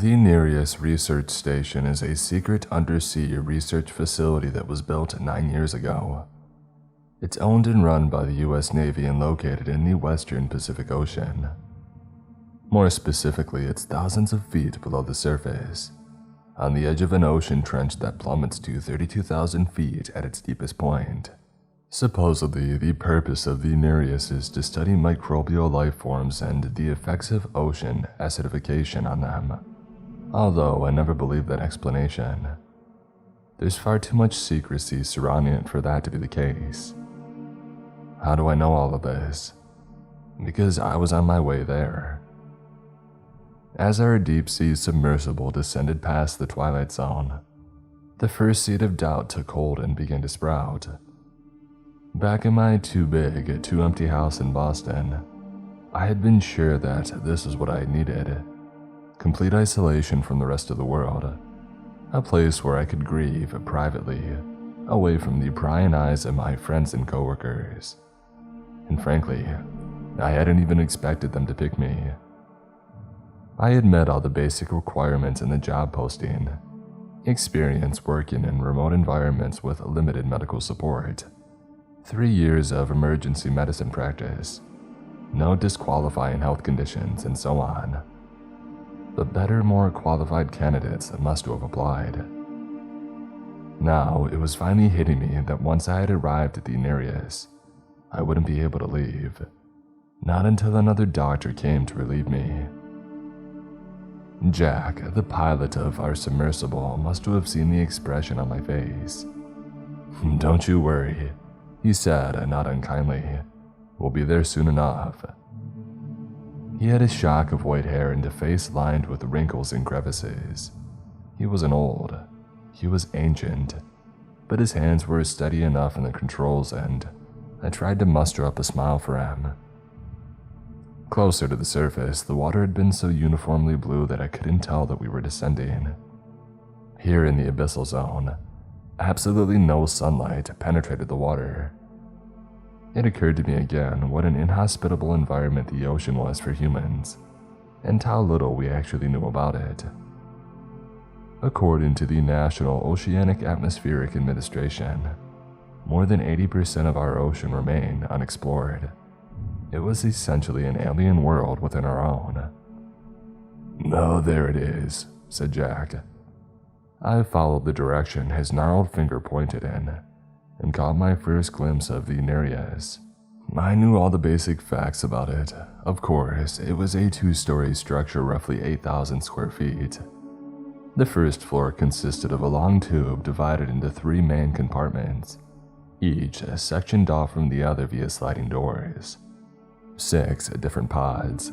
The Nereus Research Station is a secret undersea research facility that was built 9 years ago. It's owned and run by the US Navy and located in the western Pacific Ocean. More specifically, it's thousands of feet below the surface, on the edge of an ocean trench that plummets to 32,000 feet at its deepest point. Supposedly, the purpose of the Nereus is to study microbial life forms and the effects of ocean acidification on them. Although I never believed that explanation. There's far too much secrecy surrounding it for that to be the case. How do I know all of this? Because I was on my way there. As our deep-sea submersible descended past the twilight zone, the first seed of doubt took hold and began to sprout. Back in my too big, too empty house in Boston, I had been sure that this is what I needed. Complete isolation from the rest of the world. A place where I could grieve privately, away from the prying eyes of my friends and coworkers. And frankly, I hadn't even expected them to pick me. I had met all the basic requirements in the job posting. Experience working in remote environments with limited medical support. 3 years of emergency medicine practice. No disqualifying health conditions, and so on. But better, more qualified candidates must have applied. Now, it was finally hitting me that once I had arrived at the Nereus, I wouldn't be able to leave. Not until another doctor came to relieve me. Jack, the pilot of our submersible, must have seen the expression on my face. "Don't you worry," he said, not unkindly. "We'll be there soon enough." He had a shock of white hair and a face lined with wrinkles and crevices. He wasn't old. He was ancient. But his hands were steady enough in the controls, and I tried to muster up a smile for him. Closer to the surface, the water had been so uniformly blue that I couldn't tell that we were descending. Here in the abyssal zone, absolutely no sunlight penetrated the water. It occurred to me again what an inhospitable environment the ocean was for humans, and how little we actually knew about it. According to the National Oceanic Atmospheric Administration, more than 80% of our ocean remained unexplored. It was essentially an alien world within our own. "Oh, there it is," said Jack. I followed the direction his gnarled finger pointed in, and caught my first glimpse of the Nereus. I knew all the basic facts about it. Of course, it was a 2-story structure roughly 8,000 square feet. The first floor consisted of a long tube divided into 3 main compartments, each sectioned off from the other via sliding doors. 6 different pods,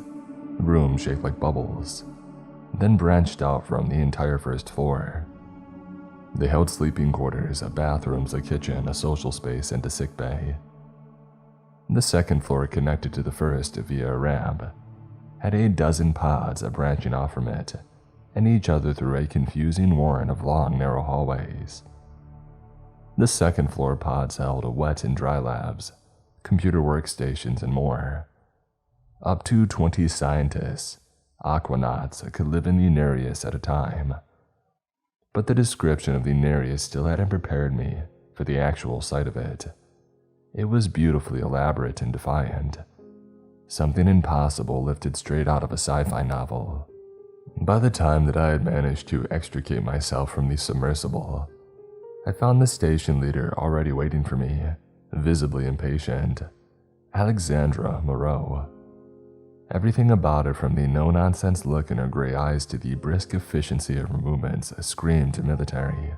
rooms shaped like bubbles, then branched out from the entire first floor. They held sleeping quarters, bathrooms, a kitchen, a social space, and a sick bay. The second floor, connected to the first via a ramp, had a dozen pods branching off from it, and each other through a confusing warren of long, narrow hallways. The second floor pods held wet and dry labs, computer workstations, and more. Up to 20 scientists, aquanauts, could live in the Nereus at a time. But the description of the Nereus still hadn't prepared me for the actual sight of it. It was beautifully elaborate and defiant. Something impossible lifted straight out of a sci-fi novel. By the time that I had managed to extricate myself from the submersible, I found the station leader already waiting for me, visibly impatient. Alexandra Moreau. Everything about her, from the no-nonsense look in her gray eyes to the brisk efficiency of her movements, screamed military,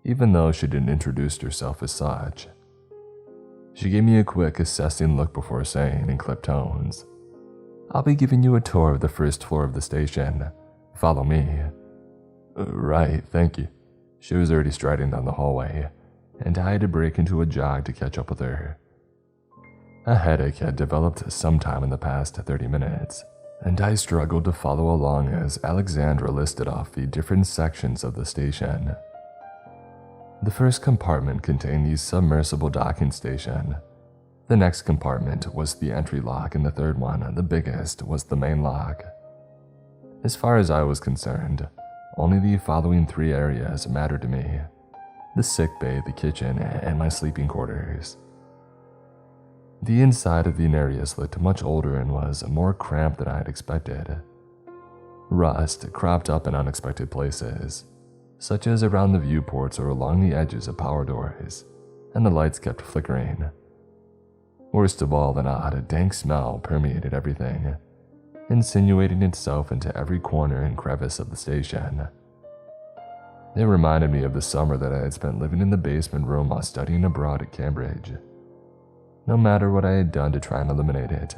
even though she didn't introduce herself as such. She gave me a quick, assessing look before saying in clipped tones, "I'll be giving you a tour of the first floor of the station. Follow me." "Right, thank you." She was already striding down the hallway, and I had to break into a jog to catch up with her. A headache had developed sometime in the past 30 minutes, and I struggled to follow along as Alexandra listed off the different sections of the station. The first compartment contained the submersible docking station. The next compartment was the entry lock, and the third one, the biggest, was the main lock. As far as I was concerned, only the following 3 areas mattered to me: the sick bay, the kitchen, and my sleeping quarters. The inside of the Nereus looked much older and was more cramped than I had expected. Rust cropped up in unexpected places, such as around the viewports or along the edges of power doors, and the lights kept flickering. Worst of all, an odd, dank smell permeated everything, insinuating itself into every corner and crevice of the station. It reminded me of the summer that I had spent living in the basement room while studying abroad at Cambridge. No matter what I had done to try and eliminate it,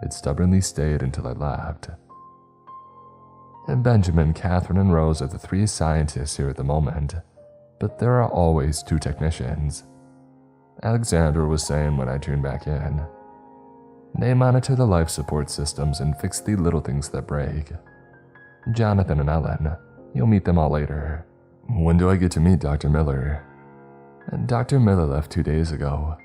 it stubbornly stayed until I left. Benjamin, Catherine, and Rose are the 3 scientists here at the moment, but there are always 2 technicians. Alexandra was saying when I tuned back in. They monitor the life support systems and fix the little things that break. Jonathan and Ellen, you'll meet them all later. When do I get to meet Dr. Miller? Dr. Miller left 2 days ago.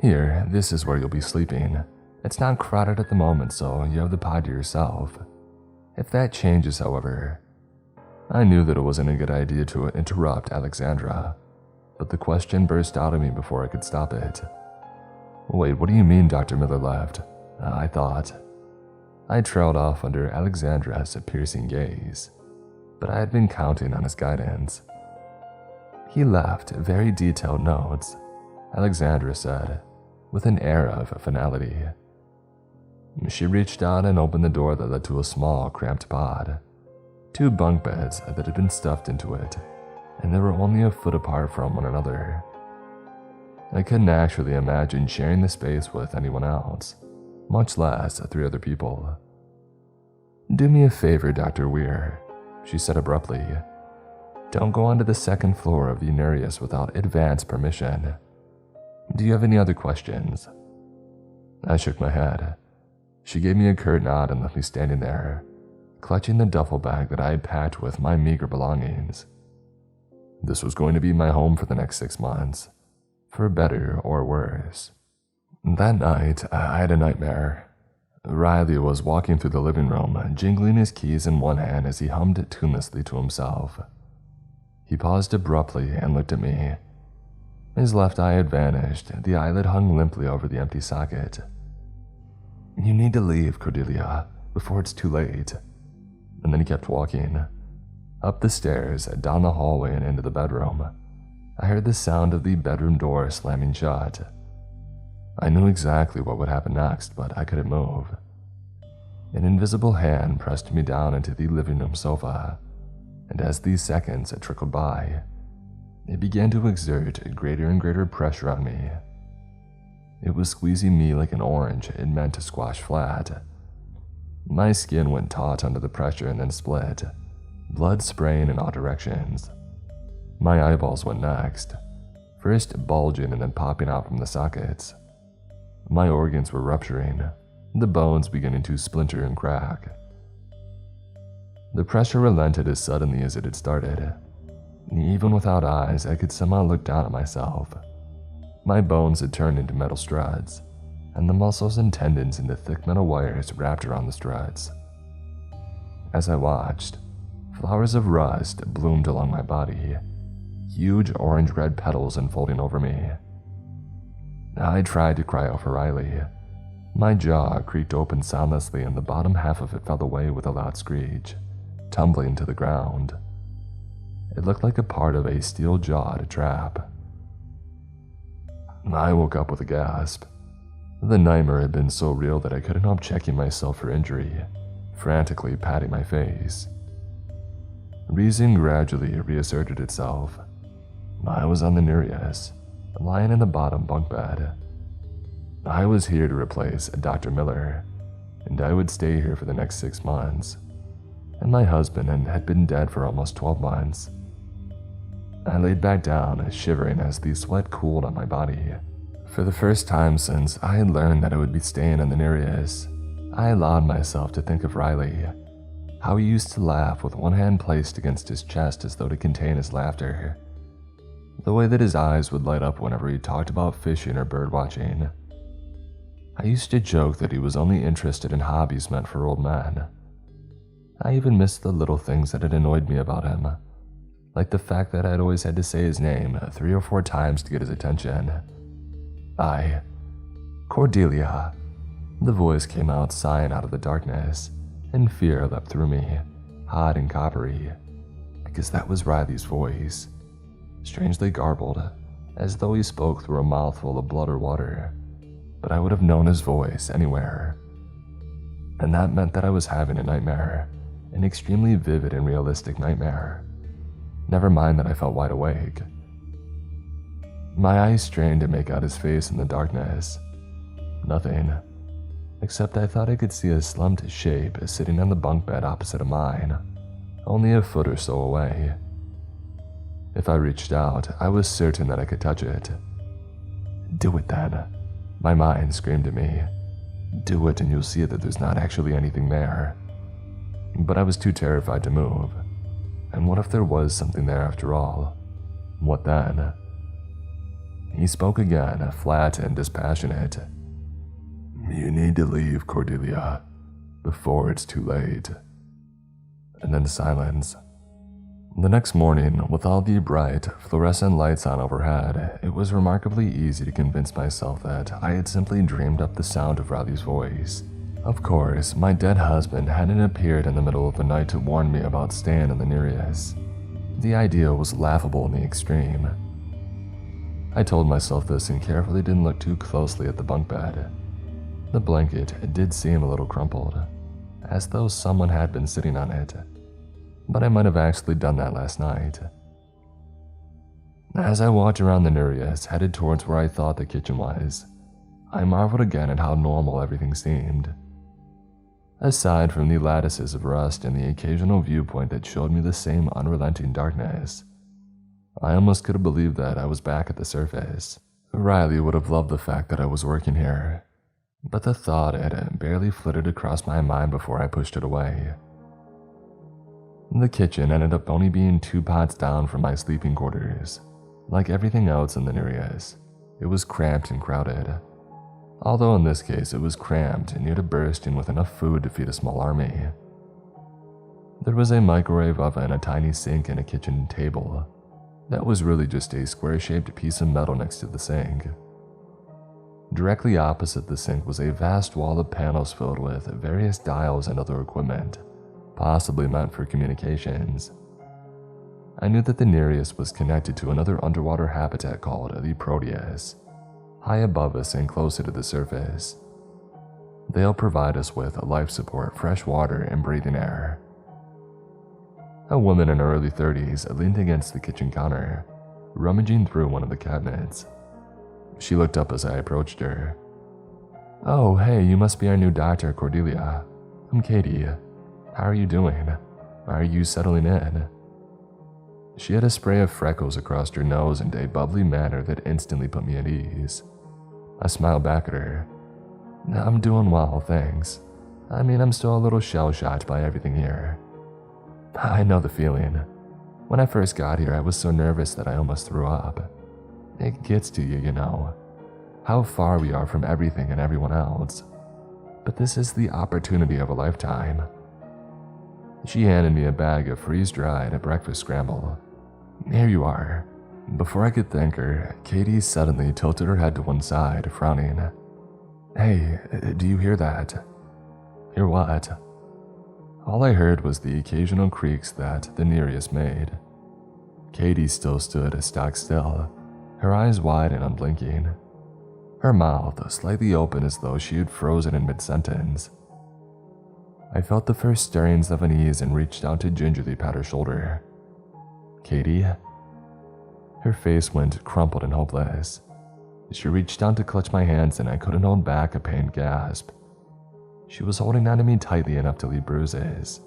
Here, this is where you'll be sleeping. It's not crowded at the moment, so you have the pod to yourself. If that changes, however. I knew that it wasn't a good idea to interrupt Alexandra, but the question burst out of me before I could stop it. Wait, what do you mean Dr. Miller left? I thought. I trailed off under Alexandra's piercing gaze, but I had been counting on his guidance. He left very detailed notes, Alexandra said, with an air of finality. She reached out and opened the door that led to a small, cramped pod. 2 bunk beds that had been stuffed into it, and they were only a foot apart from one another. I couldn't actually imagine sharing the space with anyone else, much less 3 other people. Do me a favor, Dr. Weir, she said abruptly. Don't go onto the 2nd floor of the Nereus without advance permission. Do you have any other questions? I shook my head. She gave me a curt nod and left me standing there, clutching the duffel bag that I had packed with my meager belongings. This was going to be my home for the next 6 months, for better or worse. That night, I had a nightmare. Riley was walking through the living room, jingling his keys in one hand as he hummed tunelessly to himself. He paused abruptly and looked at me. His left eye had vanished, the eyelid hung limply over the empty socket. You need to leave, Cordelia, before it's too late. And then he kept walking. Up the stairs, down the hallway, and into the bedroom. I heard the sound of the bedroom door slamming shut. I knew exactly what would happen next, but I couldn't move. An invisible hand pressed me down into the living room sofa, and as these seconds trickled by, it began to exert greater and greater pressure on me. It was squeezing me like an orange it meant to squash flat. My skin went taut under the pressure and then split, blood spraying in all directions. My eyeballs went next, first bulging and then popping out from the sockets. My organs were rupturing, the bones beginning to splinter and crack. The pressure relented as suddenly as it had started. Even without eyes, I could somehow look down at myself. My bones had turned into metal struts, and the muscles and tendons into thick metal wires wrapped around the struts. As I watched, flowers of rust bloomed along my body, huge orange-red petals unfolding over me. I tried to cry out for Riley. My jaw creaked open soundlessly and the bottom half of it fell away with a loud screech, tumbling to the ground. It looked like a part of a steel-jawed trap. I woke up with a gasp. The nightmare had been so real that I couldn't help checking myself for injury, frantically patting my face. Reason gradually reasserted itself. I was on the Nereus, lying in the bottom bunk bed. I was here to replace Dr. Miller, and I would stay here for the next 6 months, and my husband had been dead for almost 12 months. I laid back down, shivering as the sweat cooled on my body. For the first time since I had learned that I would be staying on the Nereus, I allowed myself to think of Riley, how he used to laugh with one hand placed against his chest as though to contain his laughter, the way that his eyes would light up whenever he talked about fishing or bird watching. I used to joke that he was only interested in hobbies meant for old men. I even missed the little things that had annoyed me about him, like the fact that I'd always had to say his name 3 or 4 times to get his attention. Cordelia. The voice came out sighing out of the darkness, and fear leapt through me, hot and coppery, because that was Riley's voice, strangely garbled, as though he spoke through a mouthful of blood or water, but I would have known his voice anywhere. And that meant that I was having a nightmare, an extremely vivid and realistic nightmare. Never mind that I felt wide awake. My eyes strained to make out his face in the darkness. Nothing, except I thought I could see a slumped shape sitting on the bunk bed opposite of mine, only a foot or so away. If I reached out, I was certain that I could touch it. Do it then, my mind screamed at me. Do it and you'll see that there's not actually anything there. But I was too terrified to move. And what if there was something there after all? What then? He spoke again, flat and dispassionate. You need to leave, Cordelia, before it's too late. And then silence. The next morning, with all the bright, fluorescent lights on overhead, it was remarkably easy to convince myself that I had simply dreamed up the sound of Riley's voice. Of course, my dead husband hadn't appeared in the middle of the night to warn me about staying in the Nereus. The idea was laughable in the extreme. I told myself this and carefully didn't look too closely at the bunk bed. The blanket did seem a little crumpled, as though someone had been sitting on it, but I might have actually done that last night. As I walked around the Nereus, headed towards where I thought the kitchen was, I marveled again at how normal everything seemed. Aside from the lattices of rust and the occasional viewpoint that showed me the same unrelenting darkness, I almost could have believed that I was back at the surface. Riley would have loved the fact that I was working here, but the thought had barely flitted across my mind before I pushed it away. The kitchen ended up only being 2 pots down from my sleeping quarters. Like everything else in the Nereus, it was cramped and crowded. Although in this case it was cramped and near to bursting with enough food to feed a small army. There was a microwave oven, a tiny sink, and a kitchen table. That was really just a square-shaped piece of metal next to the sink. Directly opposite the sink was a vast wall of panels filled with various dials and other equipment, possibly meant for communications. I knew that the Nereus was connected to another underwater habitat called the Proteus, high above us and closer to the surface. They'll provide us with life support, fresh water, and breathing air. A woman in her early 30s leaned against the kitchen counter, rummaging through one of the cabinets. She looked up as I approached her. "Oh, hey, you must be our new doctor, Cordelia. I'm Katie. How are you doing? Are you settling in?" She had a spray of freckles across her nose and a bubbly manner that instantly put me at ease. I smiled back at her. "I'm doing well, thanks. I mean, I'm still a little shell-shocked by everything here. I know the feeling. When I first got here, I was so nervous that I almost threw up. It gets to you, you know, how far we are from everything and everyone else. But this is the opportunity of a lifetime." She handed me a bag of freeze-dried breakfast scramble. "Here you are." Before I could thank her, Katie suddenly tilted her head to one side, frowning. "Hey, do you hear that?" "Hear what?" All I heard was the occasional creaks that the Nereus made. Katie still stood stock still, her eyes wide and unblinking, her mouth slightly open as though she had frozen in mid-sentence. I felt the first stirrings of unease and reached out to gingerly pat her shoulder. "Katie?" Her face went crumpled and hopeless. She reached down to clutch my hands and I couldn't hold back a pained gasp. She was holding onto me tightly enough to leave bruises,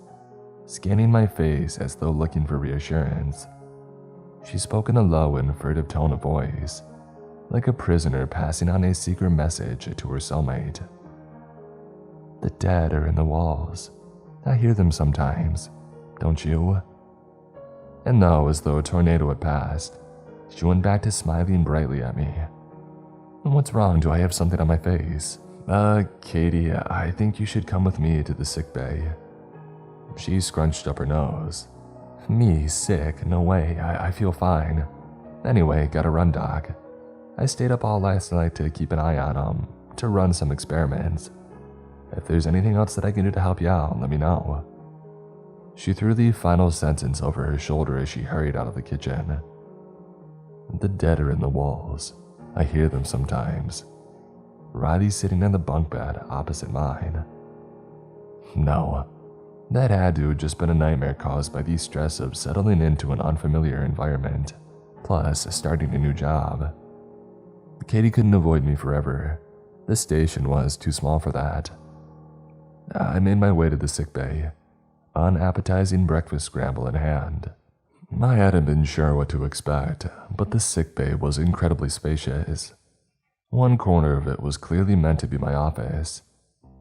scanning my face as though looking for reassurance. She spoke in a low and furtive tone of voice, like a prisoner passing on a secret message to her cellmate. "The dead are in the walls. I hear them sometimes, don't you?" And now, as though a tornado had passed, she went back to smiling brightly at me. "What's wrong? Do I have something on my face?" Katie, I think you should come with me to the sick bay." She scrunched up her nose. Me, sick? No way, I feel fine. Anyway, gotta run, Doc. I stayed up all last night to keep an eye on him, to run some experiments. If there's anything else that I can do to help you out, let me know. She threw the final sentence over her shoulder as she hurried out of the kitchen. The dead are in the walls. I hear them sometimes. Riley's sitting on the bunk bed opposite mine. No, that had to have just been a nightmare caused by the stress of settling into an unfamiliar environment, plus starting a new job. Katie couldn't avoid me forever. The station was too small for that. I made my way to the sickbay, unappetizing breakfast scramble in hand. I hadn't been sure what to expect, but the sickbay was incredibly spacious. One corner of it was clearly meant to be my office.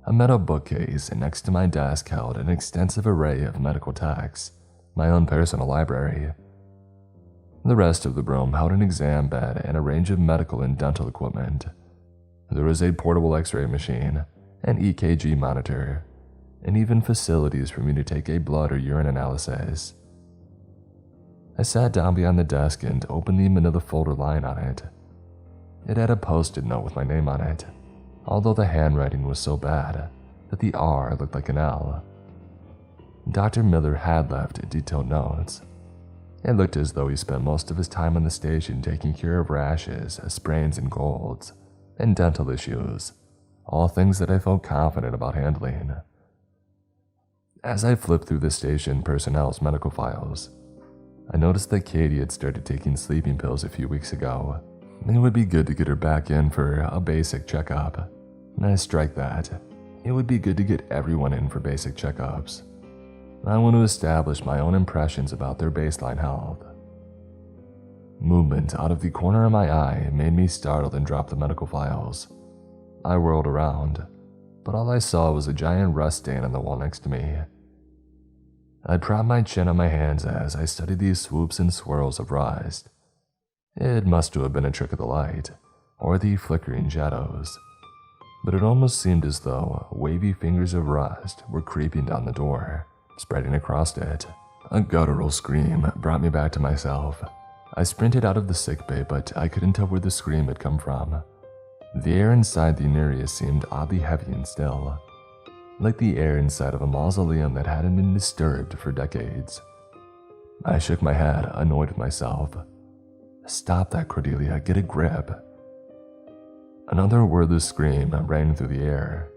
A metal bookcase next to my desk held an extensive array of medical texts, my own personal library. The rest of the room held an exam bed and a range of medical and dental equipment. There was a portable x-ray machine, an EKG monitor, and even facilities for me to take a blood or urine analysis. I sat down behind the desk and opened the manila folder lying on it. It had a post-it note with my name on it, although the handwriting was so bad that the R looked like an L. Dr. Miller had left detailed notes. It looked as though he spent most of his time on the station taking care of rashes, sprains and colds, and dental issues, all things that I felt confident about handling. As I flipped through the station personnel's medical files, I noticed that Katie had started taking sleeping pills a few weeks ago. It would be good to get her back in for a basic checkup. I strike that. It would be good to get everyone in for basic checkups. I want to establish my own impressions about their baseline health. Movement out of the corner of my eye made me startled and drop the medical files. I whirled around, but all I saw was a giant rust stain on the wall next to me. I propped my chin on my hands as I studied these swoops and swirls of rust. It must have been a trick of the light, or the flickering shadows, but it almost seemed as though wavy fingers of rust were creeping down the door, spreading across it. A guttural scream brought me back to myself. I sprinted out of the sickbay, but I couldn't tell where the scream had come from. The air inside the area seemed oddly heavy and still, like the air inside of a mausoleum that hadn't been disturbed for decades. I shook my head, annoyed with myself. Stop that, Cordelia, get a grip. Another wordless scream rang through the air,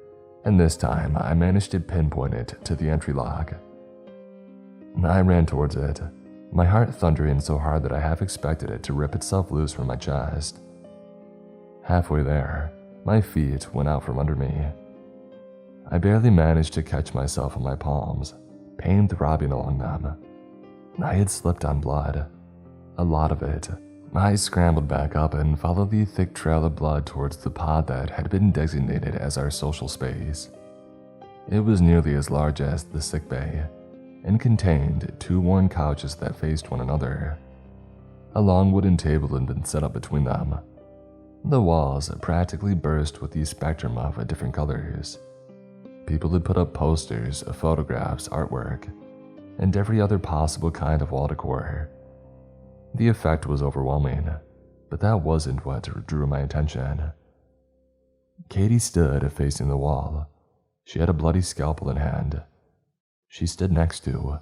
and this time I managed to pinpoint it to the entry lock. I ran towards it, my heart thundering so hard that I half expected it to rip itself loose from my chest. Halfway there, my feet went out from under me. I barely managed to catch myself on my palms, pain throbbing along them. I had slipped on blood, a lot of it. I scrambled back up and followed the thick trail of blood towards the pod that had been designated as our social space. It was nearly as large as the sickbay, and contained 2 worn couches that faced one another. A long wooden table had been set up between them. The walls practically burst with the spectrum of different colors. People had put up posters, photographs, artwork, and every other possible kind of wall decor. The effect was overwhelming, but that wasn't what drew my attention. Katie stood facing the wall. She had a bloody scalpel in hand. She stood next to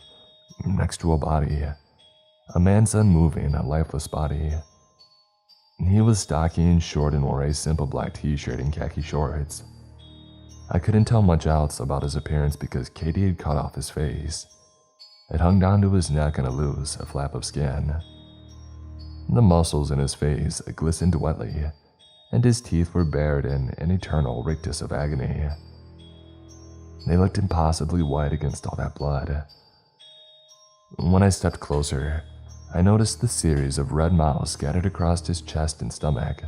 a body, a man's unmoving, lifeless body. He was stocky and short and wore a simple black t-shirt and khaki shorts. I couldn't tell much else about his appearance because Katie had cut off his face. It hung down to his neck in a loose flap of skin. The muscles in his face glistened wetly, and his teeth were bared in an eternal rictus of agony. They looked impossibly white against all that blood. When I stepped closer, I noticed the series of red mouths scattered across his chest and stomach.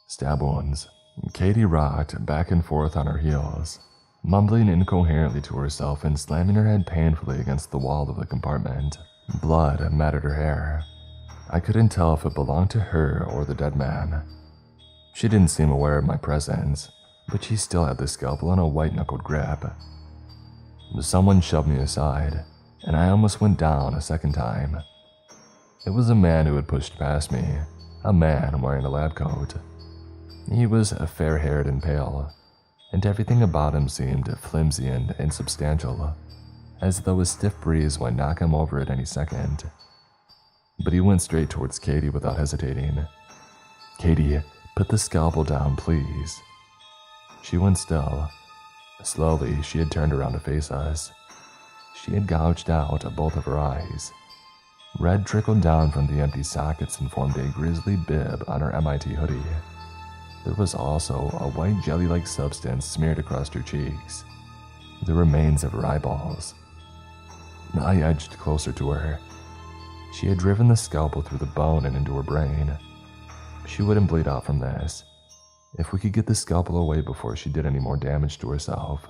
Stab wounds. Katie rocked back and forth on her heels, mumbling incoherently to herself and slamming her head painfully against the wall of the compartment. Blood matted her hair. I couldn't tell if it belonged to her or the dead man. She didn't seem aware of my presence, but she still had the scalpel in a white-knuckled grip. Someone shoved me aside, and I almost went down a second time. It was a man who had pushed past me, a man wearing a lab coat. He was fair-haired and pale, and everything about him seemed flimsy and insubstantial, as though a stiff breeze might knock him over at any second. But he went straight towards Katie without hesitating. "Katie, put the scalpel down, please." She went still. Slowly, she had turned around to face us. She had gouged out both of her eyes. Red trickled down from the empty sockets and formed a grisly bib on her MIT hoodie. There was also a white jelly-like substance smeared across her cheeks, the remains of her eyeballs. I edged closer to her. She had driven the scalpel through the bone and into her brain. She wouldn't bleed out from this. If we could get the scalpel away before she did any more damage to herself.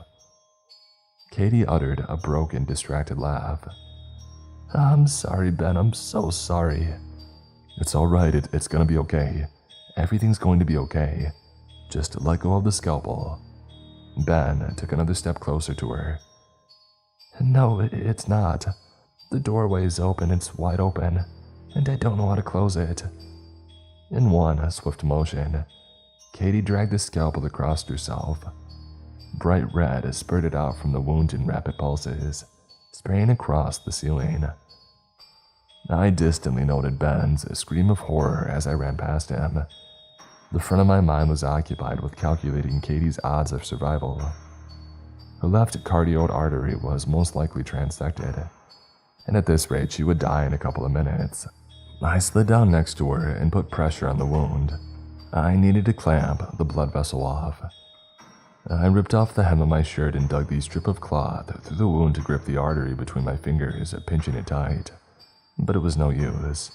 Katie uttered a broken, distracted laugh. "I'm sorry, Ben, I'm so sorry." "It's alright, it's gonna be okay. Everything's going to be okay. Just let go of the scalpel." Ben took another step closer to her. "No, it's not. The doorway is open, it's wide open, and I don't know how to close it." In one swift motion, Katie dragged the scalpel across herself. Bright red spurted out from the wound in rapid pulses, spraying across the ceiling. I distantly noted Ben's scream of horror as I ran past him. The front of my mind was occupied with calculating Katie's odds of survival. Her left cardioid artery was most likely transected, and at this rate she would die in a couple of minutes. I slid down next to her and put pressure on the wound. I needed to clamp the blood vessel off. I ripped off the hem of my shirt and dug the strip of cloth through the wound to grip the artery between my fingers, pinching it tight. But it was no use.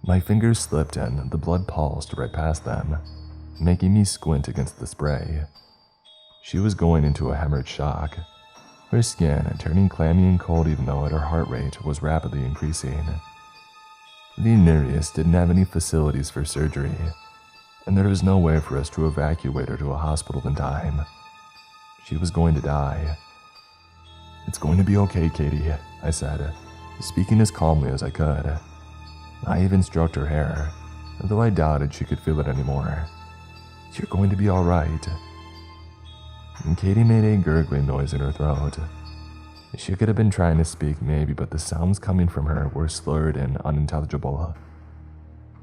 My fingers slipped and the blood pulsed right past them, making me squint against the spray. She was going into a hemorrhage shock, her skin turning clammy and cold even though her heart rate was rapidly increasing. The Nereus didn't have any facilities for surgery, and there was no way for us to evacuate her to a hospital in time. She was going to die. "It's going to be okay, Katie," I said, speaking as calmly as I could. I even stroked her hair, though I doubted she could feel it anymore. "You're going to be all right." And Katie made a gurgling noise in her throat. She could have been trying to speak maybe, but the sounds coming from her were slurred and unintelligible.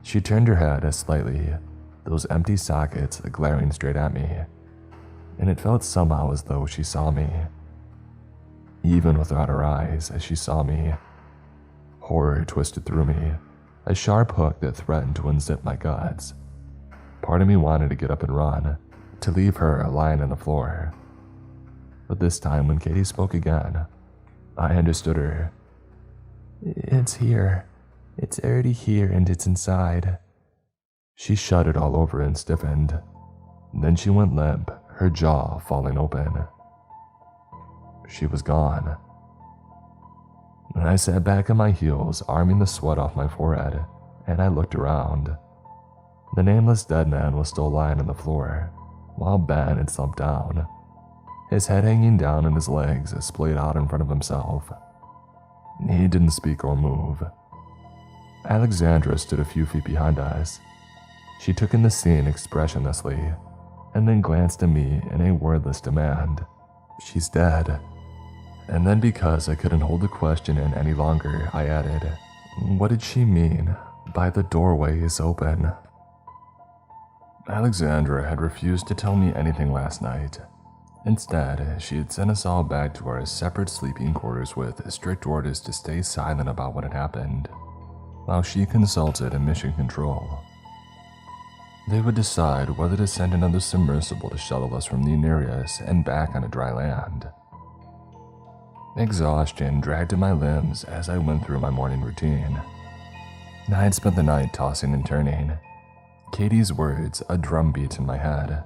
She turned her head slightly, those empty sockets glaring straight at me, and it felt somehow as though she saw me. Even without her eyes, she saw me. Horror twisted through me, a sharp hook that threatened to unzip my guts. Part of me wanted to get up and run, to leave her lying on the floor. But this time when Katie spoke again, I understood her. "It's here. It's already here and it's inside." She shuddered all over and stiffened. Then she went limp, her jaw falling open. She was gone. I sat back on my heels, arming the sweat off my forehead, and I looked around. The nameless dead man was still lying on the floor, while Ben had slumped down, his head hanging down and his legs splayed out in front of himself. He didn't speak or move. Alexandra stood a few feet behind us. She took in the scene expressionlessly, and then glanced at me in a wordless demand. "She's dead." And then, because I couldn't hold the question in any longer, I added, "What did she mean by the doorway is open?" Alexandra had refused to tell me anything last night. Instead, she had sent us all back to our separate sleeping quarters with strict orders to stay silent about what had happened, while she consulted Mission Control. They would decide whether to send another submersible to shuttle us from the Nereus and back onto dry land. Exhaustion dragged at my limbs as I went through my morning routine. I had spent the night tossing and turning, Katie's words a drumbeat in my head.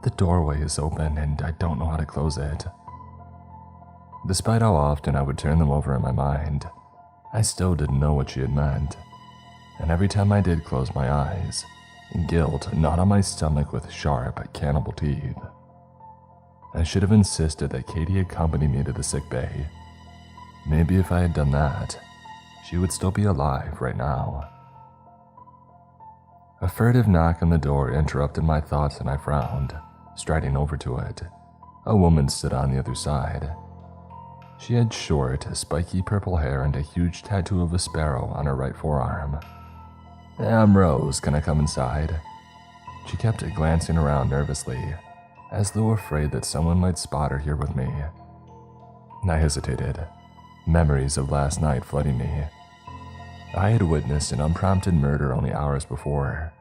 "The doorway is open and I don't know how to close it." Despite how often I would turn them over in my mind, I still didn't know what she had meant. And every time I did close my eyes, guilt gnawed on my stomach with sharp, cannibal teeth. I should have insisted that Katie accompany me to the sickbay. Maybe if I had done that, she would still be alive right now. A furtive knock on the door interrupted my thoughts and I frowned, striding over to it. A woman stood on the other side. She had short, spiky purple hair and a huge tattoo of a sparrow on her right forearm. "I'm Rose, can I come inside?" She kept glancing around nervously, as though afraid that someone might spot her here with me. I hesitated, memories of last night flooding me. I had witnessed an unprompted murder only hours before.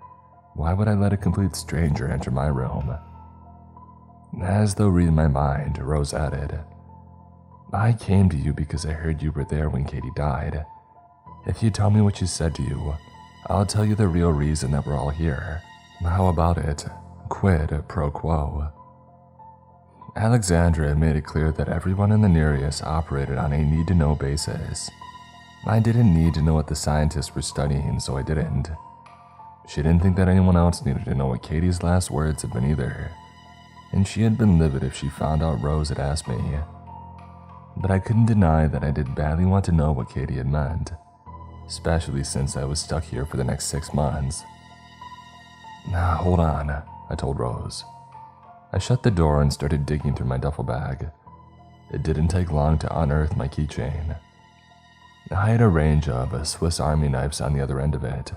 Why would I let a complete stranger enter my room? As though reading my mind, Rose added, "I came to you because I heard you were there when Katie died. If you tell me what she said to you, I'll tell you the real reason that we're all here. How about it? Quid pro quo." Alexandra had made it clear that everyone in the Nereus operated on a need-to-know basis. I didn't need to know what the scientists were studying, so I didn't. She didn't think that anyone else needed to know what Katie's last words had been either, and she had been livid if she found out Rose had asked me. But I couldn't deny that I did badly want to know what Katie had meant, especially since I was stuck here for the next 6 months. Hold on, I told Rose. I shut the door and started digging through my duffel bag. It didn't take long to unearth my keychain. I had a range of Swiss Army knives on the other end of it.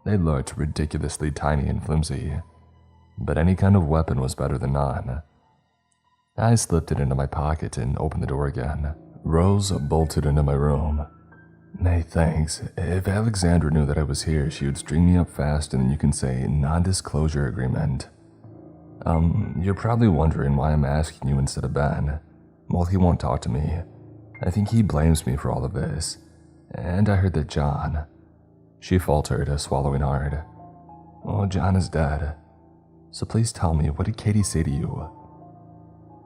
They looked ridiculously tiny and flimsy, but any kind of weapon was better than none. I slipped it into my pocket and opened the door again. Rose bolted into my room. "Hey, thanks. If Alexandra knew that I was here, she would string me up fast and then you can say non-disclosure agreement. You're probably wondering why I'm asking you instead of Ben. Well, he won't talk to me. I think he blames me for all of this. And I heard that John..." She faltered, swallowing hard. "Oh, John is dead. So please tell me, what did Katie say to you?"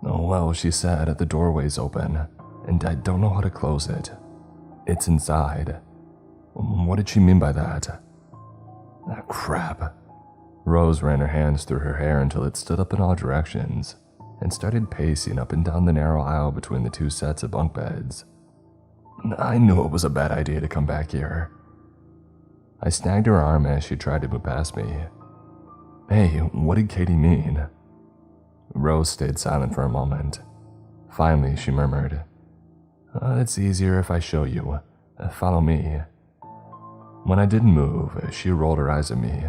"Oh, well, she said the doorway's open, and I don't know how to close it. It's inside." "What did she mean by that?" Crap. Rose ran her hands through her hair until it stood up in all directions, and started pacing up and down the narrow aisle between the 2 sets of bunk beds. "I knew it was a bad idea to come back here." I snagged her arm as she tried to move past me. "Hey, what did Katie mean?" Rose stayed silent for a moment. Finally, she murmured, "It's easier if I show you. Follow me." When I didn't move, she rolled her eyes at me.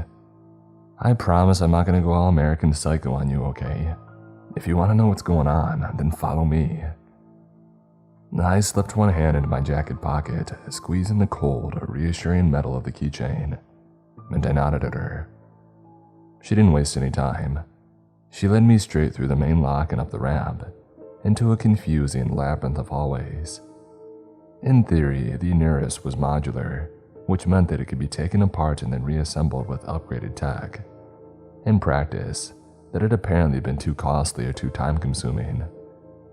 "I promise I'm not going to go all American Psycho on you, okay? If you want to know what's going on, then follow me." I slipped one hand into my jacket pocket, squeezing the cold, reassuring metal of the keychain, and I nodded at her. She didn't waste any time. She led me straight through the main lock and up the ramp, into a confusing labyrinth of hallways. In theory, the Nereus was modular, which meant that it could be taken apart and then reassembled with upgraded tech. In practice, that had apparently been too costly or too time-consuming,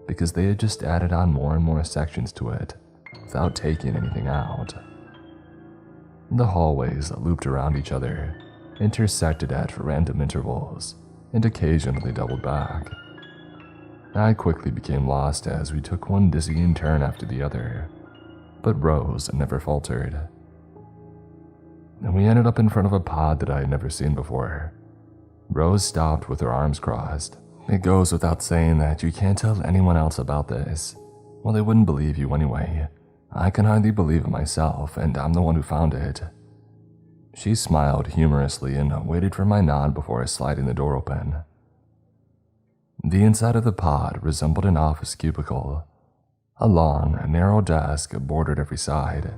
because they had just added on more and more sections to it, without taking anything out. The hallways looped around each other, intersected at random intervals, and occasionally doubled back. I quickly became lost as we took one dizzying turn after the other, but Rose never faltered. And we ended up in front of a pod that I had never seen before. Rose stopped with her arms crossed. "It goes without saying that you can't tell anyone else about this. Well, they wouldn't believe you anyway. I can hardly believe it myself, and I'm the one who found it." She smiled humorously and waited for my nod before sliding the door open. The inside of the pod resembled an office cubicle. A long, narrow desk bordered every side,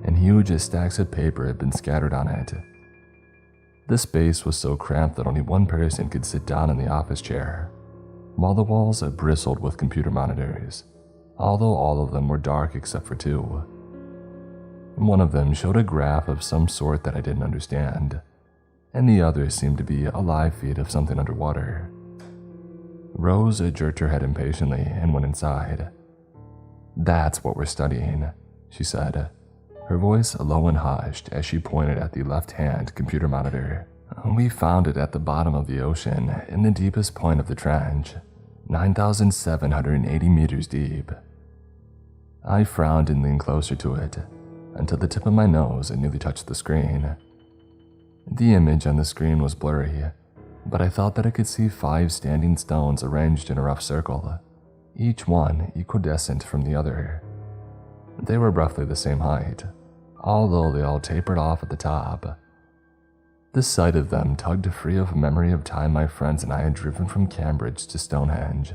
and huge stacks of paper had been scattered on it. The space was so cramped that only one person could sit down in the office chair, while the walls bristled with computer monitors, although all of them were dark except for 2. One of them showed a graph of some sort that I didn't understand, and the other seemed to be a live feed of something underwater. Rose jerked her head impatiently and went inside. "That's what we're studying," she said, her voice low and hushed as she pointed at the left-hand computer monitor. "We found it at the bottom of the ocean, in the deepest point of the trench. 9,780 meters deep. I frowned and leaned closer to it, until the tip of my nose nearly touched the screen. The image on the screen was blurry, but I thought that I could see 5 standing stones arranged in a rough circle, each one equidistant from the other. They were roughly the same height, although they all tapered off at the top. The sight of them tugged free of memory of time my friends and I had driven from Cambridge to Stonehenge.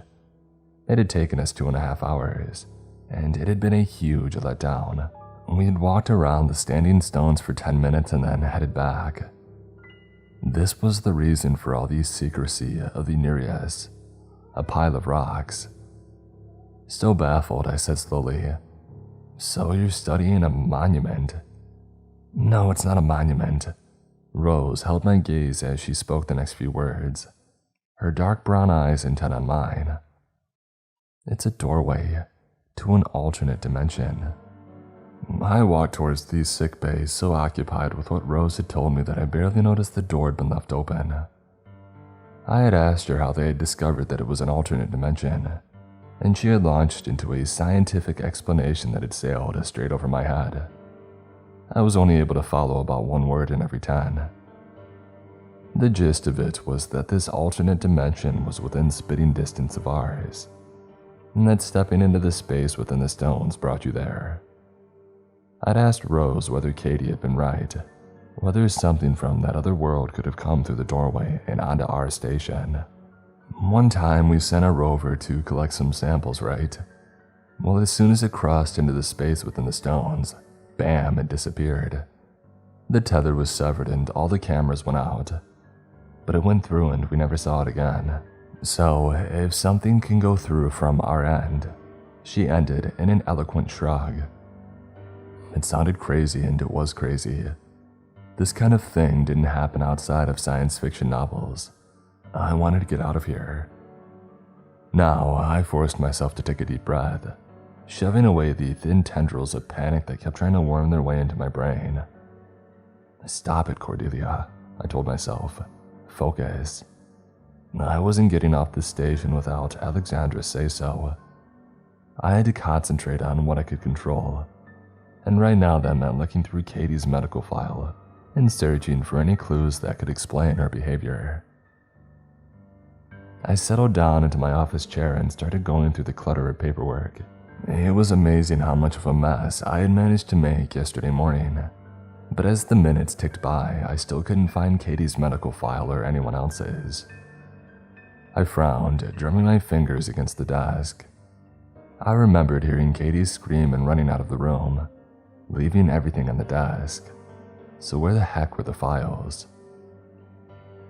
It had taken us 2.5 hours, and it had been a huge letdown. We had walked around the standing stones for 10 minutes and then headed back. This was the reason for all the secrecy of the Nereus, a pile of rocks. Still baffled, I said slowly, "So you're studying a monument?" "No, it's not a monument." Rose held my gaze as she spoke the next few words, her dark brown eyes intent on mine. "It's a doorway to an alternate dimension." I walked towards the sick bay, so occupied with what Rose had told me that I barely noticed the door had been left open. I had asked her how they had discovered that it was an alternate dimension, and she had launched into a scientific explanation that had sailed straight over my head. I was only able to follow about 1 word in every 10. The gist of it was that this alternate dimension was within spitting distance of ours, and that stepping into the space within the stones brought you there. I'd asked Rose whether Katie had been right, whether something from that other world could have come through the doorway and onto our station. One time we sent a rover to collect some samples, right? Well, as soon as it crossed into the space within the stones, bam, it disappeared. The tether was severed and all the cameras went out. But it went through and we never saw it again. So, if something can go through from our end, she ended in an eloquent shrug. It sounded crazy, and it was crazy. This kind of thing didn't happen outside of science fiction novels. I wanted to get out of here. Now, I forced myself to take a deep breath, shoving away the thin tendrils of panic that kept trying to worm their way into my brain. "Stop it, Cordelia," I told myself. "Focus." I wasn't getting off the station without Alexandra's say-so. I had to concentrate on what I could control, and right now that meant looking through Katie's medical file and searching for any clues that could explain her behavior. I settled down into my office chair and started going through the clutter of paperwork. It was amazing how much of a mess I had managed to make yesterday morning, but as the minutes ticked by, I still couldn't find Katie's medical file or anyone else's. I frowned, drumming my fingers against the desk. I remembered hearing Katie scream and running out of the room, leaving everything on the desk. So where the heck were the files?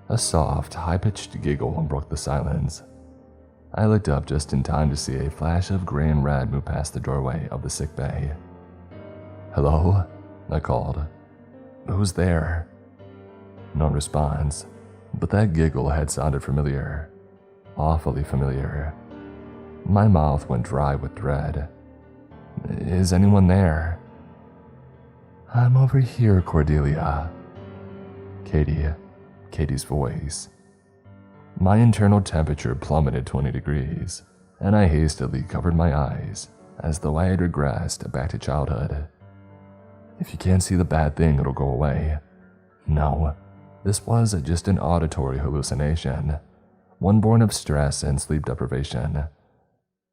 A soft, high-pitched giggle broke the silence. I looked up just in time to see a flash of gray and red move past the doorway of the sick bay. "Hello?" I called. "Who's there?" No response, but that giggle had sounded familiar. Awfully familiar. My mouth went dry with dread. "Is anyone there?" "I'm over here, Cordelia." Katie's voice. My internal temperature plummeted 20 degrees, and I hastily covered my eyes, as though I had regressed back to childhood. If you can't see the bad thing, it'll go away. No, this was just an auditory hallucination, one born of stress and sleep deprivation.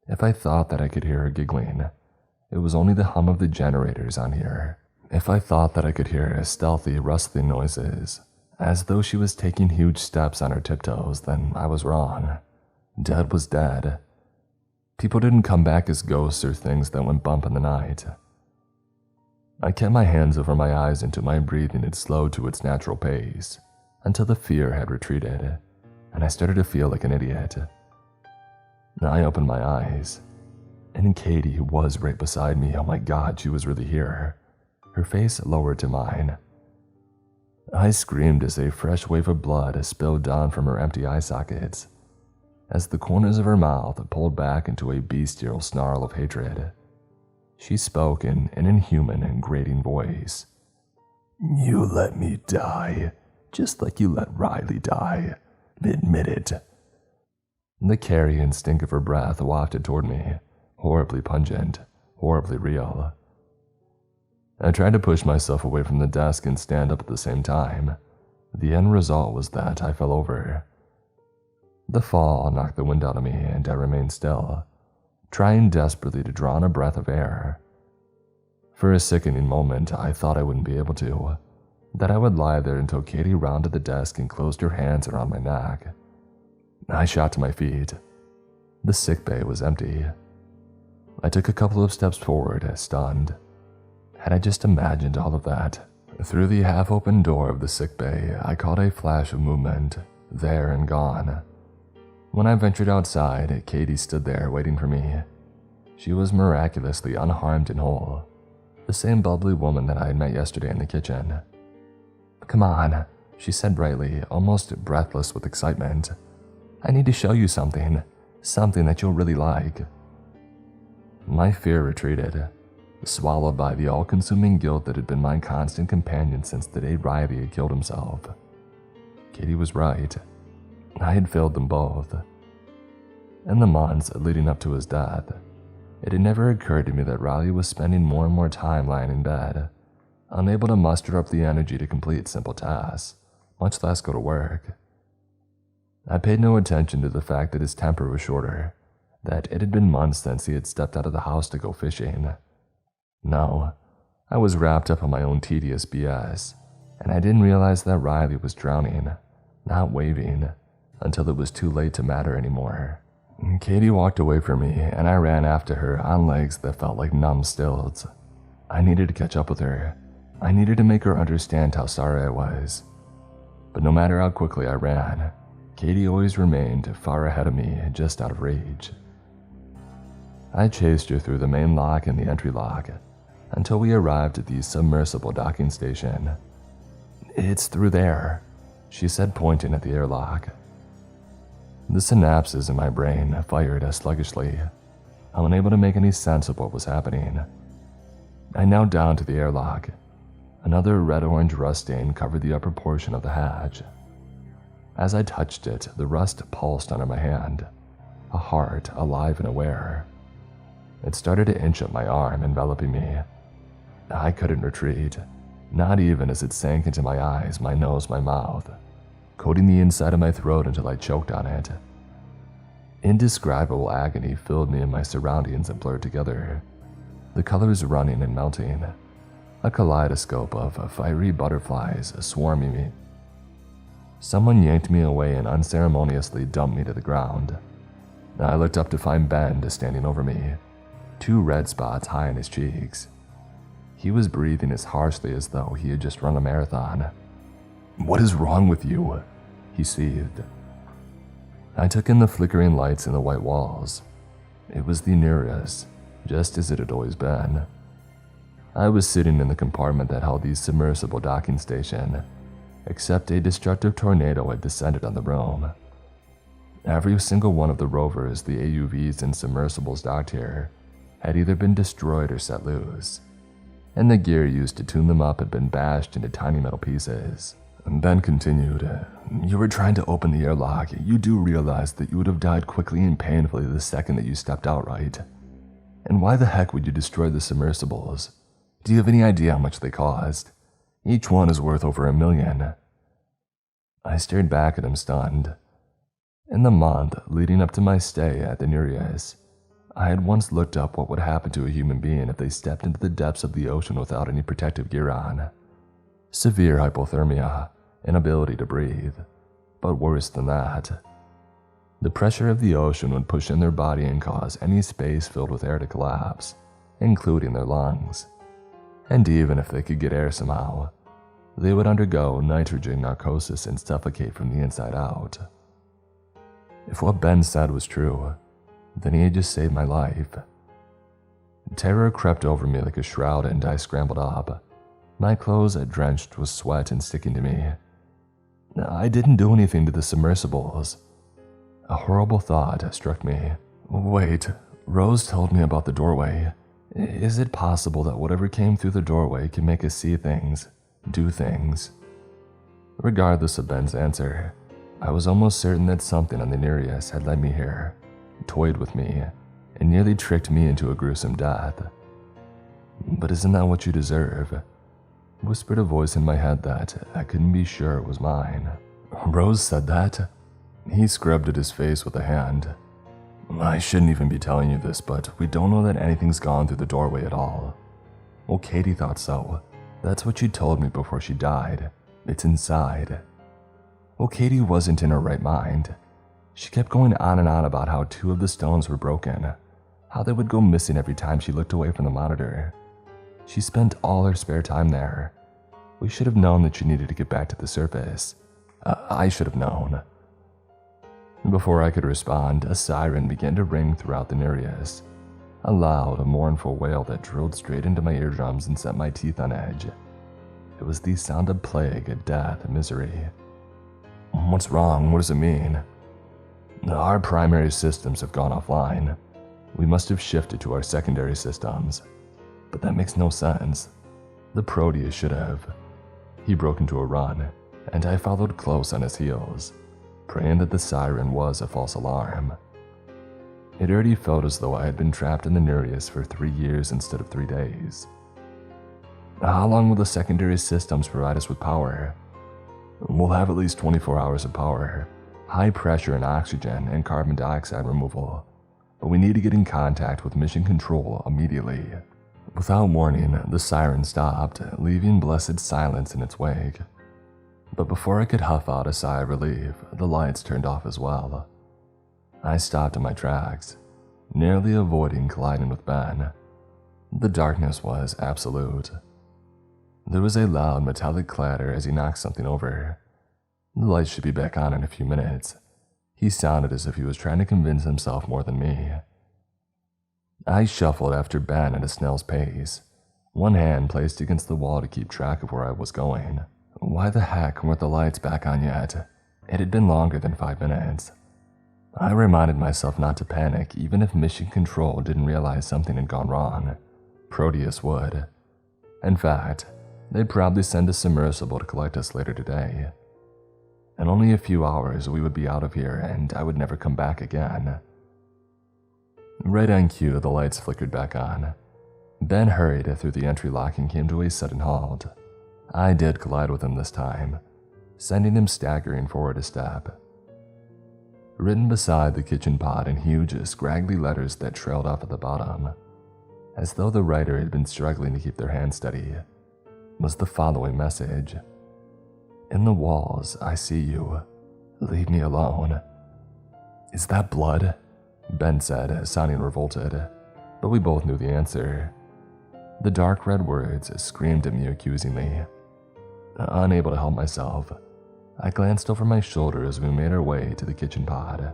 If I thought that I could hear her giggling, it was only the hum of the generators on here. If I thought that I could hear stealthy, rustling noises, as though she was taking huge steps on her tiptoes, then I was wrong. Dead was dead. People didn't come back as ghosts or things that went bump in the night. I kept my hands over my eyes until my breathing had slowed to its natural pace, until the fear had retreated, and I started to feel like an idiot. I opened my eyes, and Katie was right beside me. Oh my God, she was really here. Her face lowered to mine. I screamed as a fresh wave of blood spilled down from her empty eye sockets, as the corners of her mouth pulled back into a bestial snarl of hatred. She spoke in an inhuman and grating voice. "You let me die, just like you let Riley die. Admit it." The carrion stink of her breath wafted toward me, horribly pungent, horribly real. I tried to push myself away from the desk and stand up at the same time. The end result was that I fell over. The fall knocked the wind out of me, and I remained still, trying desperately to draw in a breath of air. For a sickening moment, I thought I wouldn't be able to, that I would lie there until Katie rounded the desk and closed her hands around my neck. I shot to my feet. The sickbay was empty. I took a couple of steps forward, stunned. Had I just imagined all of that? Through the half-open door of the sickbay, I caught a flash of movement, there and gone. When I ventured outside, Katie stood there waiting for me. She was miraculously unharmed and whole, the same bubbly woman that I had met yesterday in the kitchen. "Come on," she said brightly, almost breathless with excitement. "I need to show you something that you'll really like." My fear retreated, swallowed by the all-consuming guilt that had been my constant companion since the day Riley had killed himself. Katie was right. I had failed them both. In the months leading up to his death, it had never occurred to me that Riley was spending more and more time lying in bed, unable to muster up the energy to complete simple tasks, much less go to work. I paid no attention to the fact that his temper was shorter, that it had been months since he had stepped out of the house to go fishing. No, I was wrapped up in my own tedious BS, and I didn't realize that Riley was drowning, not waving, until it was too late to matter anymore. Katie walked away from me, and I ran after her on legs that felt like numb stilts. I needed to catch up with her. I needed to make her understand how sorry I was. But no matter how quickly I ran, Katie always remained far ahead of me, just out of reach. I chased her through the main lock and the entry lock, until we arrived at the submersible docking station. "It's through there," she said, pointing at the airlock. The synapses in my brain fired sluggishly, unable to make any sense of what was happening. I knelt down to the airlock. Another red-orange rust stain covered the upper portion of the hatch. As I touched it, the rust pulsed under my hand, a heart alive and aware. It started to inch up my arm, enveloping me. I couldn't retreat, not even as it sank into my eyes, my nose, my mouth, coating the inside of my throat until I choked on it. Indescribable agony filled me and my surroundings and blurred together, the colors running and melting, a kaleidoscope of fiery butterflies swarming me. Someone yanked me away and unceremoniously dumped me to the ground. I looked up to find Ben standing over me, 2 red spots high in his cheeks. He was breathing as harshly as though he had just run a marathon. "What is wrong with you?" he seethed. I took in the flickering lights and the white walls. It was the nearest, just as it had always been. I was sitting in the compartment that held the submersible docking station, except a destructive tornado had descended on the room. Every single one of the rovers the AUVs and submersibles docked here had either been destroyed or set loose, and the gear used to tune them up had been bashed into tiny metal pieces. Ben continued, "You were trying to open the airlock. You do realize that you would have died quickly and painfully the second that you stepped out, right? And why the heck would you destroy the submersibles? Do you have any idea how much they cost? Each one is worth over $1 million. I stared back at him, stunned. In the month leading up to my stay at the Nereus, I had once looked up what would happen to a human being if they stepped into the depths of the ocean without any protective gear on. Severe hypothermia, inability to breathe, but worse than that. The pressure of the ocean would push in their body and cause any space filled with air to collapse, including their lungs. And even if they could get air somehow, they would undergo nitrogen narcosis and suffocate from the inside out. If what Ben said was true, then he had just saved my life. Terror crept over me like a shroud and I scrambled up, my clothes drenched with sweat and sticking to me. I didn't do anything to the submersibles. A horrible thought struck me. Wait, Rose told me about the doorway. Is it possible that whatever came through the doorway can make us see things, do things? Regardless of Ben's answer, I was almost certain that something on the Nereus had led me here, toyed with me, and nearly tricked me into a gruesome death. But isn't that what you deserve? Whispered a voice in my head that I couldn't be sure it was mine. Rose said that? He scrubbed at his face with a hand. I shouldn't even be telling you this, but we don't know that anything's gone through the doorway at all. Well, Katie thought so. That's what she told me before she died. It's inside. Well, Katie wasn't in her right mind. She kept going on and on about how 2 of the stones were broken, how they would go missing every time she looked away from the monitor. She spent all her spare time there. We should have known that she needed to get back to the surface. I should have known. Before I could respond, a siren began to ring throughout the Nereus. A loud, mournful wail that drilled straight into my eardrums and set my teeth on edge. It was the sound of plague, death, misery. What's wrong? What does it mean? Our primary systems have gone offline. We must have shifted to our secondary systems. But that makes no sense. The Proteus should have. He broke into a run, and I followed close on his heels, praying that the siren was a false alarm. It already felt as though I had been trapped in the Nereus for 3 years instead of 3 days. How long will the secondary systems provide us with power? We'll have at least 24 hours of power, high pressure and oxygen and carbon dioxide removal, but we need to get in contact with mission control immediately. Without warning, the siren stopped, leaving blessed silence in its wake. But before I could huff out a sigh of relief, the lights turned off as well. I stopped in my tracks, nearly avoiding colliding with Ben. The darkness was absolute. There was a loud metallic clatter as he knocked something over. The lights should be back on in a few minutes. He sounded as if he was trying to convince himself more than me. I shuffled after Ben at a snail's pace, one hand placed against the wall to keep track of where I was going. Why the heck weren't the lights back on yet? It had been longer than 5 minutes. I reminded myself not to panic even if Mission Control didn't realize something had gone wrong. Proteus would. In fact, they'd probably send a submersible to collect us later today. In only a few hours we would be out of here and I would never come back again. Right on cue, the lights flickered back on. Ben hurried through the entry lock and came to a sudden halt. I did collide with him this time, sending him staggering forward a step. Written beside the kitchen pot in huge, scraggly letters that trailed off at the bottom, as though the writer had been struggling to keep their hands steady, was the following message. In the walls, I see you. Leave me alone. Is that blood? Ben said, sounding revolted, but we both knew the answer. The dark red words screamed at me accusingly. Unable to help myself, I glanced over my shoulder as we made our way to the kitchen pod.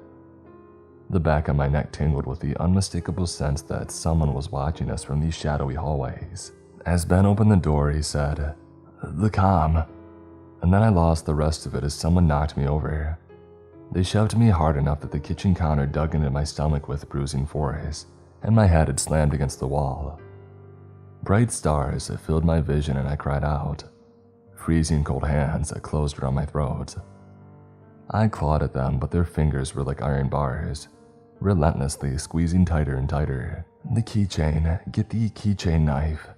The back of my neck tingled with the unmistakable sense that someone was watching us from these shadowy hallways. As Ben opened the door, he said, "The comm," and then I lost the rest of it as someone knocked me over. They shoved me hard enough that the kitchen counter dug into my stomach with bruising force, and my head had slammed against the wall. Bright stars filled my vision and I cried out. Freezing cold hands closed around my throat. I clawed at them, but their fingers were like iron bars, relentlessly squeezing tighter and tighter. The keychain, get the keychain knife.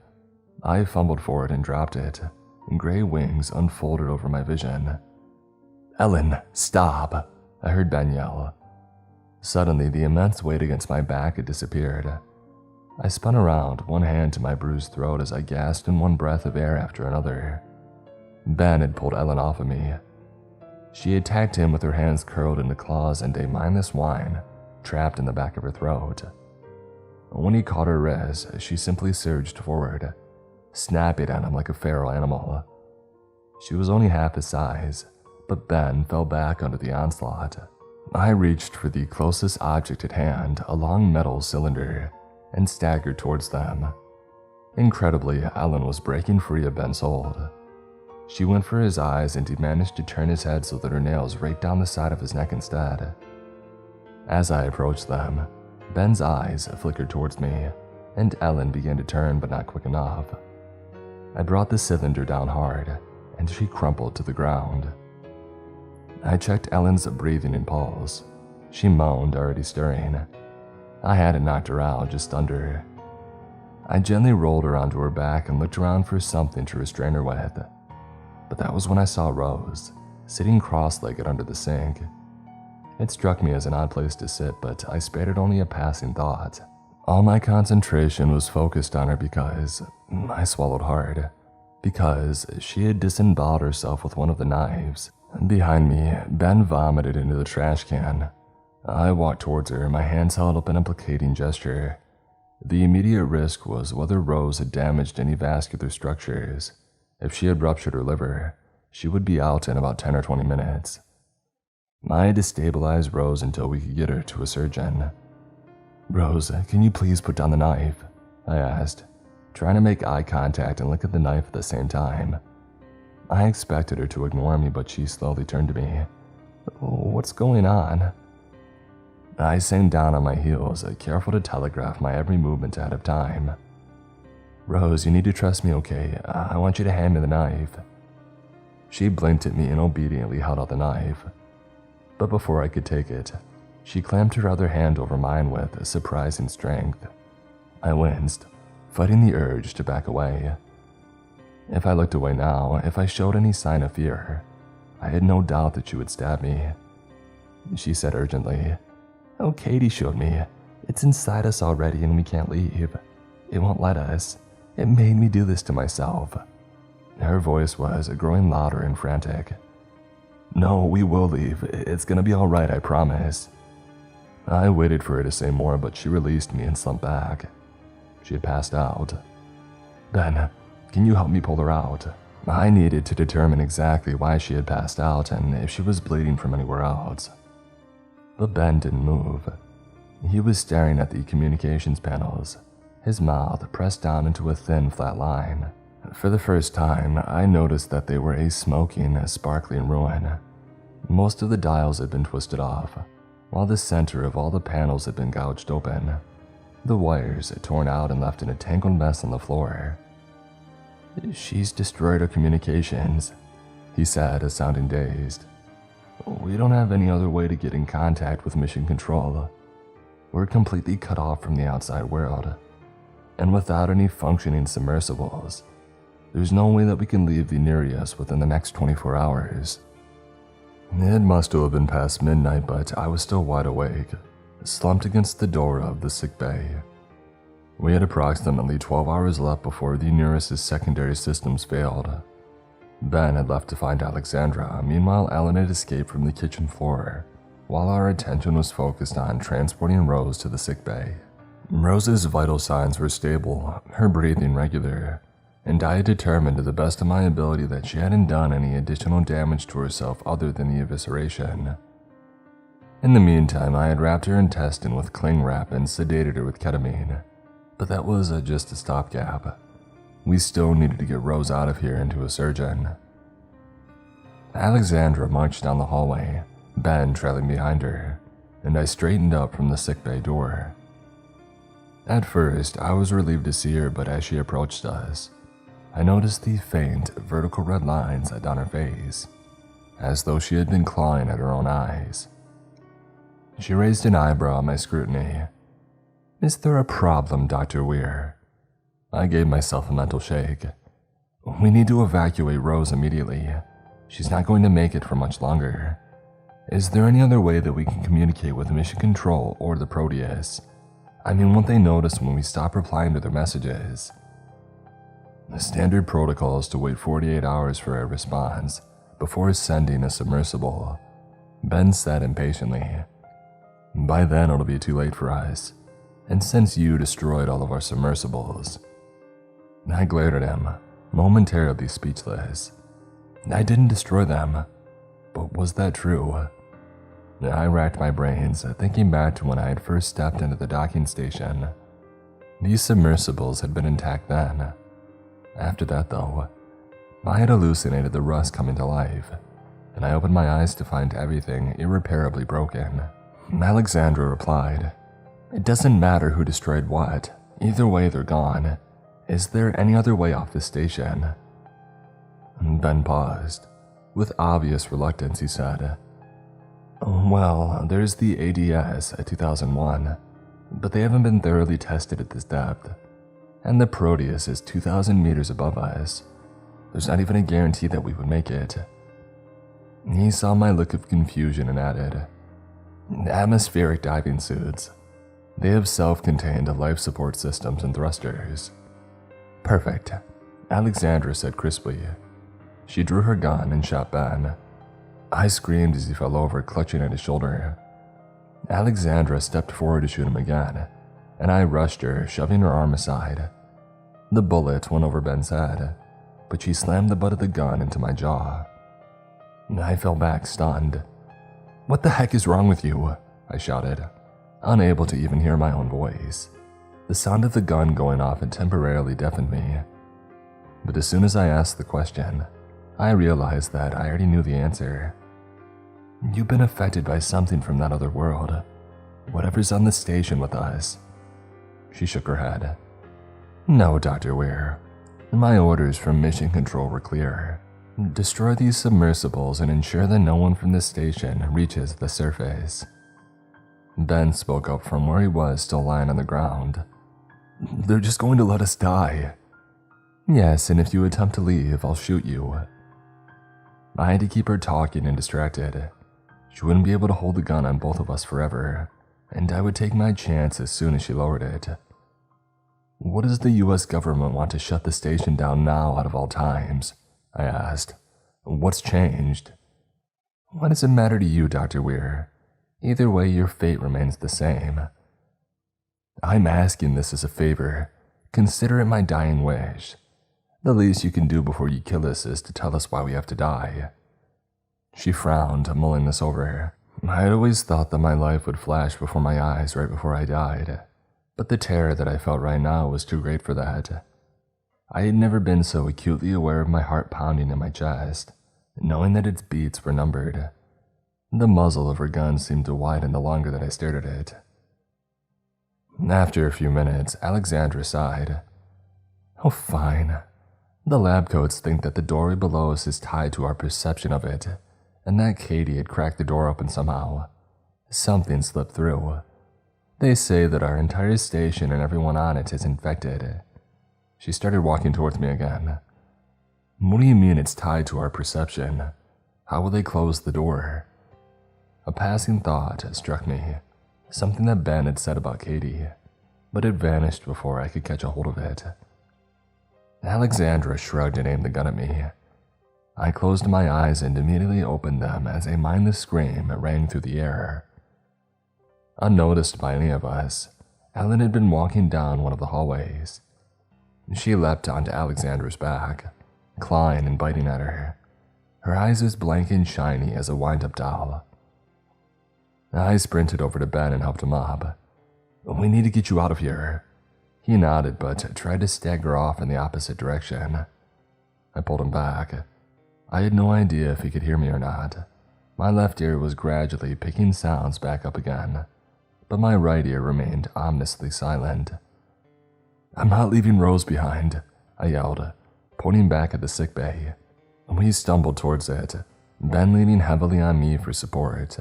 I fumbled for it and dropped it, and gray wings unfolded over my vision. Ellen, stop, I heard Ben yell. Suddenly, the immense weight against my back had disappeared. I spun around, one hand to my bruised throat as I gasped in one breath of air after another. Ben had pulled Ellen off of me. She attacked him with her hands curled into claws and a mindless whine trapped in the back of her throat. When he caught her wrist, she simply surged forward, snapping at him like a feral animal. She was only half his size, but Ben fell back under the onslaught. I reached for the closest object at hand, a long metal cylinder, and staggered towards them. Incredibly, Ellen was breaking free of Ben's hold. She went for his eyes and he managed to turn his head so that her nails raked down the side of his neck instead. As I approached them, Ben's eyes flickered towards me, and Ellen began to turn but not quick enough. I brought the cylinder down hard, and she crumpled to the ground. I checked Ellen's breathing and pulse. She moaned, already stirring. I hadn't knocked her out, just stunned her. I gently rolled her onto her back and looked around for something to restrain her with. But that was when I saw Rose, sitting cross-legged under the sink. It struck me as an odd place to sit, but I spared it only a passing thought. All my concentration was focused on her because I swallowed hard. Because she had disemboweled herself with one of the knives. Behind me, Ben vomited into the trash can. I walked towards her, my hands held up an implicating gesture. The immediate risk was whether Rose had damaged any vascular structures. If she had ruptured her liver, she would be out in about 10 or 20 minutes. I had to stabilize Rose until we could get her to a surgeon. "Rose, can you please put down the knife?" I asked, trying to make eye contact and look at the knife at the same time. I expected her to ignore me, but she slowly turned to me. "What's going on?" I sank down on my heels, careful to telegraph my every movement ahead of time. "Rose, you need to trust me, okay? I want you to hand me the knife." She blinked at me and obediently held out the knife. But before I could take it, she clamped her other hand over mine with surprising strength. I winced, fighting the urge to back away. If I looked away now, if I showed any sign of fear, I had no doubt that she would stab me. She said urgently, "Oh, Katie showed me. It's inside us already and we can't leave. It won't let us. It made me do this to myself." Her voice was growing louder and frantic. "No, we will leave. It's gonna be alright, I promise." I waited for her to say more, but she released me and slumped back. She had passed out. "Ben, can you help me pull her out?" I needed to determine exactly why she had passed out and if she was bleeding from anywhere else. But Ben didn't move. He was staring at the communications panels, his mouth pressed down into a thin, flat line. For the first time, I noticed that they were a smoking, sparkling ruin. Most of the dials had been twisted off, while the center of all the panels had been gouged open. The wires torn out and left in a tangled mess on the floor. "She's destroyed our communications," he said, sounding dazed. "We don't have any other way to get in contact with Mission Control. We're completely cut off from the outside world. And without any functioning submersibles, there's no way that we can leave the Nereus within the next 24 hours. It must have been past midnight, but I was still wide awake, slumped against the door of the sick bay. We had approximately 12 hours left before the Nereus' secondary systems failed. Ben had left to find Alexandra. Meanwhile, Ellen had escaped from the kitchen floor, while our attention was focused on transporting Rose to the sick bay. Rose's vital signs were stable, her breathing regular, and I had determined to the best of my ability that she hadn't done any additional damage to herself other than the evisceration. In the meantime, I had wrapped her intestine with cling wrap and sedated her with ketamine, but that was just a stopgap. We still needed to get Rose out of here and to a surgeon. Alexandra marched down the hallway, Ben trailing behind her, and I straightened up from the sickbay door. At first, I was relieved to see her, but as she approached us, I noticed the faint, vertical red lines down her face, as though she had been clawing at her own eyes. She raised an eyebrow at my scrutiny. "Is there a problem, Dr. Weir?" I gave myself a mental shake. "We need to evacuate Rose immediately. She's not going to make it for much longer. Is there any other way that we can communicate with Mission Control or the Proteus? I mean, won't they notice when we stop replying to their messages?" The standard protocol is to wait 48 hours for a response before sending a submersible, Ben said impatiently. "By then it'll be too late for us, and since you destroyed all of our submersibles." I glared at him, momentarily speechless. I didn't destroy them, but was that true? I racked my brains, thinking back to when I had first stepped into the docking station. These submersibles had been intact then. After that, though, I had hallucinated the rust coming to life, and I opened my eyes to find everything irreparably broken. Alexandra replied, "It doesn't matter who destroyed what. Either way, they're gone. Is there any other way off this station?" Ben paused. With obvious reluctance, he said, Well, there's the ADS at 2001, but they haven't been thoroughly tested at this depth. And the Proteus is 2,000 meters above us. There's not even a guarantee that we would make it. He saw my look of confusion and added, atmospheric diving suits. They have self-contained life support systems and thrusters. Perfect, Alexandra said crisply. She drew her gun and shot Ben. I screamed as he fell over, clutching at his shoulder. Alexandra stepped forward to shoot him again, and I rushed her, shoving her arm aside. The bullet went over Ben's head, but she slammed the butt of the gun into my jaw. I fell back, stunned. What the heck is wrong with you? I shouted, unable to even hear my own voice. The sound of the gun going off had temporarily deafened me. But as soon as I asked the question, I realized that I already knew the answer. You've been affected by something from that other world. Whatever's on the station with us. She shook her head. No, Dr. Weir. My orders from Mission Control were clear. Destroy these submersibles and ensure that no one from the station reaches the surface. Ben spoke up from where he was, still lying on the ground. They're just going to let us die. Yes, and if you attempt to leave, I'll shoot you. I had to keep her talking and distracted. She wouldn't be able to hold the gun on both of us forever, and I would take my chance as soon as she lowered it. What does the US government want to shut the station down now out of all times? I asked. What's changed? What does it matter to you, Dr. Weir? Either way, your fate remains the same. I'm asking this as a favor. Consider it my dying wish. The least you can do before you kill us is to tell us why we have to die. She frowned, mulling this over. I had always thought that my life would flash before my eyes right before I died, but the terror that I felt right now was too great for that. I had never been so acutely aware of my heart pounding in my chest, knowing that its beats were numbered. The muzzle of her gun seemed to widen the longer that I stared at it. After a few minutes, Alexandra sighed. Oh, fine. The lab coats think that the doorway below us is tied to our perception of it, and that Katie had cracked the door open somehow. Something slipped through. They say that our entire station and everyone on it is infected. She started walking towards me again. What do you mean it's tied to our perception? How will they close the door? A passing thought struck me, something that Ben had said about Katie, but it vanished before I could catch a hold of it. Alexandra shrugged and aimed the gun at me. I closed my eyes and immediately opened them as a mindless scream rang through the air. Unnoticed by any of us, Ellen had been walking down one of the hallways. She leapt onto Alexandra's back, clawing and biting at her, her eyes as blank and shiny as a wind-up doll. I sprinted over to Ben and helped him up. We need to get you out of here. He nodded but tried to stagger off in the opposite direction. I pulled him back. I had no idea if he could hear me or not. My left ear was gradually picking sounds back up again, but my right ear remained ominously silent. I'm not leaving Rose behind, I yelled, pointing back at the sickbay. We stumbled towards it, Ben leaning heavily on me for support.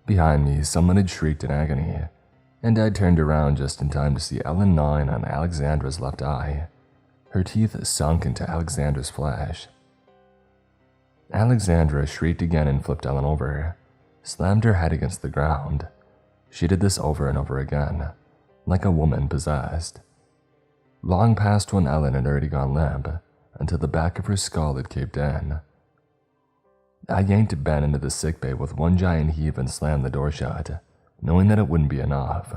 Behind me, someone had shrieked in agony, and I turned around just in time to see Ellen gnawing on Alexandra's left eye, her teeth sunk into Alexandra's flesh. Alexandra shrieked again and flipped Ellen over, slammed her head against the ground. She did this over and over again, like a woman possessed. Long past when Ellen had already gone limp, until the back of her skull had caved in. I yanked Ben into the sickbay with one giant heave and slammed the door shut, knowing that it wouldn't be enough.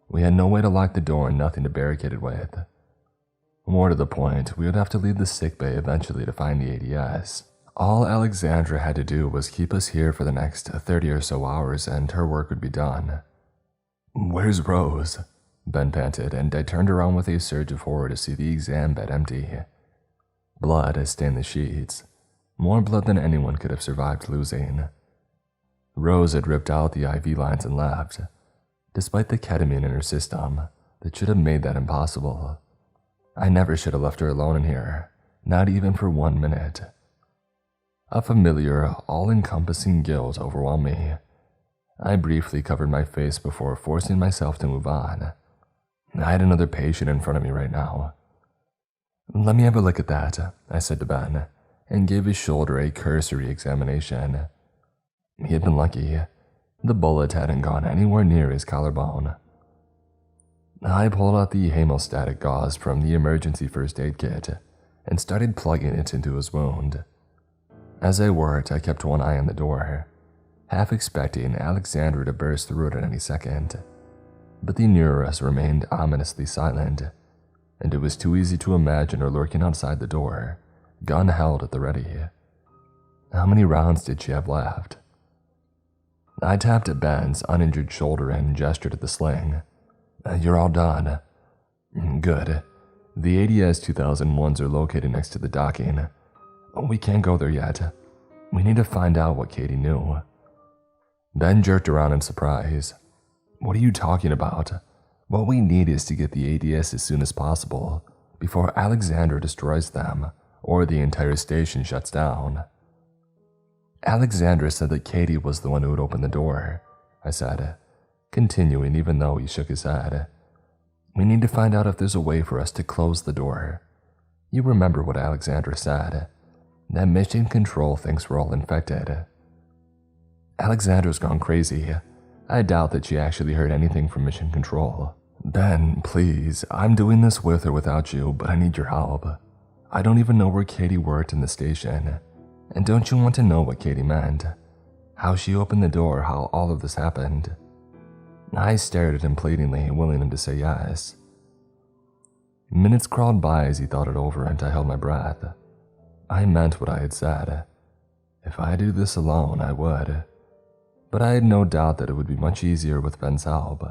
We had no way to lock the door and nothing to barricade it with. More to the point, we would have to leave the sickbay eventually to find the ADS. All Alexandra had to do was keep us here for the next 30 or so hours and her work would be done. Where's Rose? Ben panted, and I turned around with a surge of horror to see the exam bed empty. Blood had stained the sheets, more blood than anyone could have survived losing. Rose had ripped out the IV lines and left, despite the ketamine in her system that should have made that impossible. I never should have left her alone in here, not even for 1 minute. A familiar, all-encompassing guilt overwhelmed me. I briefly covered my face before forcing myself to move on. I had another patient in front of me right now. "Let me have a look at that," I said to Ben, and gave his shoulder a cursory examination. He had been lucky. The bullet hadn't gone anywhere near his collarbone. I pulled out the hemostatic gauze from the emergency first aid kit and started plugging it into his wound. As I worked, I kept one eye on the door, half expecting Alexandra to burst through it at any second. But the neurist remained ominously silent, and it was too easy to imagine her lurking outside the door, gun held at the ready. How many rounds did she have left? I tapped at Ben's uninjured shoulder and gestured at the sling. "You're all done." "Good. The ADS 2001s are located next to the docking. We can't go there yet. We need to find out what Katie knew." Ben jerked around in surprise. "What are you talking about? What we need is to get the ADS as soon as possible, before Alexandra destroys them, or the entire station shuts down." "Alexandra said that Katie was the one who would open the door," I said, continuing even though he shook his head. "We need to find out if there's a way for us to close the door. You remember what Alexandra said, that Mission Control thinks we're all infected." "Alexandra's gone crazy. I doubt that she actually heard anything from Mission Control." "Ben, please, I'm doing this with or without you, but I need your help. I don't even know where Katie worked in the station. And don't you want to know what Katie meant? How she opened the door, how all of this happened?" I stared at him pleadingly, willing him to say yes. Minutes crawled by as he thought it over, and I held my breath. I meant what I had said. If I do this alone, I would. But I had no doubt that it would be much easier with Ben's help.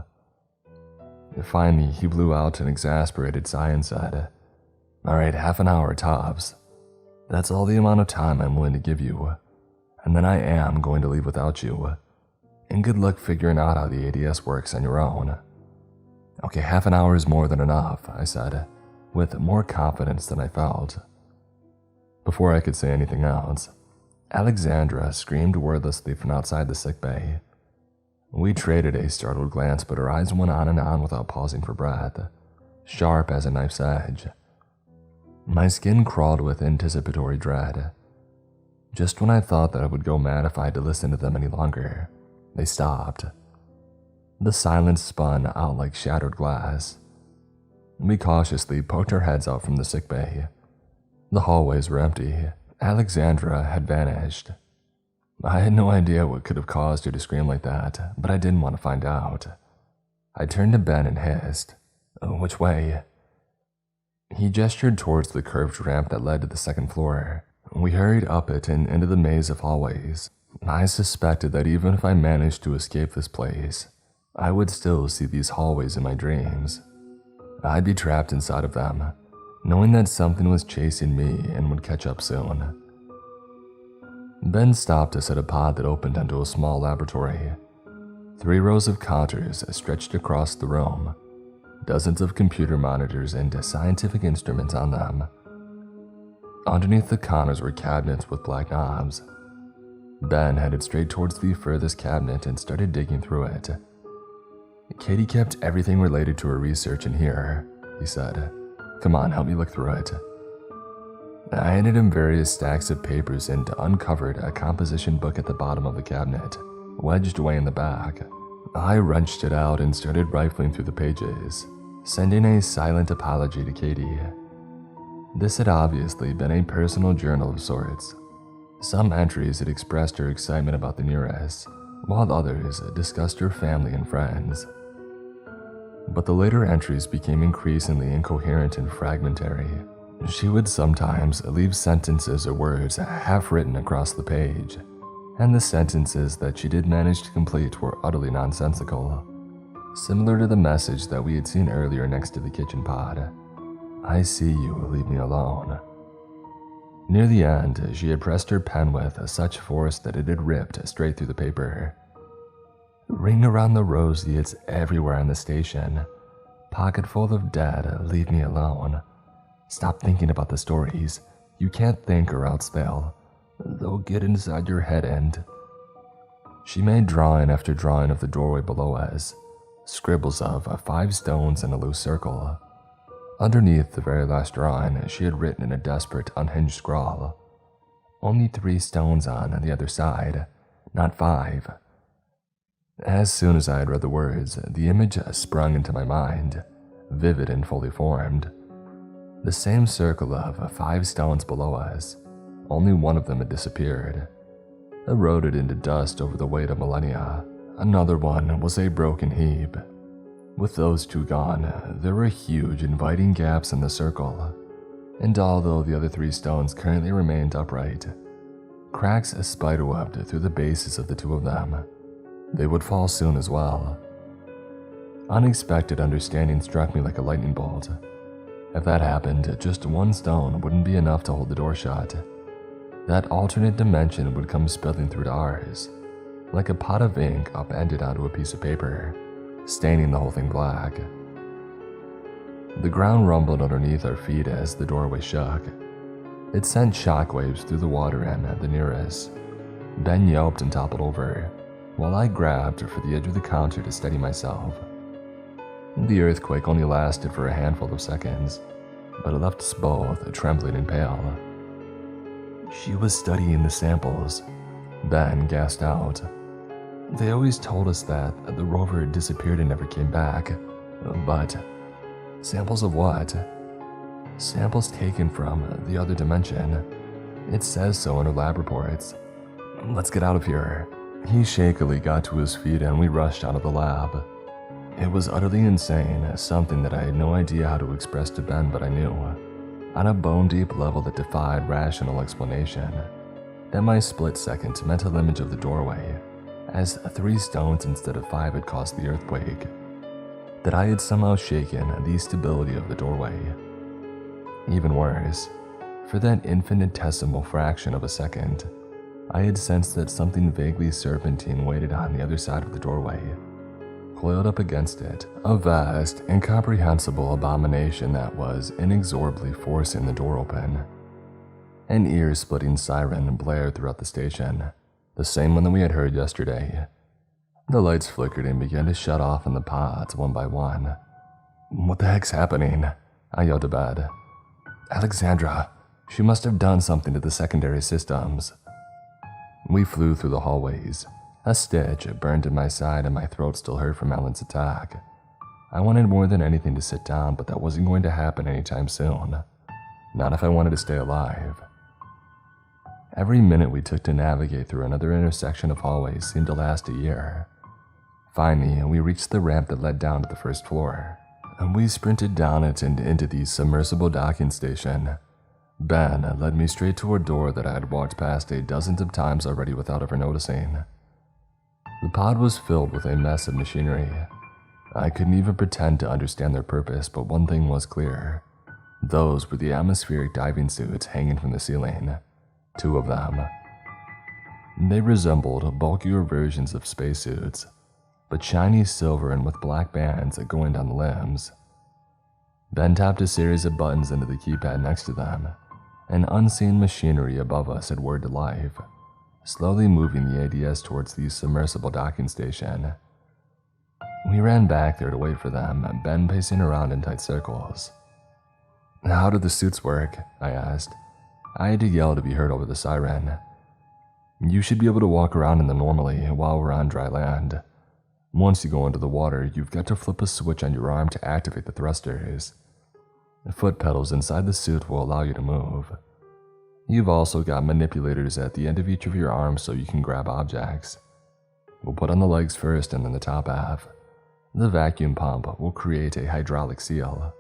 Finally, he blew out an exasperated sigh and said, "All right, half an hour tops. That's all the amount of time I'm willing to give you, and then I am going to leave without you. And good luck figuring out how the ADS works on your own." "Okay, half an hour is more than enough," I said, with more confidence than I felt. Before I could say anything else, Alexandra screamed wordlessly from outside the sickbay. We traded a startled glance, but her eyes went on and on without pausing for breath, sharp as a knife's edge. My skin crawled with anticipatory dread. Just when I thought that I would go mad if I had to listen to them any longer, they stopped. The silence spun out like shattered glass. We cautiously poked our heads out from the sickbay. The hallways were empty. Alexandra had vanished. I had no idea what could have caused her to scream like that, but I didn't want to find out. I turned to Ben and hissed, "Which way?" He gestured towards the curved ramp that led to the second floor. We hurried up it and into the maze of hallways. I suspected that even if I managed to escape this place, I would still see these hallways in my dreams. I'd be trapped inside of them, knowing that something was chasing me and would catch up soon. Ben stopped us at a pod that opened onto a small laboratory. 3 rows of counters stretched across the room, dozens of computer monitors and scientific instruments on them. Underneath the counters were cabinets with black knobs. Ben headed straight towards the furthest cabinet and started digging through it. "Katie kept everything related to her research in here," he said. "Come on, help me look through it." I handed him various stacks of papers and uncovered a composition book at the bottom of the cabinet, wedged away in the back. I wrenched it out and started rifling through the pages, sending a silent apology to Katie. This had obviously been a personal journal of sorts. Some entries had expressed her excitement about the nearest, while others discussed her family and friends. But the later entries became increasingly incoherent and fragmentary. She would sometimes leave sentences or words half-written across the page, and the sentences that she did manage to complete were utterly nonsensical, similar to the message that we had seen earlier next to the kitchen pod. "I see you, leave me alone." Near the end, she had pressed her pen with such force that it had ripped straight through the paper. "Ring around the rosy, it's everywhere in the station. Pocket full of dead, leave me alone. Stop thinking about the stories. You can't think or else they'll They'll get inside your head and... She made drawing after drawing of the doorway below us, scribbles of 5 stones in a loose circle. Underneath the very last drawing, she had written in a desperate, unhinged scrawl, "Only 3 stones on the other side, not 5. As soon as I had read the words, the image sprung into my mind, vivid and fully formed. The same circle of 5 stones below us, only one of them had disappeared, eroded into dust over the weight of millennia. Another one was a broken heap. With those 2 gone, there were huge, inviting gaps in the circle, and although the other 3 stones currently remained upright, cracks spiderwebbed through the bases of the 2 of them. They would fall soon as well. Unexpected understanding struck me like a lightning bolt. If that happened, just 1 stone wouldn't be enough to hold the door shut. That alternate dimension would come spilling through to ours, like a pot of ink upended onto a piece of paper, staining the whole thing black. The ground rumbled underneath our feet as the doorway shook. It sent shockwaves through the water and the nearest. Ben yelped and toppled over, while I grabbed for the edge of the counter to steady myself. The earthquake only lasted for a handful of seconds, but it left us both trembling and pale. "She was studying the samples," Ben gasped out. "They always told us that the rover disappeared and never came back, but samples of what?" "Samples taken from the other dimension. It says so in her lab reports. Let's get out of here." He shakily got to his feet and we rushed out of the lab. It was utterly insane, something that I had no idea how to express to Ben, but I knew, on a bone-deep level that defied rational explanation, that my split-second mental image of the doorway, as 3 stones instead of 5 had caused the earthquake, that I had somehow shaken the stability of the doorway. Even worse, for that infinitesimal fraction of a second, I had sensed that something vaguely serpentine waited on the other side of the doorway, coiled up against it, a vast, incomprehensible abomination that was inexorably forcing the door open. An ear-splitting siren blared throughout the station, the same one that we had heard yesterday. The lights flickered and began to shut off in the pods one by one. "What the heck's happening?" I yelled to Bed. "Alexandra, she must have done something to the secondary systems." We flew through the hallways. A stitch burned in my side and my throat still hurt from Ellen's attack. I wanted more than anything to sit down, but that wasn't going to happen anytime soon. Not if I wanted to stay alive. Every minute we took to navigate through another intersection of hallways seemed to last a year. Finally, we reached the ramp that led down to the first floor, and we sprinted down it and into the submersible docking station. Ben led me straight to a door that I had walked past a dozen of times already without ever noticing. The pod was filled with a mess of machinery. I couldn't even pretend to understand their purpose, but one thing was clear. Those were the atmospheric diving suits hanging from the ceiling. 2 of them. They resembled bulkier versions of spacesuits, but shiny silver and with black bands going down the limbs. Ben tapped a series of buttons into the keypad next to them, and unseen machinery above us had whirred to life, slowly moving the ADS towards the submersible docking station. We ran back there to wait for them, Ben pacing around in tight circles. "How do the suits work?" I asked. I had to yell to be heard over the siren. "You should be able to walk around in them normally while we're on dry land. Once you go into the water, you've got to flip a switch on your arm to activate the thrusters. The foot pedals inside the suit will allow you to move. You've also got manipulators at the end of each of your arms so you can grab objects. We'll put on the legs first and then the top half. The vacuum pump will create a hydraulic seal."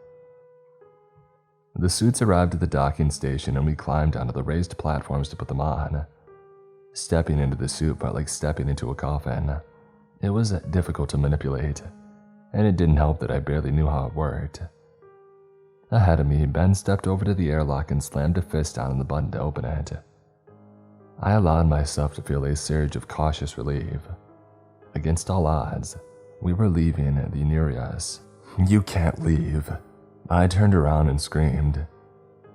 The suits arrived at the docking station and we climbed onto the raised platforms to put them on. Stepping into the suit felt like stepping into a coffin. It was difficult to manipulate, and it didn't help that I barely knew how it worked. Ahead of me, Ben stepped over to the airlock and slammed a fist down on the button to open it. I allowed myself to feel a surge of cautious relief. Against all odds, we were leaving the Nereus. "You can't leave." I turned around and screamed.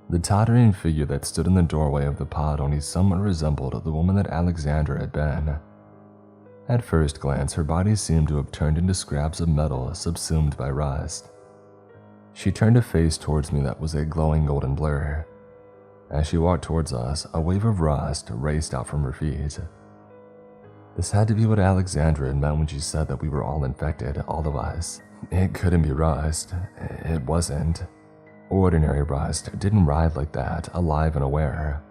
The tottering figure that stood in the doorway of the pod only somewhat resembled the woman that Alexandra had been. At first glance, her body seemed to have turned into scraps of metal subsumed by rust. She turned a face towards me that was a glowing golden blur. As she walked towards us, a wave of rust raced out from her feet. This had to be what Alexandra had meant when she said that we were all infected, all of us. It couldn't be rust. It wasn't. Ordinary rust didn't writhe like that, alive and aware,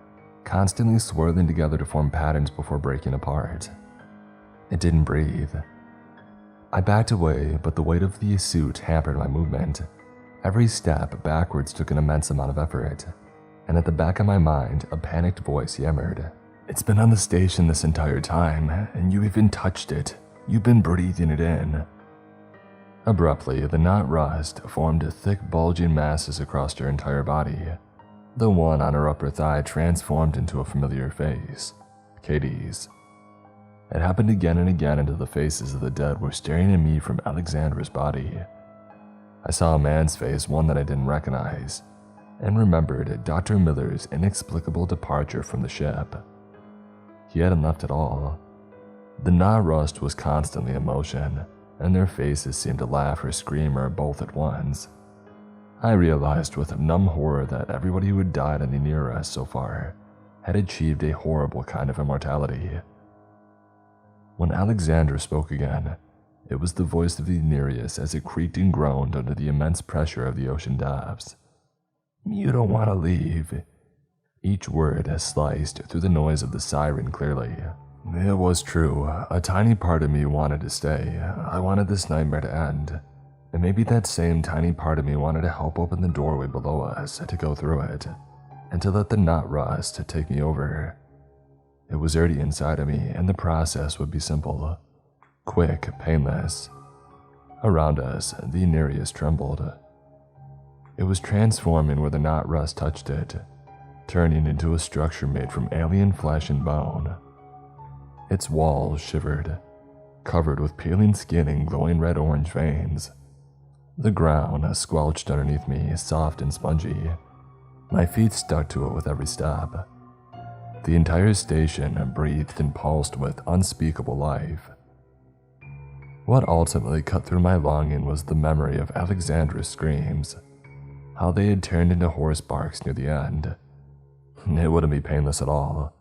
constantly swirling together to form patterns before breaking apart. It didn't breathe. I backed away, but the weight of the suit hampered my movement. Every step backwards took an immense amount of effort, and at the back of my mind, a panicked voice yammered, "It's been on the station this entire time, and you even touched it. You've been breathing it in." Abruptly, the knot rust formed thick, bulging masses across her entire body. The one on her upper thigh transformed into a familiar face, Katie's. It happened again and again until the faces of the dead were staring at me from Alexandra's body. I saw a man's face, one that I didn't recognize, and remembered Dr. Miller's inexplicable departure from the ship. He hadn't left at all. The knot rust was constantly in motion, and their faces seemed to laugh or scream or both at once. I realized with numb horror that everybody who had died in the near us so far had achieved a horrible kind of immortality. When Alexandra spoke again, it was the voice of the Nereus as it creaked and groaned under the immense pressure of the ocean depths. "You don't want to leave." Each word sliced through the noise of the siren clearly. It was true. A tiny part of me wanted to stay. I wanted this nightmare to end. And maybe that same tiny part of me wanted to help open the doorway below us, to go through it, and to let the knot rust take me over. It was already inside of me, and the process would be simple. Quick, painless. Around us, the Nereus trembled. It was transforming where the knot rust touched it, turning into a structure made from alien flesh and bone. Its walls shivered, covered with peeling skin and glowing red-orange veins. The ground squelched underneath me, soft and spongy. My feet stuck to it with every step. The entire station breathed and pulsed with unspeakable life. What ultimately cut through my longing was the memory of Alexandra's screams, how they had turned into horse barks near the end. It wouldn't be painless at all.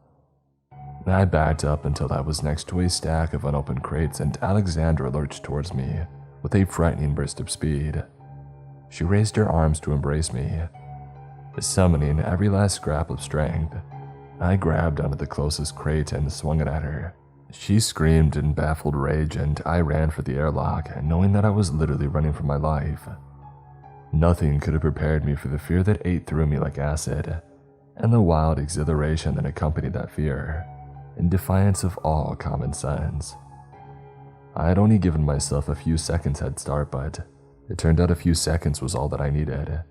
I backed up until I was next to a stack of unopened crates, and Alexandra lurched towards me with a frightening burst of speed. She raised her arms to embrace me. Summoning every last scrap of strength, I grabbed onto the closest crate and swung it at her. She screamed in baffled rage, and I ran for the airlock, knowing that I was literally running for my life. Nothing could have prepared me for the fear that ate through me like acid, and the wild exhilaration that accompanied that fear, in defiance of all common sense. I had only given myself a few seconds head start, but it turned out a few seconds was all that I needed.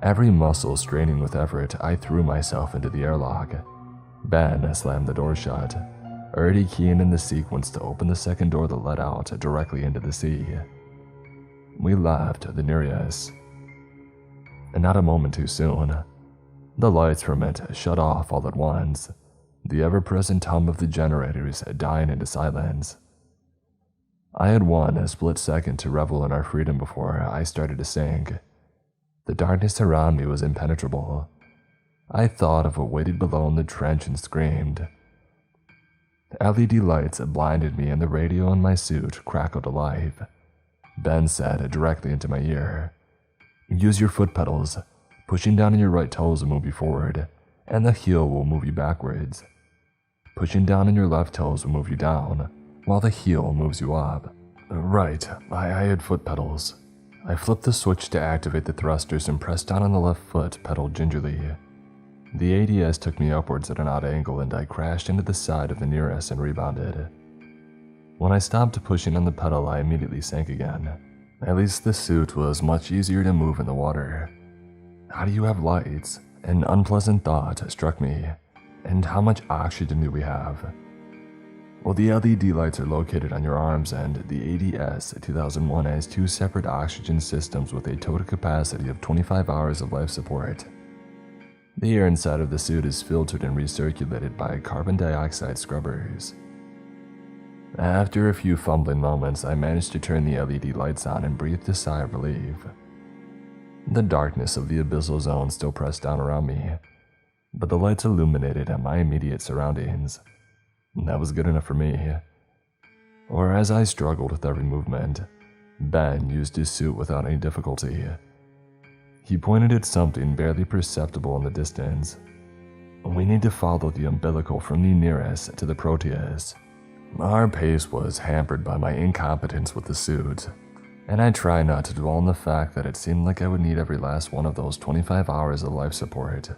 Every muscle straining with effort, I threw myself into the airlock. Ben slammed the door shut, already keying in the sequence to open the second door that led out directly into the sea. We left the Nereus. And not a moment too soon. The lights from it shut off all at once, the ever-present hum of the generators dying into silence. I had one split second to revel in our freedom before I started to sink. The darkness around me was impenetrable. I thought of what waited below in the trench and screamed. LED lights blinded me, and the radio in my suit crackled to life. Ben said directly into my ear, "Use your foot pedals. Pushing down on your right toes will move you forward, and the heel will move you backwards. Pushing down on your left toes will move you down, while the heel moves you up." Right, I had foot pedals. I flipped the switch to activate the thrusters and pressed down on the left foot pedal gingerly. The ADS took me upwards at an odd angle, and I crashed into the side of the Nereus and rebounded. When I stopped pushing on the pedal, I immediately sank again. At least the suit was much easier to move in the water. How do you have lights? An unpleasant thought struck me. And how much oxygen do we have? Well, the LED lights are located on your arms, and the ADS 2001 has 2 separate oxygen systems with a total capacity of 25 hours of life support. The air inside of the suit is filtered and recirculated by carbon dioxide scrubbers. After a few fumbling moments, I managed to turn the LED lights on and breathed a sigh of relief. The darkness of the abyssal zone still pressed down around me, but the lights illuminated my immediate surroundings. That was good enough for me. Or as I struggled with every movement, Ben used his suit without any difficulty. He pointed at something barely perceptible in the distance. We need to follow the umbilical from the nearest to the Proteus. Our pace was hampered by my incompetence with the suit, and I try not to dwell on the fact that it seemed like I would need every last one of those 25 hours of life support.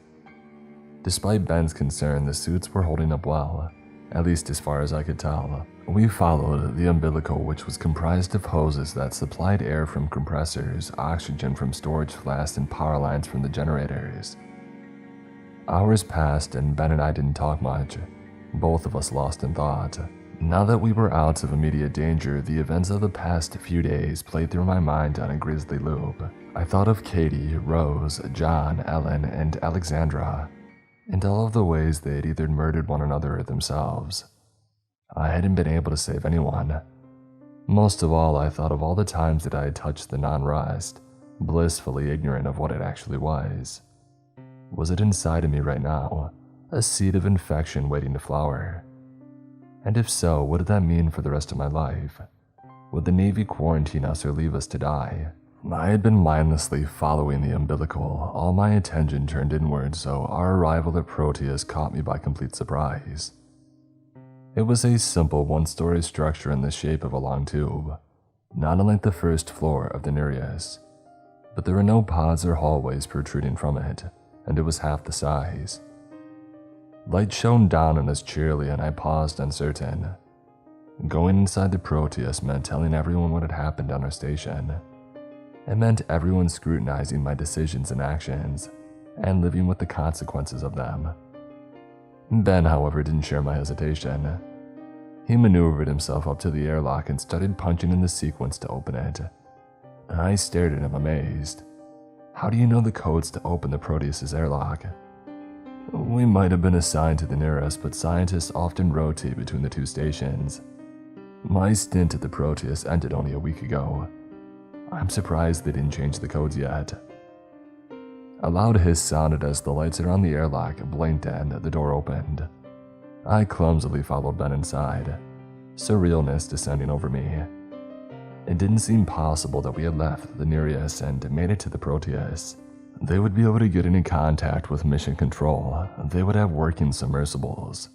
Despite Ben's concern, the suits were holding up well, at least as far as I could tell. We followed the umbilical, which was comprised of hoses that supplied air from compressors, oxygen from storage flasks, and power lines from the generators. Hours passed and Ben and I didn't talk much, both of us lost in thought. Now that we were out of immediate danger, the events of the past few days played through my mind on a grisly loop. I thought of Katie, Rose, John, Ellen, and Alexandra, and all of the ways they had either murdered one another or themselves. I hadn't been able to save anyone. Most of all, I thought of all the times that I had touched the non-rust, blissfully ignorant of what it actually was. Was it inside of me right now, a seed of infection waiting to flower? And if so, what did that mean for the rest of my life? Would the Navy quarantine us or leave us to die? I had been mindlessly following the umbilical, all my attention turned inward, so our arrival at Proteus caught me by complete surprise. It was a simple one-story structure in the shape of a long tube, not unlike the first floor of the Nereus, but there were no pods or hallways protruding from it, and it was half the size. Light shone down on us cheerily, and I paused uncertain. Going inside the Proteus meant telling everyone what had happened on our station. It meant everyone scrutinizing my decisions and actions, and living with the consequences of them. Ben, however, didn't share my hesitation. He maneuvered himself up to the airlock and started punching in the sequence to open it. I stared at him amazed. How do you know the codes to open the Proteus's airlock? We might have been assigned to the nearest, but scientists often rotate between the two stations. My stint at the Proteus ended only a week ago. I'm surprised they didn't change the codes yet. A loud hiss sounded as the lights around the airlock blinked and the door opened. I clumsily followed Ben inside, surrealness descending over me. It didn't seem possible that we had left the Nereus and made it to the Proteus. They would be able to get into contact with Mission Control. They would have working submersibles.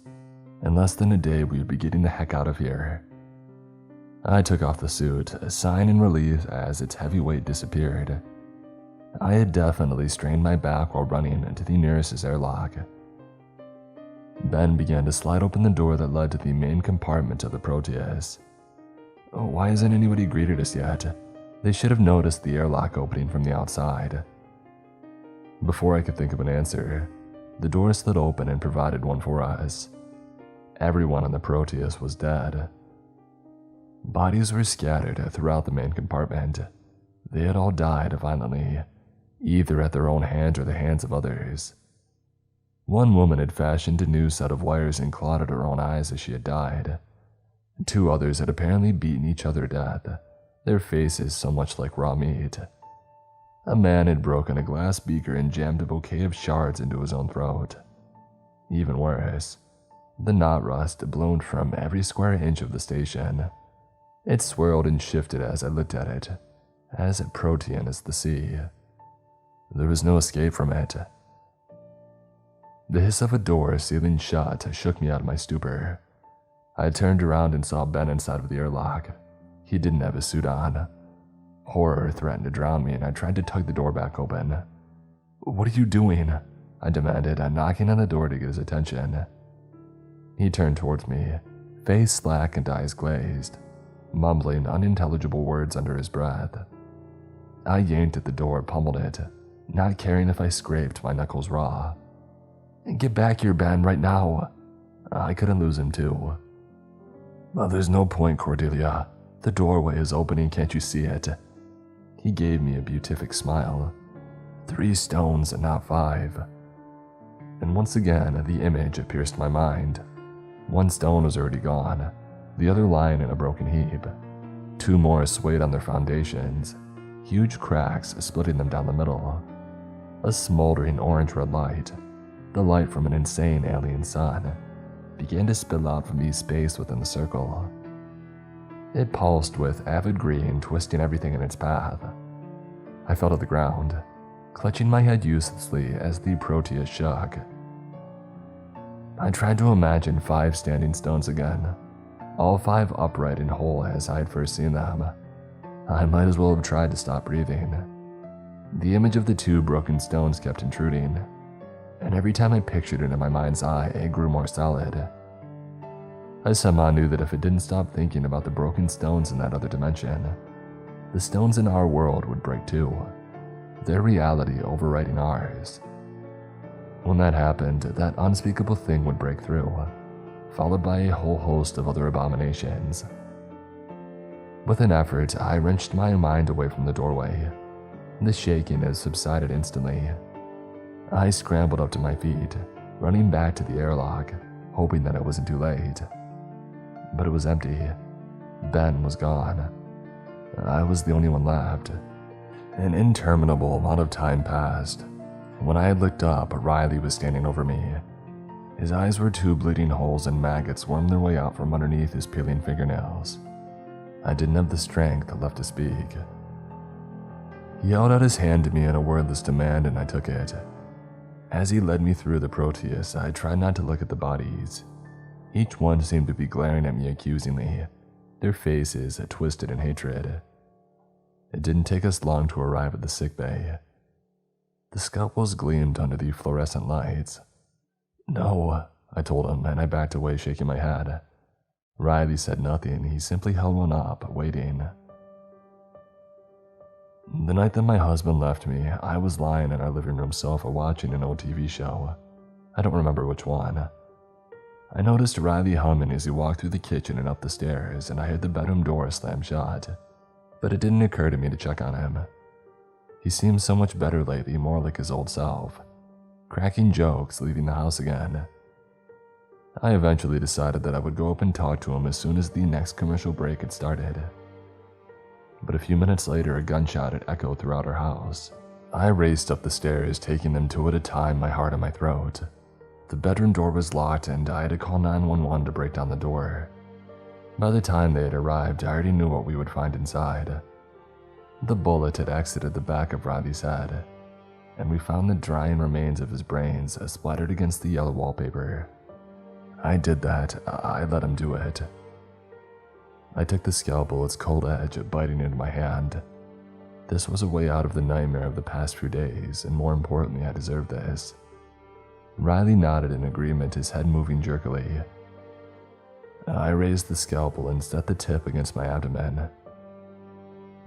In less than a day, we would be getting the heck out of here. I took off the suit, sighing in relief as its heavy weight disappeared. I had definitely strained my back while running into the nearest airlock. Ben began to slide open the door that led to the main compartment of the Proteus. Why hasn't anybody greeted us yet? They should have noticed the airlock opening from the outside. Before I could think of an answer, the door slid open and provided one for us. Everyone on the Proteus was dead. Bodies were scattered throughout the main compartment. They had all died violently, either at their own hands or the hands of others. One woman had fashioned a new set of wires and clawed at her own eyes as she had died. Two others had apparently beaten each other to death, their faces so much like raw meat. A man had broken a glass beaker and jammed a bouquet of shards into his own throat. Even worse, the knot rust bloomed from every square inch of the station. It swirled and shifted as I looked at it, as protean as the sea. There was no escape from it. The hiss of a door sealing shut shook me out of my stupor. I turned around and saw Ben inside of the airlock. He didn't have his suit on. Horror threatened to drown me, and I tried to tug the door back open. "What are you doing?" I demanded, knocking on the door to get his attention. He turned towards me, face slack and eyes glazed, mumbling unintelligible words under his breath. I yanked at the door, pummeled it, not caring if I scraped my knuckles raw. "Get back here, Ben, right now." I couldn't lose him too. "There's no point, Cordelia. The doorway is opening, can't you see it?" He gave me a beatific smile. 3 stones and not 5. And once again, the image pierced my mind. One stone was already gone, the other lying in a broken heap. Two more swayed on their foundations, huge cracks splitting them down the middle. A smoldering orange-red light, the light from an insane alien sun, began to spill out from the space within the circle. It pulsed with avid green, twisting everything in its path. I fell to the ground, clutching my head uselessly as the Proteus shook. I tried to imagine 5 standing stones again, all 5 upright and whole as I had first seen them. I might as well have tried to stop breathing. The image of the 2 broken stones kept intruding, and every time I pictured it in my mind's eye, it grew more solid. I somehow knew that if it didn't stop thinking about the broken stones in that other dimension, the stones in our world would break too, their reality overriding ours. When that happened, that unspeakable thing would break through, followed by a whole host of other abominations. With an effort, I wrenched my mind away from the doorway. The shaking had subsided instantly. I scrambled up to my feet, running back to the airlock, hoping that it wasn't too late. But it was empty. Ben was gone. I was the only one left. An interminable amount of time passed. When I had looked up, Riley was standing over me. His eyes were 2 bleeding holes and maggots wormed their way out from underneath his peeling fingernails. I didn't have the strength left to speak. He held out his hand to me in a wordless demand, and I took it. As he led me through the Proteus, I tried not to look at the bodies. Each one seemed to be glaring at me accusingly, their faces twisted in hatred. It didn't take us long to arrive at the sickbay. The scalpels gleamed under the fluorescent lights. "No," I told him, and I backed away, shaking my head. Riley said nothing. He simply held one up, waiting. The night that my husband left me, I was lying on our living room sofa watching an old TV show. I don't remember which one. I noticed Riley humming as he walked through the kitchen and up the stairs, and I heard the bedroom door slam shut. But it didn't occur to me to check on him. He seemed so much better lately, more like his old self, cracking jokes, leaving the house again. I eventually decided that I would go up and talk to him as soon as the next commercial break had started. But a few minutes later, a gunshot had echoed throughout our house. I raced up the stairs, taking them 2 at a time, my heart in my throat. The bedroom door was locked, and I had to call 911 to break down the door. By the time they had arrived, I already knew what we would find inside. The bullet had exited the back of Riley's head, and we found the drying remains of his brains splattered against the yellow wallpaper. I did that. I let him do it. I took the scalpel, its cold edge biting into my hand. This was a way out of the nightmare of the past few days, and more importantly, I deserved this. Riley nodded in agreement, his head moving jerkily. I raised the scalpel and set the tip against my abdomen.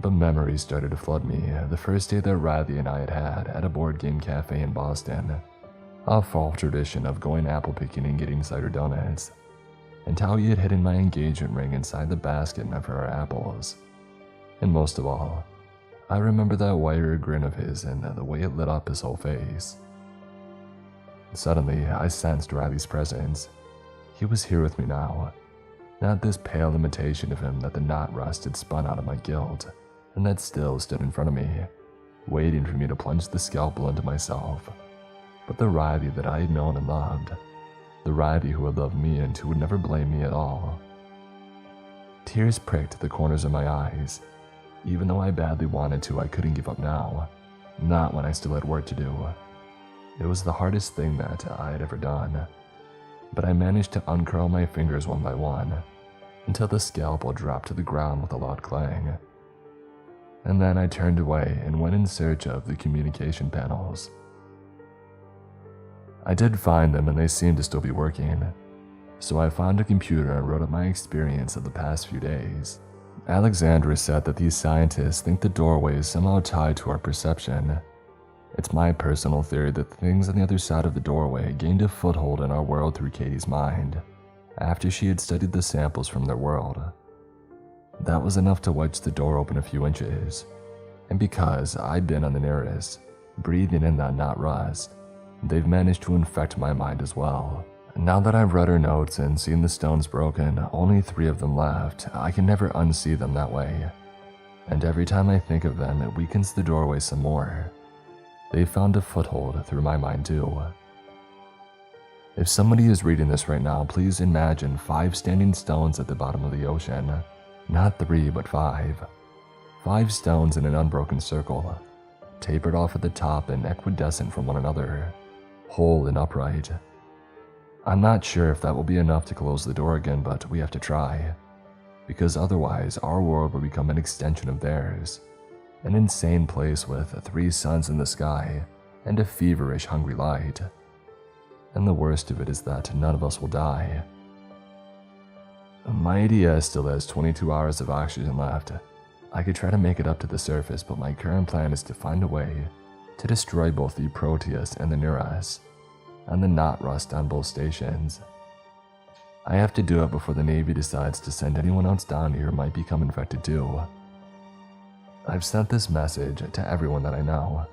But memories started to flood me, the first day that Riley and I had had at a board game cafe in Boston, a fall tradition of going apple picking and getting cider donuts, and how he had hidden my engagement ring inside the basket for our apples. And most of all, I remember that wiry grin of his and the way it lit up his whole face. Suddenly, I sensed Riley's presence. He was here with me now, not this pale imitation of him that the knot rust had spun out of my guilt, and that still stood in front of me, waiting for me to plunge the scalpel into myself. But the Riley that I had known and loved, the Riley who had loved me and who would never blame me at all. Tears pricked the corners of my eyes. Even though I badly wanted to, I couldn't give up now, not when I still had work to do. It was the hardest thing that I had ever done, but I managed to uncurl my fingers one by one, until the scalpel dropped to the ground with a loud clang. And then I turned away and went in search of the communication panels. I did find them, and they seemed to still be working, so I found a computer and wrote up my experience of the past few days. Alexandra said that these scientists think the doorway is somehow tied to our perception. It's my personal theory that the things on the other side of the doorway gained a foothold in our world through Katie's mind, after she had studied the samples from their world. That was enough to wedge the door open a few inches, and because I'd been on the nearest, breathing in that knot rust, they've managed to infect my mind as well. Now that I've read her notes and seen the stones broken, only 3 of them left, I can never unsee them that way. And every time I think of them, it weakens the doorway some more. They've found a foothold through my mind too. If somebody is reading this right now, please imagine 5 standing stones at the bottom of the ocean. Not 3, but 5. 5 stones in an unbroken circle, tapered off at the top and equidistant from one another, whole and upright. I'm not sure if that will be enough to close the door again, but we have to try. Because otherwise, our world will become an extension of theirs. An insane place with 3 suns in the sky and a feverish, hungry light. And the worst of it is that none of us will die. My ADS still has 22 hours of oxygen left. I could try to make it up to the surface, but my current plan is to find a way to destroy both the Proteus and the Nereus, and the not rust on both stations. I have to do it before the Navy decides to send anyone else down here who might become infected too. I've sent this message to everyone that I know,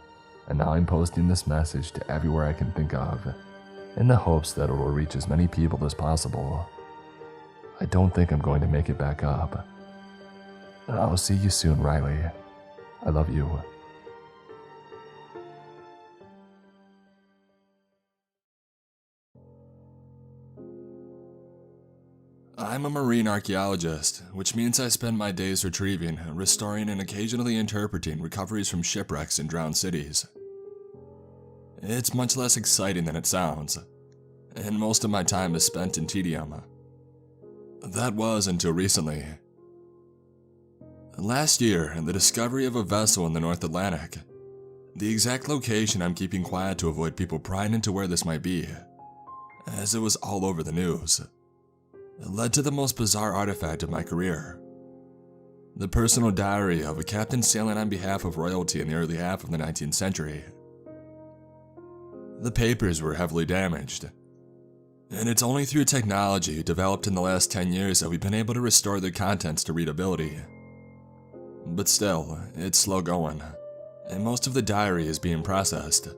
and now I'm posting this message to everywhere I can think of, in the hopes that it will reach as many people as possible. I don't think I'm going to make it back up. I'll see you soon, Riley. I love you. I'm a marine archaeologist, which means I spend my days retrieving, restoring, and occasionally interpreting recoveries from shipwrecks in drowned cities. It's much less exciting than it sounds, and most of my time is spent in tedium. That was until recently. Last year, the discovery of a vessel in the North Atlantic, the exact location I'm keeping quiet to avoid people prying into where this might be, as it was all over the news, led to the most bizarre artifact of my career. The personal diary of a captain sailing on behalf of royalty in the early half of the 19th century. The papers were heavily damaged, and it's only through technology developed in the last 10 years that we've been able to restore their contents to readability. But still, it's slow going, and most of the diary is being processed.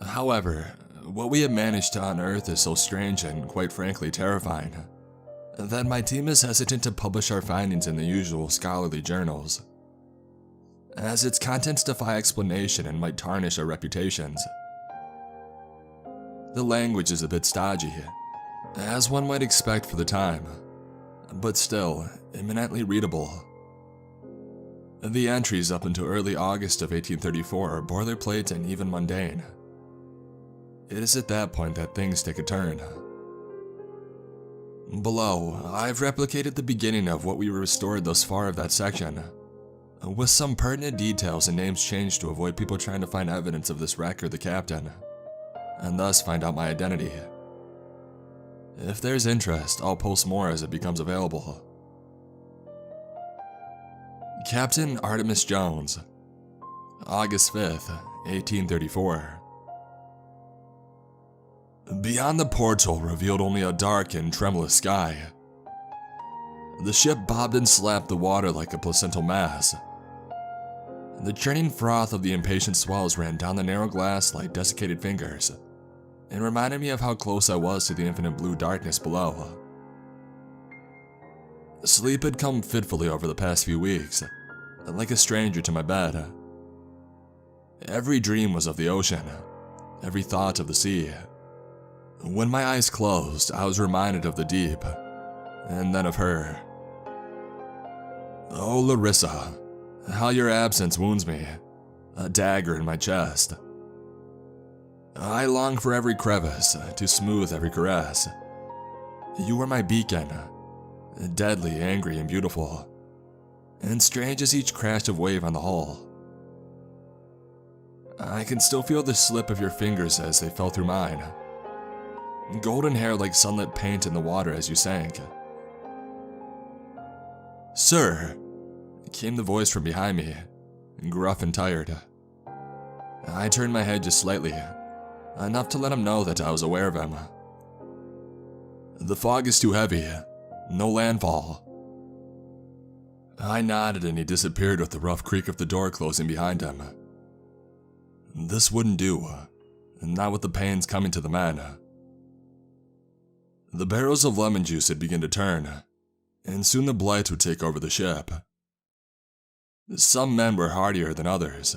However, what we have managed to unearth is so strange and, quite frankly, terrifying, that my team is hesitant to publish our findings in the usual scholarly journals, as its contents defy explanation and might tarnish our reputations. The language is a bit stodgy, as one might expect for the time, but still eminently readable. The entries up until early August of 1834 are boilerplate and even mundane. It is at that point that things take a turn. Below, I've replicated the beginning of what we restored thus far of that section, with some pertinent details and names changed to avoid people trying to find evidence of this wreck or the captain, and thus find out my identity. If there's interest, I'll post more as it becomes available. Captain Artemis Jones, August 5th, 1834. Beyond the portal revealed only a dark and tremulous sky. The ship bobbed and slapped the water like a placental mass. The churning froth of the impatient swells ran down the narrow glass like desiccated fingers, and reminded me of how close I was to the infinite blue darkness below. Sleep had come fitfully over the past few weeks, like a stranger to my bed. Every dream was of the ocean, every thought of the sea. When my eyes closed, I was reminded of the deep, and then of her. Oh, Larissa, how your absence wounds me, a dagger in my chest. I long for every crevice, to smooth every caress. You were my beacon, deadly, angry, and beautiful, and strange as each crash of wave on the hull. I can still feel the slip of your fingers as they fell through mine. Golden hair like sunlit paint in the water as you sank. Sir, came the voice from behind me, gruff and tired. I turned my head just slightly, enough to let him know that I was aware of him. The fog is too heavy, no landfall. I nodded and he disappeared with the rough creak of the door closing behind him. This wouldn't do. not with the pains coming to the men. The barrels of lemon juice had begun to turn, and soon the blights would take over the ship. Some men were hardier than others,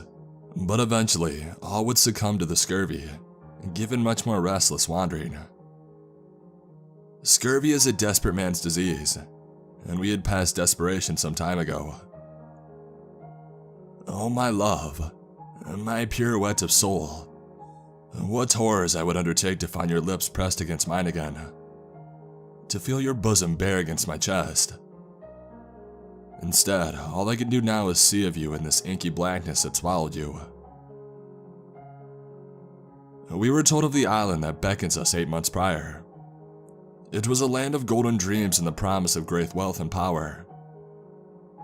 but eventually all would succumb to the scurvy, given much more restless wandering. Scurvy is a desperate man's disease, and we had passed desperation some time ago. Oh, my love, my pirouette of soul, what horrors I would undertake to find your lips pressed against mine again, to feel your bosom bare against my chest. Instead, all I can do now is see of you in this inky blackness that swallowed you. We were told of the island that beckons us 8 months prior. It was a land of golden dreams and the promise of great wealth and power.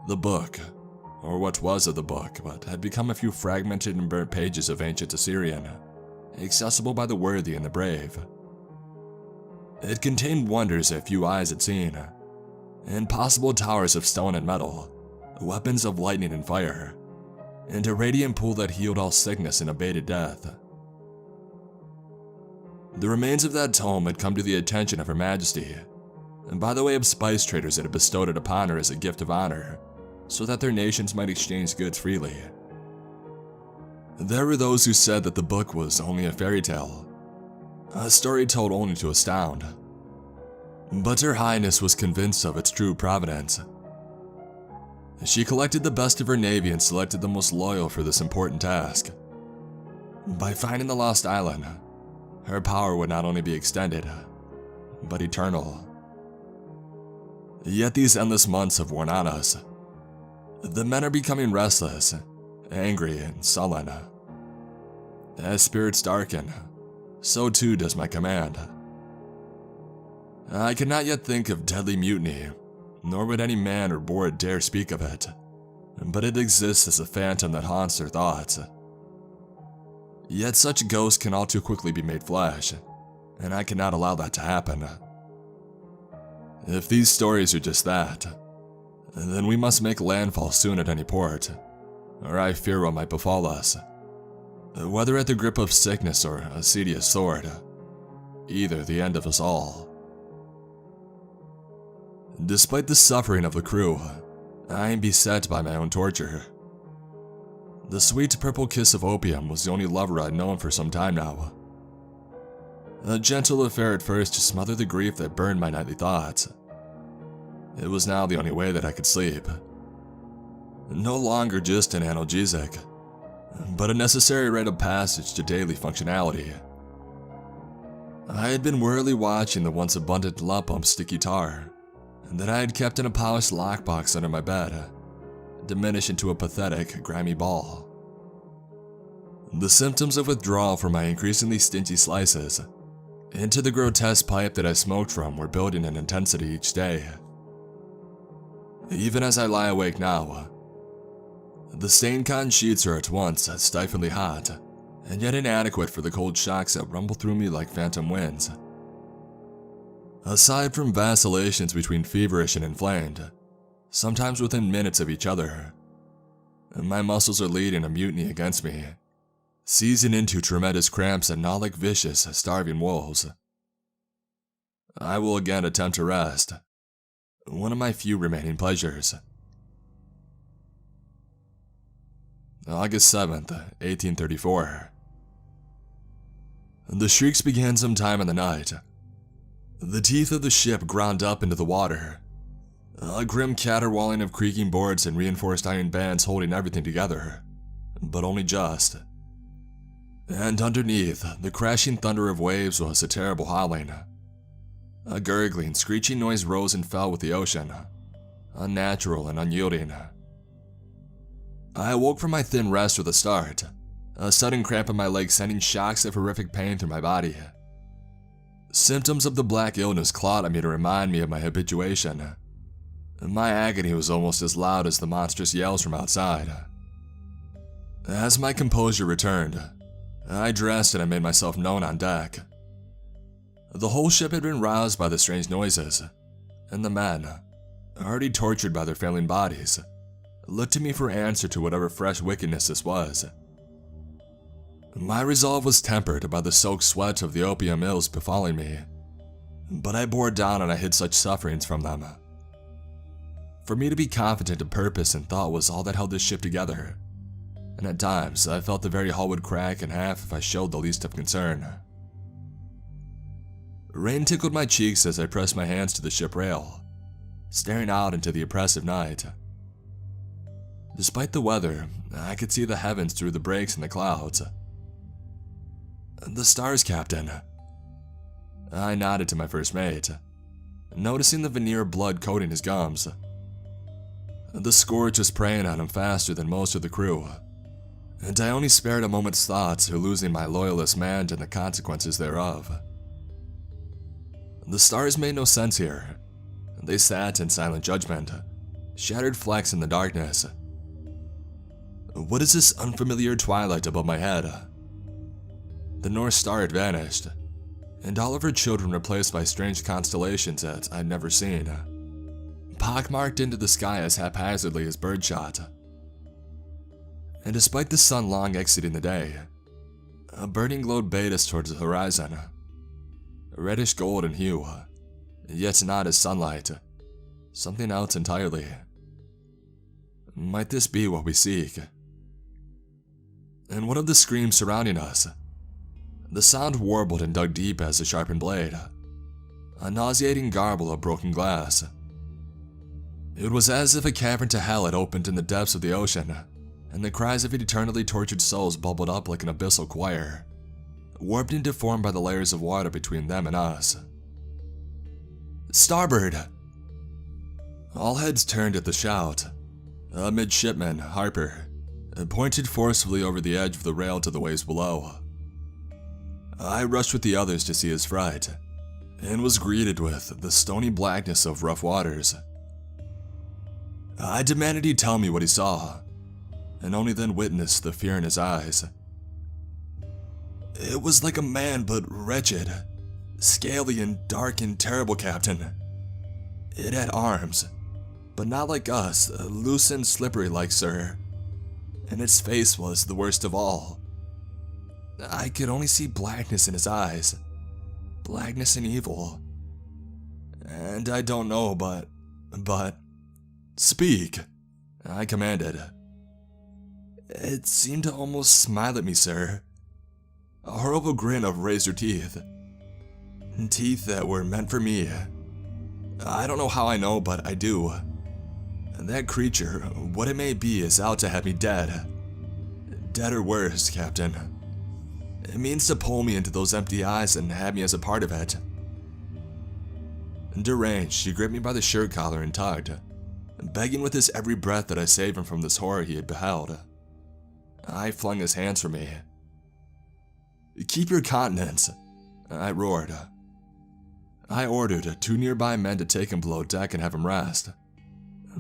The book, or what was of the book, but had become a few fragmented and burnt pages of ancient Assyrian, accessible by the worthy and the brave. It contained wonders that few eyes had seen, impossible towers of stone and metal, weapons of lightning and fire, and a radiant pool that healed all sickness and abated death. The remains of that tome had come to the attention of Her Majesty, and by the way of spice traders that had bestowed it upon her as a gift of honor, so that their nations might exchange goods freely. There were those who said that the book was only a fairy tale, a story told only to astound. But Her Highness was convinced of its true provenance. She collected the best of her navy and selected the most loyal for this important task. By finding the lost island, her power would not only be extended, but eternal. Yet these endless months have worn on us. The men are becoming restless, angry, and sullen. As spirits darken, so too does my command. I cannot yet think of deadly mutiny, nor would any man or board dare speak of it, but it exists as a phantom that haunts their thoughts. Yet such ghosts can all too quickly be made flesh, and I cannot allow that to happen. If these stories are just that, then we must make landfall soon at any port, or I fear what might befall us. Whether at the grip of sickness or a Sidious sword, either the end of us all. Despite the suffering of the crew, I am beset by my own torture. The sweet purple kiss of opium was the only lover I'd known for some time now. A gentle affair at first to smother the grief that burned my nightly thoughts. It was now the only way that I could sleep. No longer just an analgesic, but a necessary rite of passage to daily functionality. I had been wearily watching the once abundant lump of sticky tar that I had kept in a polished lockbox under my bed diminish into a pathetic, grimy ball. The symptoms of withdrawal from my increasingly stingy slices into the grotesque pipe that I smoked from were building in intensity each day. Even as I lie awake now, the stained cotton sheets are at once stiflingly hot, and yet inadequate for the cold shocks that rumble through me like phantom winds. Aside from vacillations between feverish and inflamed, sometimes within minutes of each other, my muscles are leading a mutiny against me, seizing into tremendous cramps that gnaw like vicious, starving wolves. I will again attempt to rest, one of my few remaining pleasures. August 7th, 1834. The shrieks began sometime in the night. The teeth of the ship ground up into the water, a grim caterwauling of creaking boards and reinforced iron bands holding everything together, but only just. And underneath, the crashing thunder of waves was a terrible howling. A gurgling, screeching noise rose and fell with the ocean, unnatural and unyielding. I awoke from my thin rest with a start, a sudden cramp in my leg sending shocks of horrific pain through my body. Symptoms of the black illness clawed at me to remind me of my habituation. My agony was almost as loud as the monstrous yells from outside. As my composure returned, I dressed and I made myself known on deck. The whole ship had been roused by the strange noises, and the men, already tortured by their failing bodies, looked to me for answer to whatever fresh wickedness this was. My resolve was tempered by the soaked sweat of the opium ills befalling me, but I bore down and I hid such sufferings from them. For me to be confident of purpose and thought was all that held this ship together, and at times I felt the very hull would crack in half if I showed the least of concern. Rain tickled my cheeks as I pressed my hands to the ship rail, staring out into the oppressive night. Despite the weather, I could see the heavens through the breaks in the clouds. "The stars, Captain." I nodded to my first mate, noticing the veneer of blood coating his gums. The scourge was preying on him faster than most of the crew, and I only spared a moment's thought to losing my loyalist man and the consequences thereof. The stars made no sense here. They sat in silent judgment, shattered flecks in the darkness. What is this unfamiliar twilight above my head? The North Star had vanished, and all of her children replaced by strange constellations that I'd never seen, pockmarked into the sky as haphazardly as birdshot. And despite the sun long exiting the day, a burning glow bade us towards the horizon, reddish gold in hue, yet not as sunlight, something else entirely. Might this be what we seek? And what of the screams surrounding us? The sound warbled and dug deep as a sharpened blade, a nauseating garble of broken glass. It was as if a cavern to hell had opened in the depths of the ocean, and the cries of eternally tortured souls bubbled up like an abyssal choir, warped and deformed by the layers of water between them and us. "Starboard!" All heads turned at the shout. A midshipman, Harper, pointed forcefully over the edge of the rail to the waves below. I rushed with the others to see his fright, and was greeted with the stony blackness of rough waters. I demanded he tell me what he saw, and only then witnessed the fear in his eyes. It was like a man, but wretched, scaly and dark and terrible, Captain. It had arms, but not like us, loose and slippery like sir, and its face was the worst of all. I could only see blackness in his eyes, blackness and evil. And I don't know, but, speak, I commanded. It seemed to almost smile at me, sir. A horrible grin of razor teeth. Teeth that were meant for me. I don't know how I know, but I do. That creature, what it may be, is out to have me dead. Dead or worse, Captain. It means to pull me into those empty eyes and have me as a part of it. Deranged, she gripped me by the shirt collar and tugged, begging with his every breath that I save him from this horror he had beheld. I flung his hands from me. "Keep your continence," I roared. I ordered 2 nearby men to take him below deck and have him rest,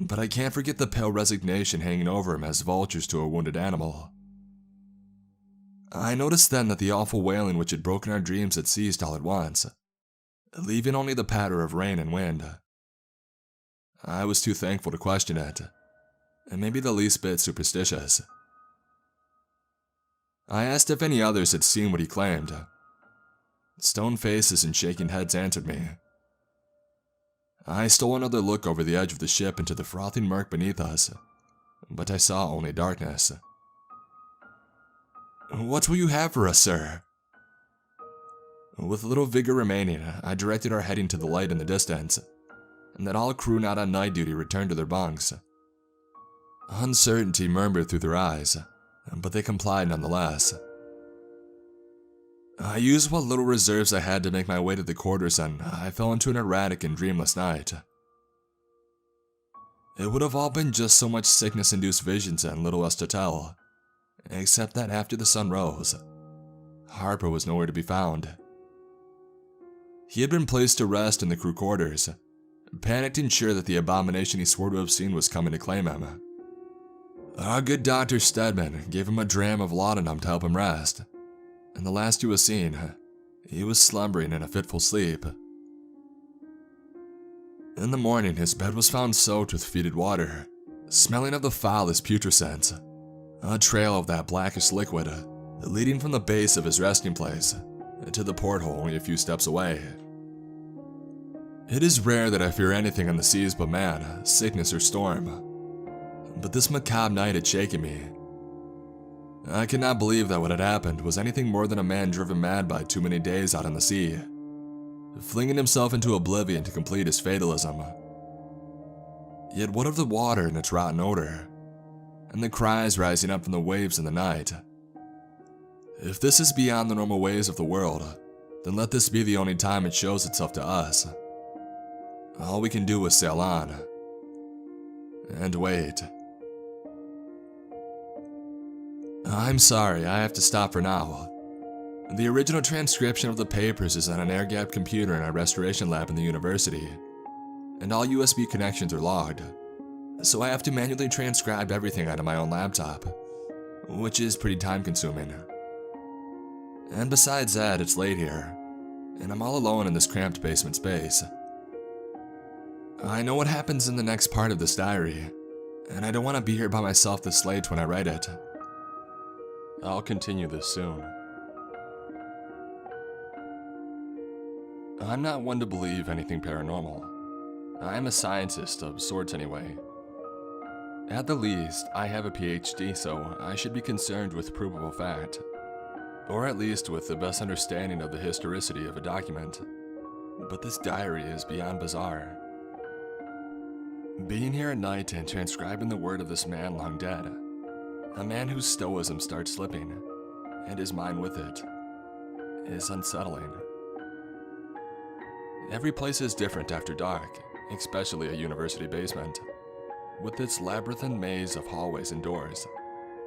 but I can't forget the pale resignation hanging over him as vultures to a wounded animal. I noticed then that the awful wailing which had broken our dreams had ceased all at once, leaving only the patter of rain and wind. I was too thankful to question it, and maybe the least bit superstitious. I asked if any others had seen what he claimed. Stone faces and shaking heads answered me. I stole another look over the edge of the ship into the frothing murk beneath us, but I saw only darkness. "What will you have for us, sir?" With little vigor remaining, I directed our heading to the light in the distance, and that all crew not on night duty returned to their bunks. Uncertainty murmured through their eyes, but they complied nonetheless. I used what little reserves I had to make my way to the quarters, and I fell into an erratic and dreamless night. It would have all been just so much sickness-induced visions and little else to tell, except that after the sun rose, Harper was nowhere to be found. He had been placed to rest in the crew quarters, panicked and sure that the abomination he swore to have seen was coming to claim him. Our good Dr. Stedman gave him a dram of laudanum to help him rest, and the last he was seen, he was slumbering in a fitful sleep. In the morning, his bed was found soaked with fetid water, smelling of the foulest putrescence. A trail of that blackish liquid, leading from the base of his resting place to the porthole only a few steps away. It is rare that I fear anything on the seas but man, sickness, or storm. But this macabre night had shaken me. I could not believe that what had happened was anything more than a man driven mad by too many days out on the sea, flinging himself into oblivion to complete his fatalism. Yet what of the water and its rotten odor, and the cries rising up from the waves in the night? If this is beyond the normal ways of the world, then let this be the only time it shows itself to us. All we can do is sail on and wait. I'm sorry, I have to stop for now. The original transcription of the papers is on an air-gapped computer in our restoration lab in the university, and all USB connections are logged, so I have to manually transcribe everything out of my own laptop, which is pretty time-consuming. And besides that, it's late here, and I'm all alone in this cramped basement space. I know what happens in the next part of this diary, and I don't want to be here by myself this late when I write it. I'll continue this soon. I'm not one to believe anything paranormal. I'm a scientist of sorts anyway. At the least, I have a PhD, so I should be concerned with provable fact, or at least with the best understanding of the historicity of a document. But this diary is beyond bizarre. Being here at night and transcribing the word of this man long dead, a man whose stoicism starts slipping, and his mind with it, is unsettling. Every place is different after dark, especially a university basement. With its labyrinthine maze of hallways and doors,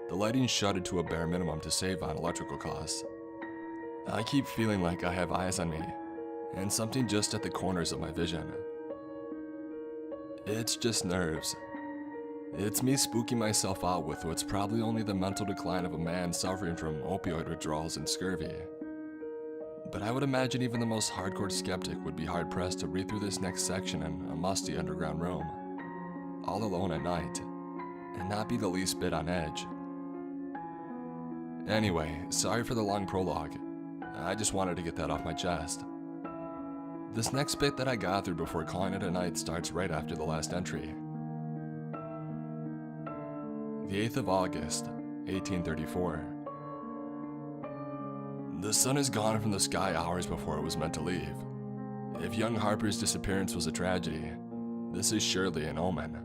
the lighting shuttered to a bare minimum to save on electrical costs. I keep feeling like I have eyes on me, and something just at the corners of my vision. It's just nerves. It's me spooking myself out with what's probably only the mental decline of a man suffering from opioid withdrawals and scurvy. But I would imagine even the most hardcore skeptic would be hard-pressed to read through this next section in a musty underground room, all alone at night, and not be the least bit on edge. Anyway, sorry for the long prologue. I just wanted to get that off my chest. This next bit that I got through before calling it a night starts right after the last entry. The 8th of August, 1834. The sun is gone from the sky hours before it was meant to leave. If young Harper's disappearance was a tragedy, this is surely an omen.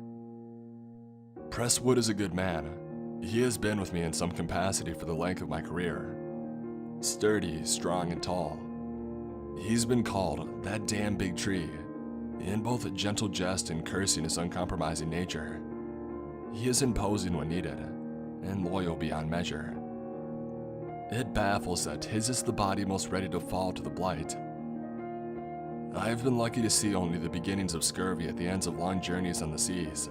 Presswood is a good man. He has been with me in some capacity for the length of my career. Sturdy, strong, and tall. He's been called that damn big tree, in both a gentle jest and cursing his uncompromising nature. He is imposing when needed, and loyal beyond measure. It baffles that his is the body most ready to fall to the blight. I have been lucky to see only the beginnings of scurvy at the ends of long journeys on the seas.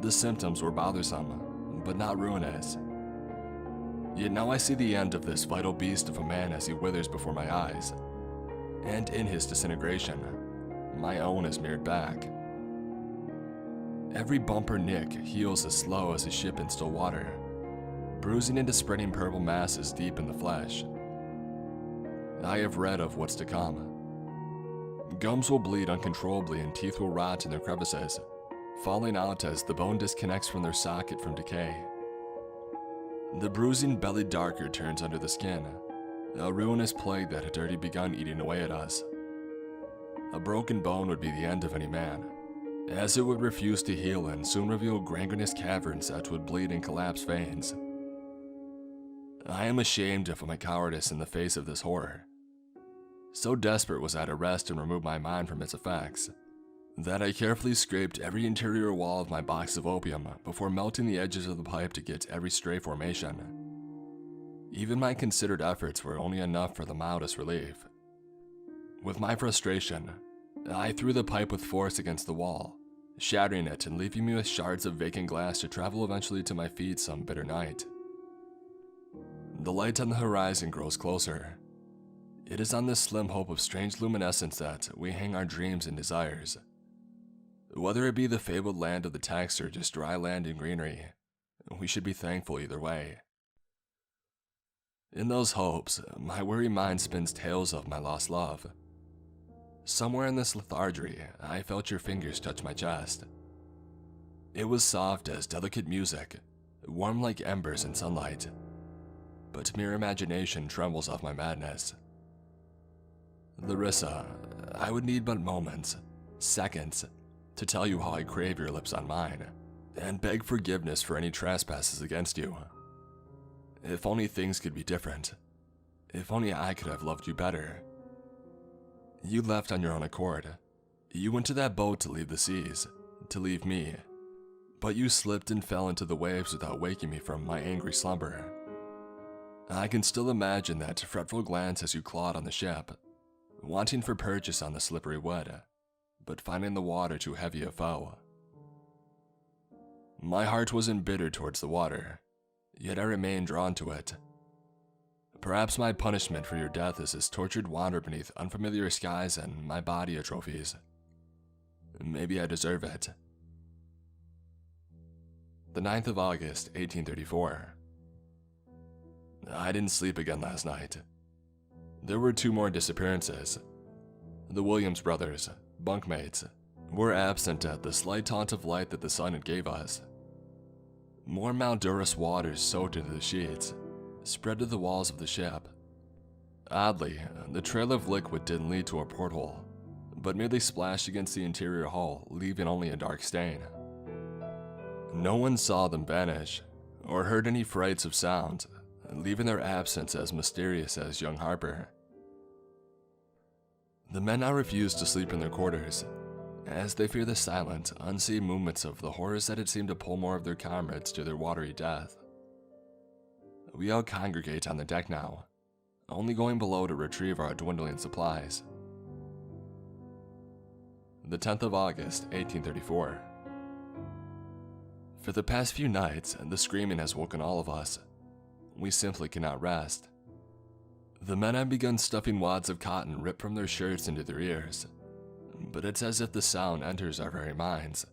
The symptoms were bothersome, but not ruinous. Yet now I see the end of this vital beast of a man as he withers before my eyes, and in his disintegration, my own is mirrored back. Every bump or nick heals as slow as a ship in still water, bruising into spreading purple masses deep in the flesh. I have read of what's to come. Gums will bleed uncontrollably and teeth will rot in their crevices, falling out as the bone disconnects from their socket from decay. The bruising belly darker turns under the skin, a ruinous plague that had already begun eating away at us. A broken bone would be the end of any man, as it would refuse to heal and soon reveal gangrenous caverns that would bleed and collapse veins. I am ashamed of my cowardice in the face of this horror. So desperate was I to rest and remove my mind from its effects, that I carefully scraped every interior wall of my box of opium before melting the edges of the pipe to get every stray formation. Even my considered efforts were only enough for the mildest relief. With my frustration, I threw the pipe with force against the wall, shattering it and leaving me with shards of vacant glass to travel eventually to my feet some bitter night. The light on the horizon grows closer. It is on this slim hope of strange luminescence that we hang our dreams and desires. Whether it be the fabled land of the Tex or just dry land and greenery, we should be thankful either way. In those hopes, my weary mind spins tales of my lost love. Somewhere in this lethargy, I felt your fingers touch my chest. It was soft as delicate music, warm like embers in sunlight, but mere imagination trembles off my madness. Larissa, I would need but moments, seconds, to tell you how I crave your lips on mine, and beg forgiveness for any trespasses against you. If only things could be different. If only I could have loved you better. You left on your own accord. You went to that boat to leave the seas, to leave me. But you slipped and fell into the waves without waking me from my angry slumber. I can still imagine that fretful glance as you clawed on the ship, wanting for purchase on the slippery wood, but finding the water too heavy a foe. My heart was embittered towards the water, yet I remained drawn to it. Perhaps my punishment for your death is this tortured wander beneath unfamiliar skies and my body atrophies. Maybe I deserve it. The 9th of August, 1834. I didn't sleep again last night. There were 2 more disappearances. The Williams brothers, bunkmates, were absent at the slight taunt of light that the sun had gave us. More Maldurus waters soaked into the sheets, spread to the walls of the ship. Oddly, the trail of liquid didn't lead to a porthole, but merely splashed against the interior hull, leaving only a dark stain. No one saw them vanish, or heard any frights of sound, leaving their absence as mysterious as young Harper. The men now refused to sleep in their quarters, as they fear the silent, unseen movements of the horrors that had seemed to pull more of their comrades to their watery death. We all congregate on the deck now, only going below to retrieve our dwindling supplies. The 10th of August, 1834. For the past few nights, the screaming has woken all of us. We simply cannot rest. The men have begun stuffing wads of cotton ripped from their shirts into their ears, but it's as if the sound enters our very minds.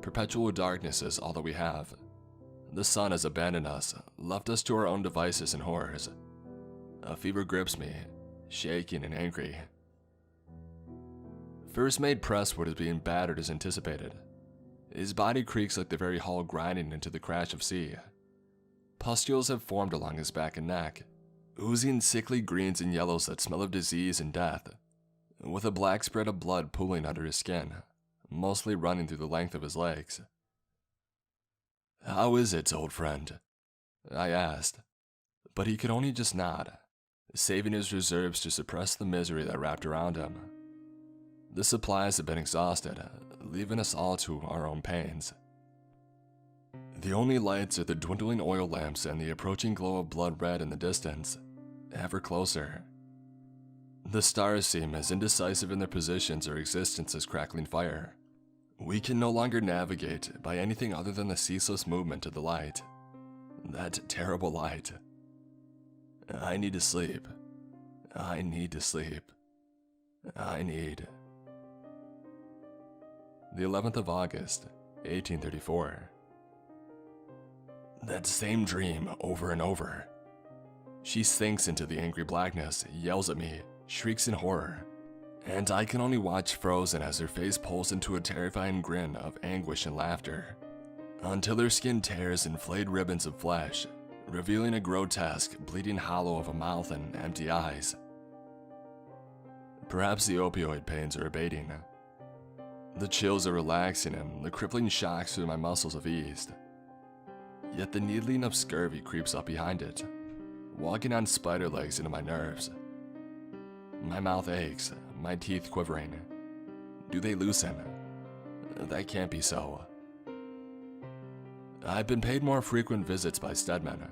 Perpetual darkness is all that we have. The sun has abandoned us, left us to our own devices and horrors. A fever grips me, shaking and angry. First mate Presswood is being battered as anticipated. His body creaks like the very hull grinding into the crash of sea. Pustules have formed along his back and neck, oozing sickly greens and yellows that smell of disease and death, with a black spread of blood pooling under his skin, mostly running through the length of his legs. "How is it, old friend?" I asked, but he could only just nod, saving his reserves to suppress the misery that wrapped around him. The supplies had been exhausted, leaving us all to our own pains. The only lights are the dwindling oil lamps and the approaching glow of blood red in the distance, ever closer. The stars seem as indecisive in their positions or existence as crackling fire. We can no longer navigate by anything other than the ceaseless movement of the light. That terrible light. I need to sleep. I need to sleep. I need. The 11th of August, 1834. That same dream over and over. She sinks into the angry blackness, yells at me, shrieks in horror, and I can only watch frozen as her face pulls into a terrifying grin of anguish and laughter, until her skin tears in flayed ribbons of flesh, revealing a grotesque, bleeding hollow of a mouth and empty eyes. Perhaps the opioid pains are abating. The chills are relaxing and the crippling shocks through my muscles have eased. Yet the needling of scurvy creeps up behind it, walking on spider legs into my nerves. My mouth aches, my teeth quivering. Do they loosen? That can't be so. I've been paid more frequent visits by Stedman,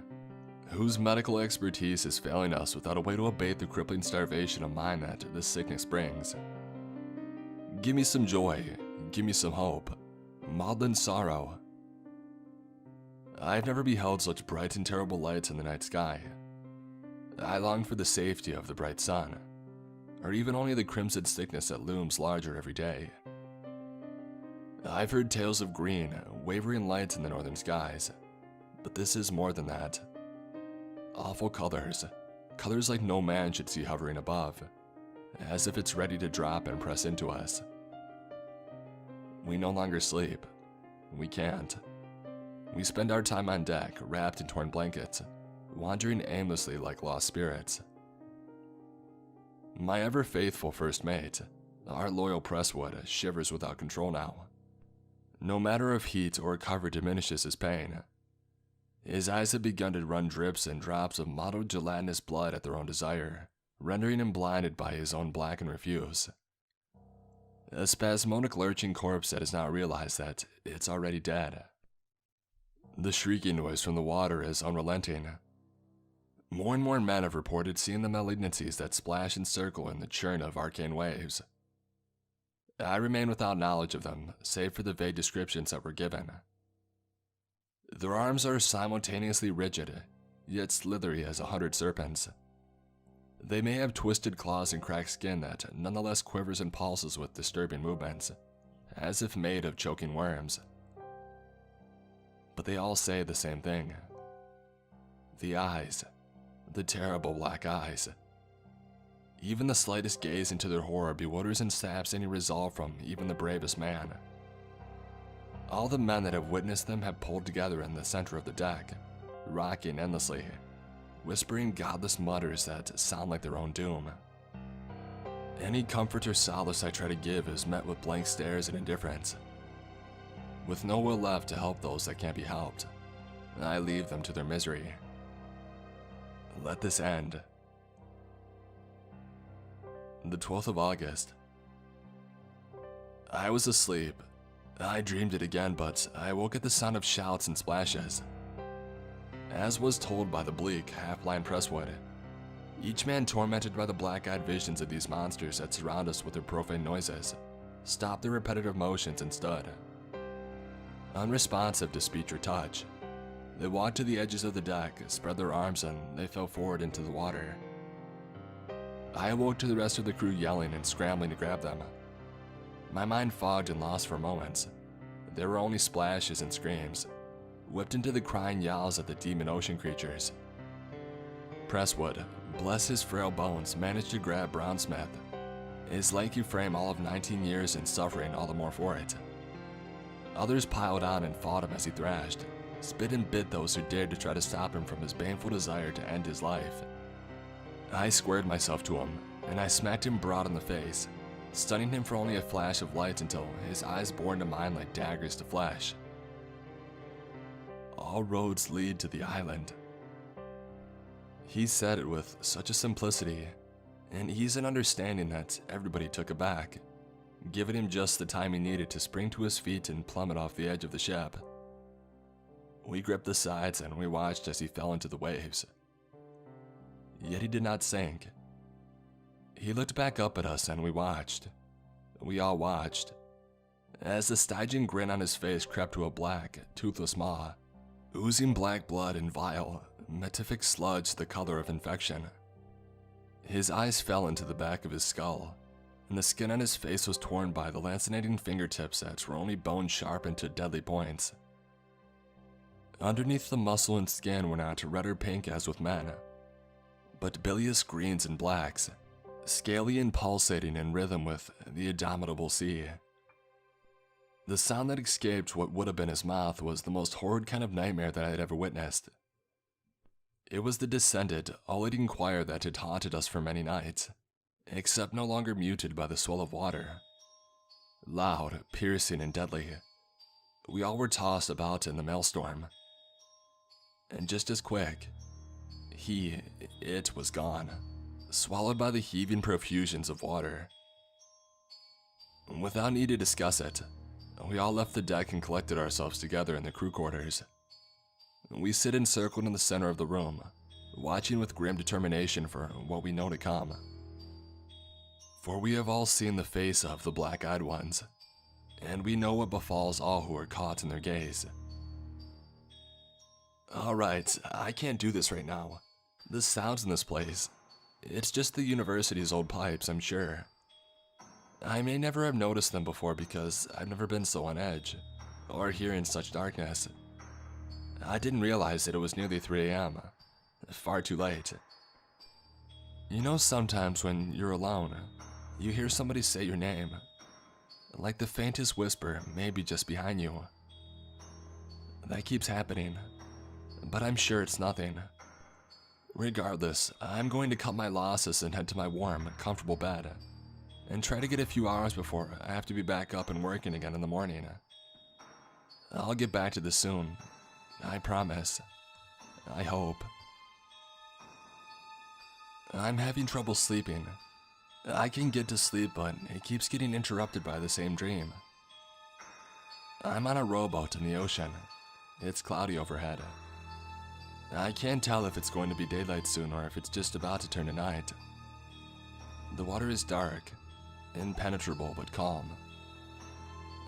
whose medical expertise is failing us without a way to abate the crippling starvation of mind that this sickness brings. Give me some joy, give me some hope, maudlin sorrow. I've never beheld such bright and terrible lights in the night sky. I long for the safety of the bright sun, or even only the crimson sickness that looms larger every day. I've heard tales of green, wavering lights in the northern skies, but this is more than that. Awful colors. Colors like no man should see hovering above, as if it's ready to drop and press into us. We no longer sleep. We can't. We spend our time on deck, wrapped in torn blankets, wandering aimlessly like lost spirits. My ever-faithful first mate, our loyal Presswood, shivers without control now. No matter if heat or cover diminishes his pain. His eyes have begun to run drips and drops of mottled gelatinous blood at their own desire, rendering him blinded by his own blackened refuse. A spasmodic lurching corpse that does not realize that it's already dead. The shrieking noise from the water is unrelenting. More and more men have reported seeing the malignancies that splash and circle in the churn of arcane waves. I remain without knowledge of them, save for the vague descriptions that were given. Their arms are simultaneously rigid, yet slithery as 100 serpents. They may have twisted claws and cracked skin that nonetheless quivers and pulses with disturbing movements, as if made of choking worms. But they all say the same thing. The eyes, the terrible black eyes. Even the slightest gaze into their horror bewilders and saps any resolve from even the bravest man. All the men that have witnessed them have pulled together in the center of the deck, rocking endlessly, whispering godless mutters that sound like their own doom. Any comfort or solace I try to give is met with blank stares and indifference. With no will left to help those that can't be helped, I leave them to their misery. Let this end. The 12th of August. I was asleep. I dreamed it again, but I woke at the sound of shouts and splashes. As was told by the bleak, half-blind Presswood, each man tormented by the black-eyed visions of these monsters that surround us with their profane noises, stopped their repetitive motions and stood. Unresponsive to speech or touch, they walked to the edges of the deck, spread their arms, and they fell forward into the water. I awoke to the rest of the crew yelling and scrambling to grab them. My mind fogged and lost for moments. There were only splashes and screams, whipped into the crying yowls of the demon ocean creatures. Presswood, bless his frail bones, managed to grab Brownsmith, his lanky frame all of 19 years and suffering all the more for it. Others piled on and fought him as he thrashed, spit and bit those who dared to try to stop him from his baneful desire to end his life. I squared myself to him, and I smacked him broad in the face, stunning him for only a flash of light until his eyes bore into mine like daggers to flesh. All roads lead to the island. He said it with such a simplicity and ease and understanding that everybody took aback, giving him just the time he needed to spring to his feet and plummet off the edge of the ship. We gripped the sides and we watched as he fell into the waves. Yet he did not sink. He looked back up at us and we watched. We all watched, as the Stygian grin on his face crept to a black, toothless maw, oozing black blood and vile, metific sludge the color of infection. His eyes fell into the back of his skull, and the skin on his face was torn by the lancinating fingertips that were only bone sharpened to deadly points. Underneath the muscle and skin were not red or pink as with men, but bilious greens and blacks, scaly and pulsating in rhythm with the indomitable sea. The sound that escaped what would have been his mouth was the most horrid kind of nightmare that I had ever witnessed. It was the descended, all-eating choir that had haunted us for many nights, except no longer muted by the swell of water. Loud, piercing, and deadly, we all were tossed about in the maelstrom. And just as quick, it was gone, swallowed by the heaving profusions of water. Without need to discuss it, we all left the deck and collected ourselves together in the crew quarters. We sit encircled in the center of the room, watching with grim determination for what we know to come. For we have all seen the face of the black-eyed ones, and we know what befalls all who are caught in their gaze. Alright, I can't do this right now. The sounds in this place, it's just the university's old pipes, I'm sure. I may never have noticed them before because I've never been so on edge, or here in such darkness. I didn't realize that it was nearly 3 a.m., Far too late. You know, sometimes when you're alone, you hear somebody say your name, like the faintest whisper, maybe just behind you. That keeps happening, but I'm sure it's nothing. Regardless, I'm going to cut my losses and head to my warm, comfortable bed, and try to get a few hours before I have to be back up and working again in the morning. I'll get back to this soon. I promise. I hope. I'm having trouble sleeping. I can get to sleep, but it keeps getting interrupted by the same dream. I'm on a rowboat in the ocean. It's cloudy overhead. I can't tell if it's going to be daylight soon or if it's just about to turn to night. The water is dark, impenetrable but calm.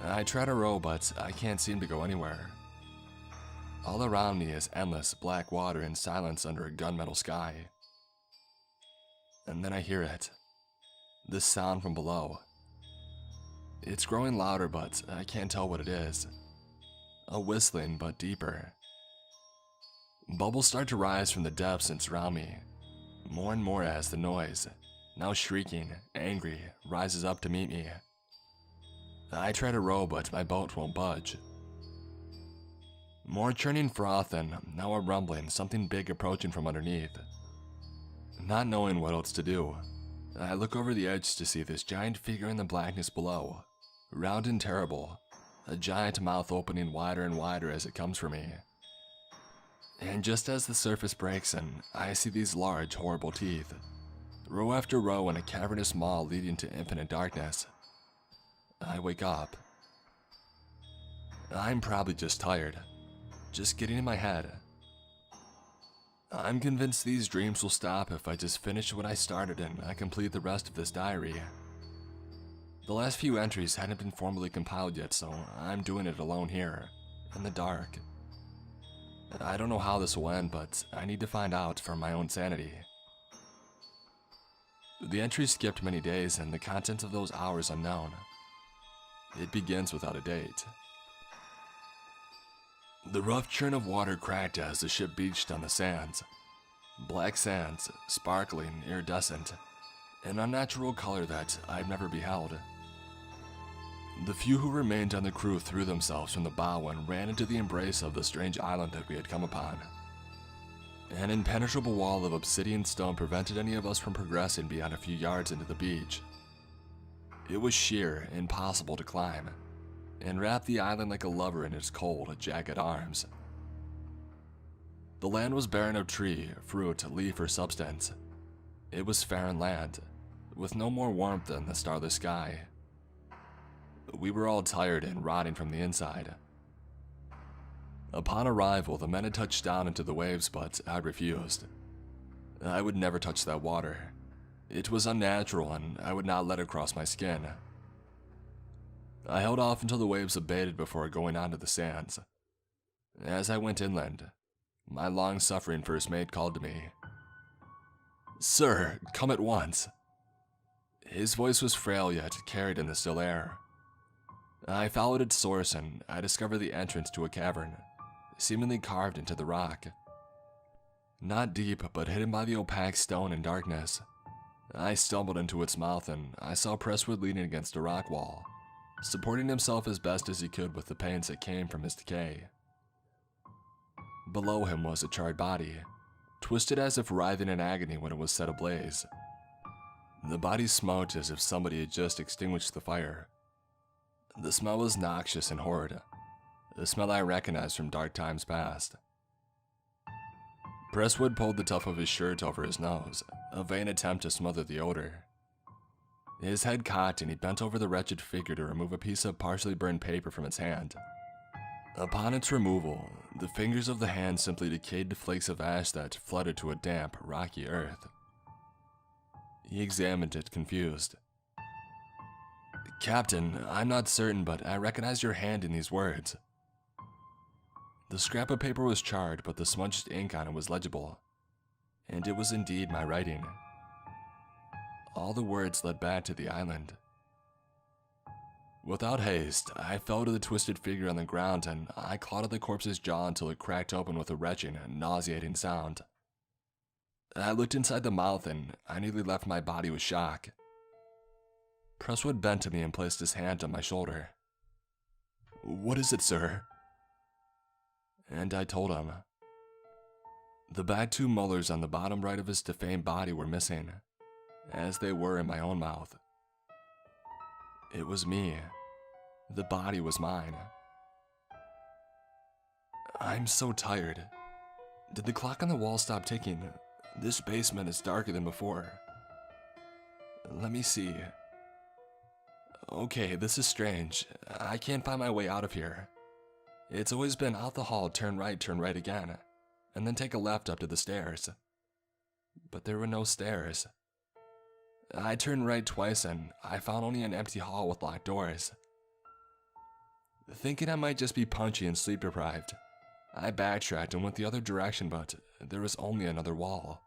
I try to row, but I can't seem to go anywhere. All around me is endless black water and silence under a gunmetal sky. And then I hear it. This sound from below. It's growing louder, but I can't tell what it is. A whistling, but deeper. Bubbles start to rise from the depths and surround me, more and more as the noise, now shrieking, angry, rises up to meet me. I try to row, but my boat won't budge. More churning froth and now a rumbling, something big approaching from underneath. Not knowing what else to do, I look over the edge to see this giant figure in the blackness below, round and terrible, a giant mouth opening wider and wider as it comes for me. And just as the surface breaks and I see these large, horrible teeth, row after row in a cavernous maw leading to infinite darkness, I wake up. I'm probably just tired, just getting in my head. I'm convinced these dreams will stop if I just finish what I started and I complete the rest of this diary. The last few entries hadn't been formally compiled yet, so I'm doing it alone here, in the dark. I don't know how this will end, but I need to find out for my own sanity. The entries skipped many days and the contents of those hours unknown. It begins without a date. The rough churn of water cracked as the ship beached on the sands. Black sands, sparkling, iridescent, an unnatural color that I've never beheld. The few who remained on the crew threw themselves from the bow and ran into the embrace of the strange island that we had come upon. An impenetrable wall of obsidian stone prevented any of us from progressing beyond a few yards into the beach. It was sheer, impossible to climb, and wrapped the island like a lover in its cold, jagged arms. The land was barren of tree, fruit, leaf, or substance. It was barren land, with no more warmth than the starless sky. We were all tired and rotting from the inside. Upon arrival, the men had touched down into the waves, but I refused. I would never touch that water. It was unnatural, and I would not let it cross my skin. I held off until the waves abated before going onto the sands. As I went inland, my long-suffering first mate called to me. "Sir, come at once." His voice was frail yet carried in the still air. I followed its source and I discovered the entrance to a cavern, seemingly carved into the rock. Not deep, but hidden by the opaque stone and darkness. I stumbled into its mouth and I saw Presswood leaning against a rock wall, supporting himself as best as he could with the pains that came from his decay. Below him was a charred body, twisted as if writhing in agony when it was set ablaze. The body smoked as if somebody had just extinguished the fire. The smell was noxious and horrid, a smell I recognized from dark times past. Presswood pulled the tuft of his shirt over his nose, a vain attempt to smother the odor. His head cocked and he bent over the wretched figure to remove a piece of partially burned paper from its hand. Upon its removal, the fingers of the hand simply decayed to flakes of ash that fluttered to a damp, rocky earth. He examined it, confused. "Captain, I'm not certain, but I recognize your hand in these words." The scrap of paper was charred, but the smudged ink on it was legible, and it was indeed my writing. All the words led back to the island. Without haste, I fell to the twisted figure on the ground and I clawed at the corpse's jaw until it cracked open with a retching and nauseating sound. I looked inside the mouth and I nearly left my body with shock. Presswood bent to me and placed his hand on my shoulder. "What is it, sir?" And I told him. The back two molars on the bottom right of his defamed body were missing, as they were in my own mouth. It was me. The body was mine. I'm so tired. Did the clock on the wall stop ticking? This basement is darker than before. Let me see. Okay, this is strange. I can't find my way out of here. It's always been out the hall, turn right again, and then take a left up to the stairs. But there were no stairs. I turned right twice and I found only an empty hall with locked doors. Thinking I might just be punchy and sleep deprived, I backtracked and went the other direction, but there was only another wall.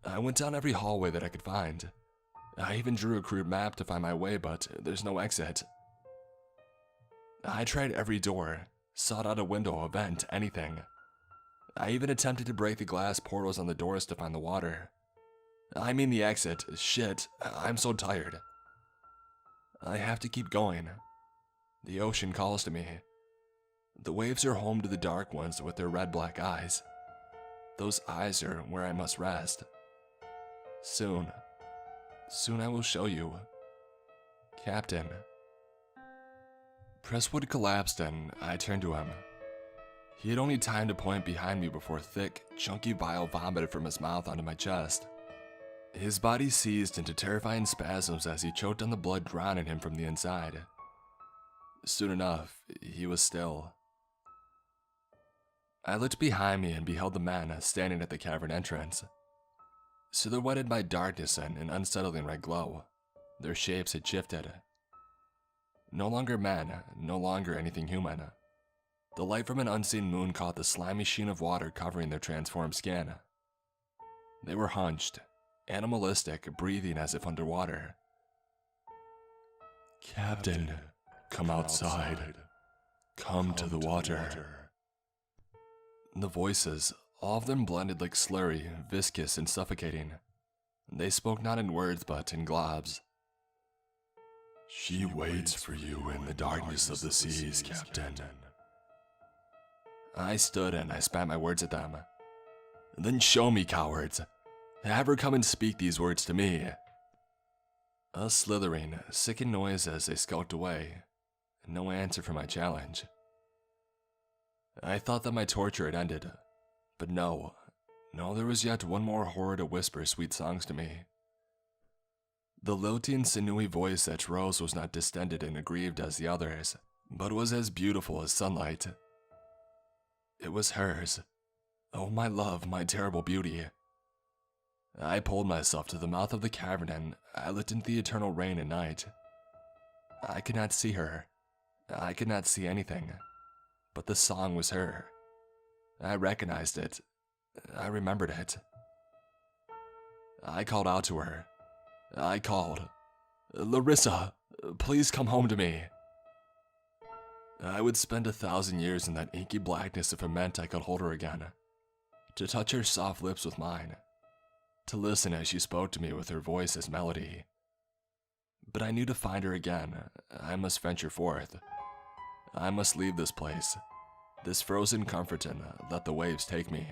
I went down every hallway that I could find. I even drew a crude map to find my way, but there's no exit. I tried every door, sought out a window, a vent, anything. I even attempted to break the glass portals on the doors to find the water. I mean the exit. Shit, I'm so tired. I have to keep going. The ocean calls to me. The waves are home to the dark ones with their red-black eyes. Those eyes are where I must rest. Soon I will show you. Captain. Presswood collapsed and I turned to him. He had only time to point behind me before thick, chunky bile vomited from his mouth onto my chest. His body seized into terrifying spasms as he choked on the blood drowning him from the inside. Soon enough, he was still. I looked behind me and beheld the men standing at the cavern entrance. Silhouetted by darkness and an unsettling red glow, their shapes had shifted. No longer men, no longer anything human. The light from an unseen moon caught the slimy sheen of water covering their transformed skin. They were hunched, animalistic, breathing as if underwater. Captain, come outside. Come to the water. The voices, all of them blended like slurry, viscous and suffocating. They spoke not in words but in globs. She waits for you in the darkness of the seas, Captain. I stood and I spat my words at them. Then show me, cowards. Have her come and speak these words to me. A slithering, sickened noise as they skulked away. No answer for my challenge. I thought that my torture had ended, but no, there was yet one more horror to whisper sweet songs to me. The lilting, sinewy voice that rose was not distended and aggrieved as the others, but was as beautiful as sunlight. It was hers. Oh, my love, my terrible beauty. I pulled myself to the mouth of the cavern and I looked into the eternal rain and night. I could not see her. I could not see anything. But the song was her. I recognized it. I remembered it. I called out to her. I called, Larissa, please come home to me. I would spend 1,000 years in that inky blackness if it meant I could hold her again. To touch her soft lips with mine. To listen as she spoke to me with her voice as melody. But I knew to find her again, I must venture forth. I must leave this place, this frozen comfort, and let the waves take me.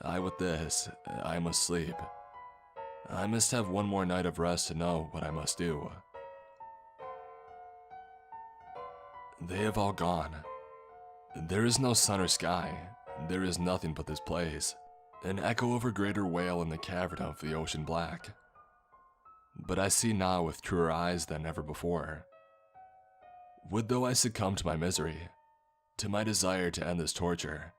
With this, I must sleep. I must have one more night of rest to know what I must do. They have all gone. There is no sun or sky. There is nothing but this place. An echo of a greater wail in the cavern of the ocean black. But I see now with truer eyes than ever before. Would though I succumb to my misery, to my desire to end this torture,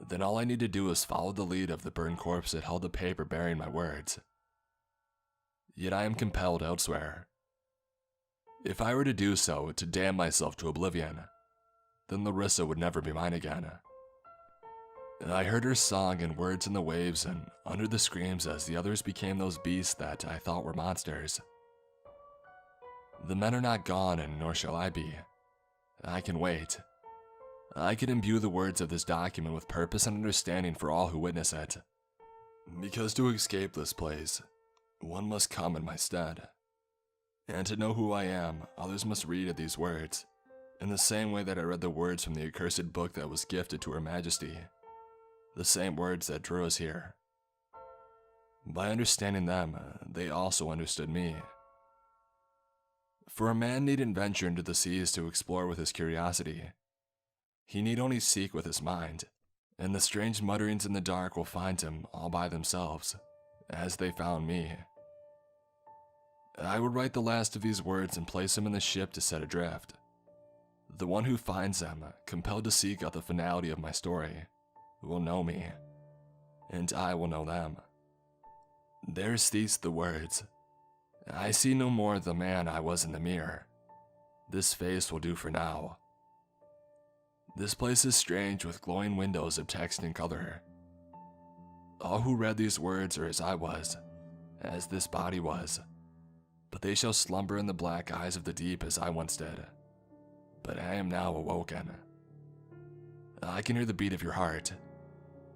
then all I need to do is follow the lead of the burned corpse that held the paper bearing my words. Yet I am compelled elsewhere. If I were to do so, to damn myself to oblivion, then Larissa would never be mine again. I heard her song and words in the waves and under the screams as the others became those beasts that I thought were monsters. The men are not gone, and nor shall I be. I can wait. I can imbue the words of this document with purpose and understanding for all who witness it. Because to escape this place, one must come in my stead. And to know who I am, others must read these words, in the same way that I read the words from the accursed book that was gifted to Her Majesty. The same words that drew us here. By understanding them, they also understood me. For a man needn't venture into the seas to explore with his curiosity. He need only seek with his mind, and the strange mutterings in the dark will find him all by themselves, as they found me. I would write the last of these words and place them in the ship to set adrift. The one who finds them, compelled to seek out the finality of my story, will know me, and I will know them. There cease the words. I see no more the man I was in the mirror. This face will do for now. This place is strange with glowing windows of text and color. All who read these words are as I was, as this body was, but they shall slumber in the black eyes of the deep as I once did. But I am now awoken. I can hear the beat of your heart,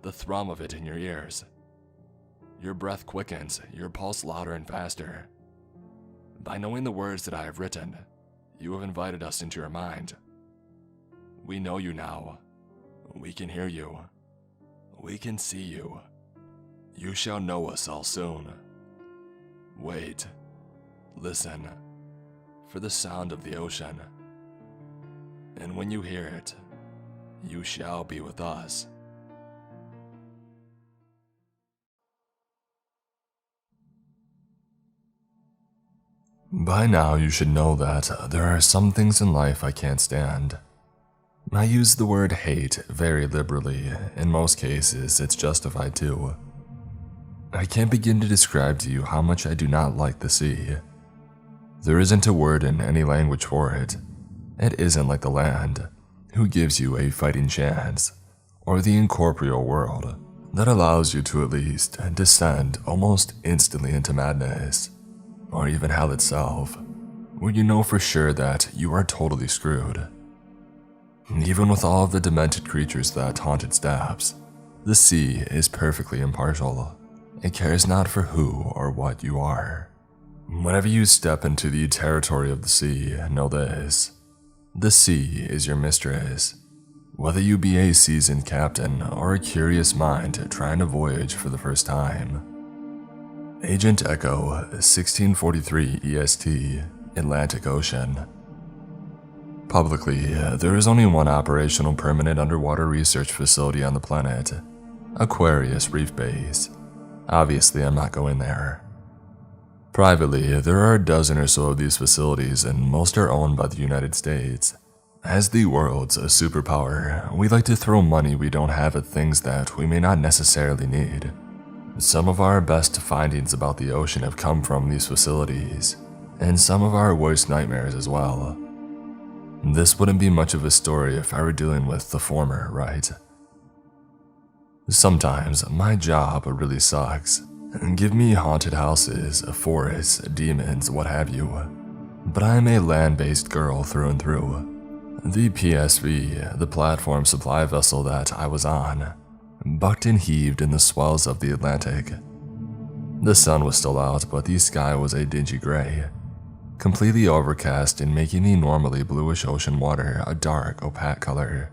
the thrum of it in your ears. Your breath quickens, your pulse louder and faster. By knowing the words that I have written, you have invited us into your mind. We know you now. We can hear you. We can see you. You shall know us all soon. Wait. Listen. For the sound of the ocean. And when you hear it, you shall be with us. By now you should know that there are some things in life I can't stand. I use the word hate very liberally. In most cases, it's justified too. I can't begin to describe to you how much I do not like the sea. There isn't a word in any language for it. It isn't like the land, who gives you a fighting chance, or the incorporeal world, that allows you to at least descend almost instantly into madness, or even hell itself, where you know for sure that you are totally screwed. Even with all of the demented creatures that haunt its depths, the sea is perfectly impartial. It cares not for who or what you are. Whenever you step into the territory of the sea, know this. The sea is your mistress. Whether you be a seasoned captain or a curious mind trying to voyage for the first time. Agent Echo, 1643 EST, Atlantic Ocean. Publicly, there is only one operational permanent underwater research facility on the planet, Aquarius Reef Base. Obviously, I'm not going there. Privately, there are a dozen or so of these facilities, and most are owned by the United States. As the world's a superpower, we like to throw money we don't have at things that we may not necessarily need. Some of our best findings about the ocean have come from these facilities, and some of our worst nightmares as well. This wouldn't be much of a story if I were dealing with the former, right? Sometimes my job really sucks. Give me haunted houses, forests, demons, what have you. But I'm a land-based girl through and through. The PSV, the platform supply vessel that I was on, bucked and heaved in the swells of the Atlantic. The sun was still out, but the sky was a dingy gray, completely overcast and making the normally bluish ocean water a dark, opaque color.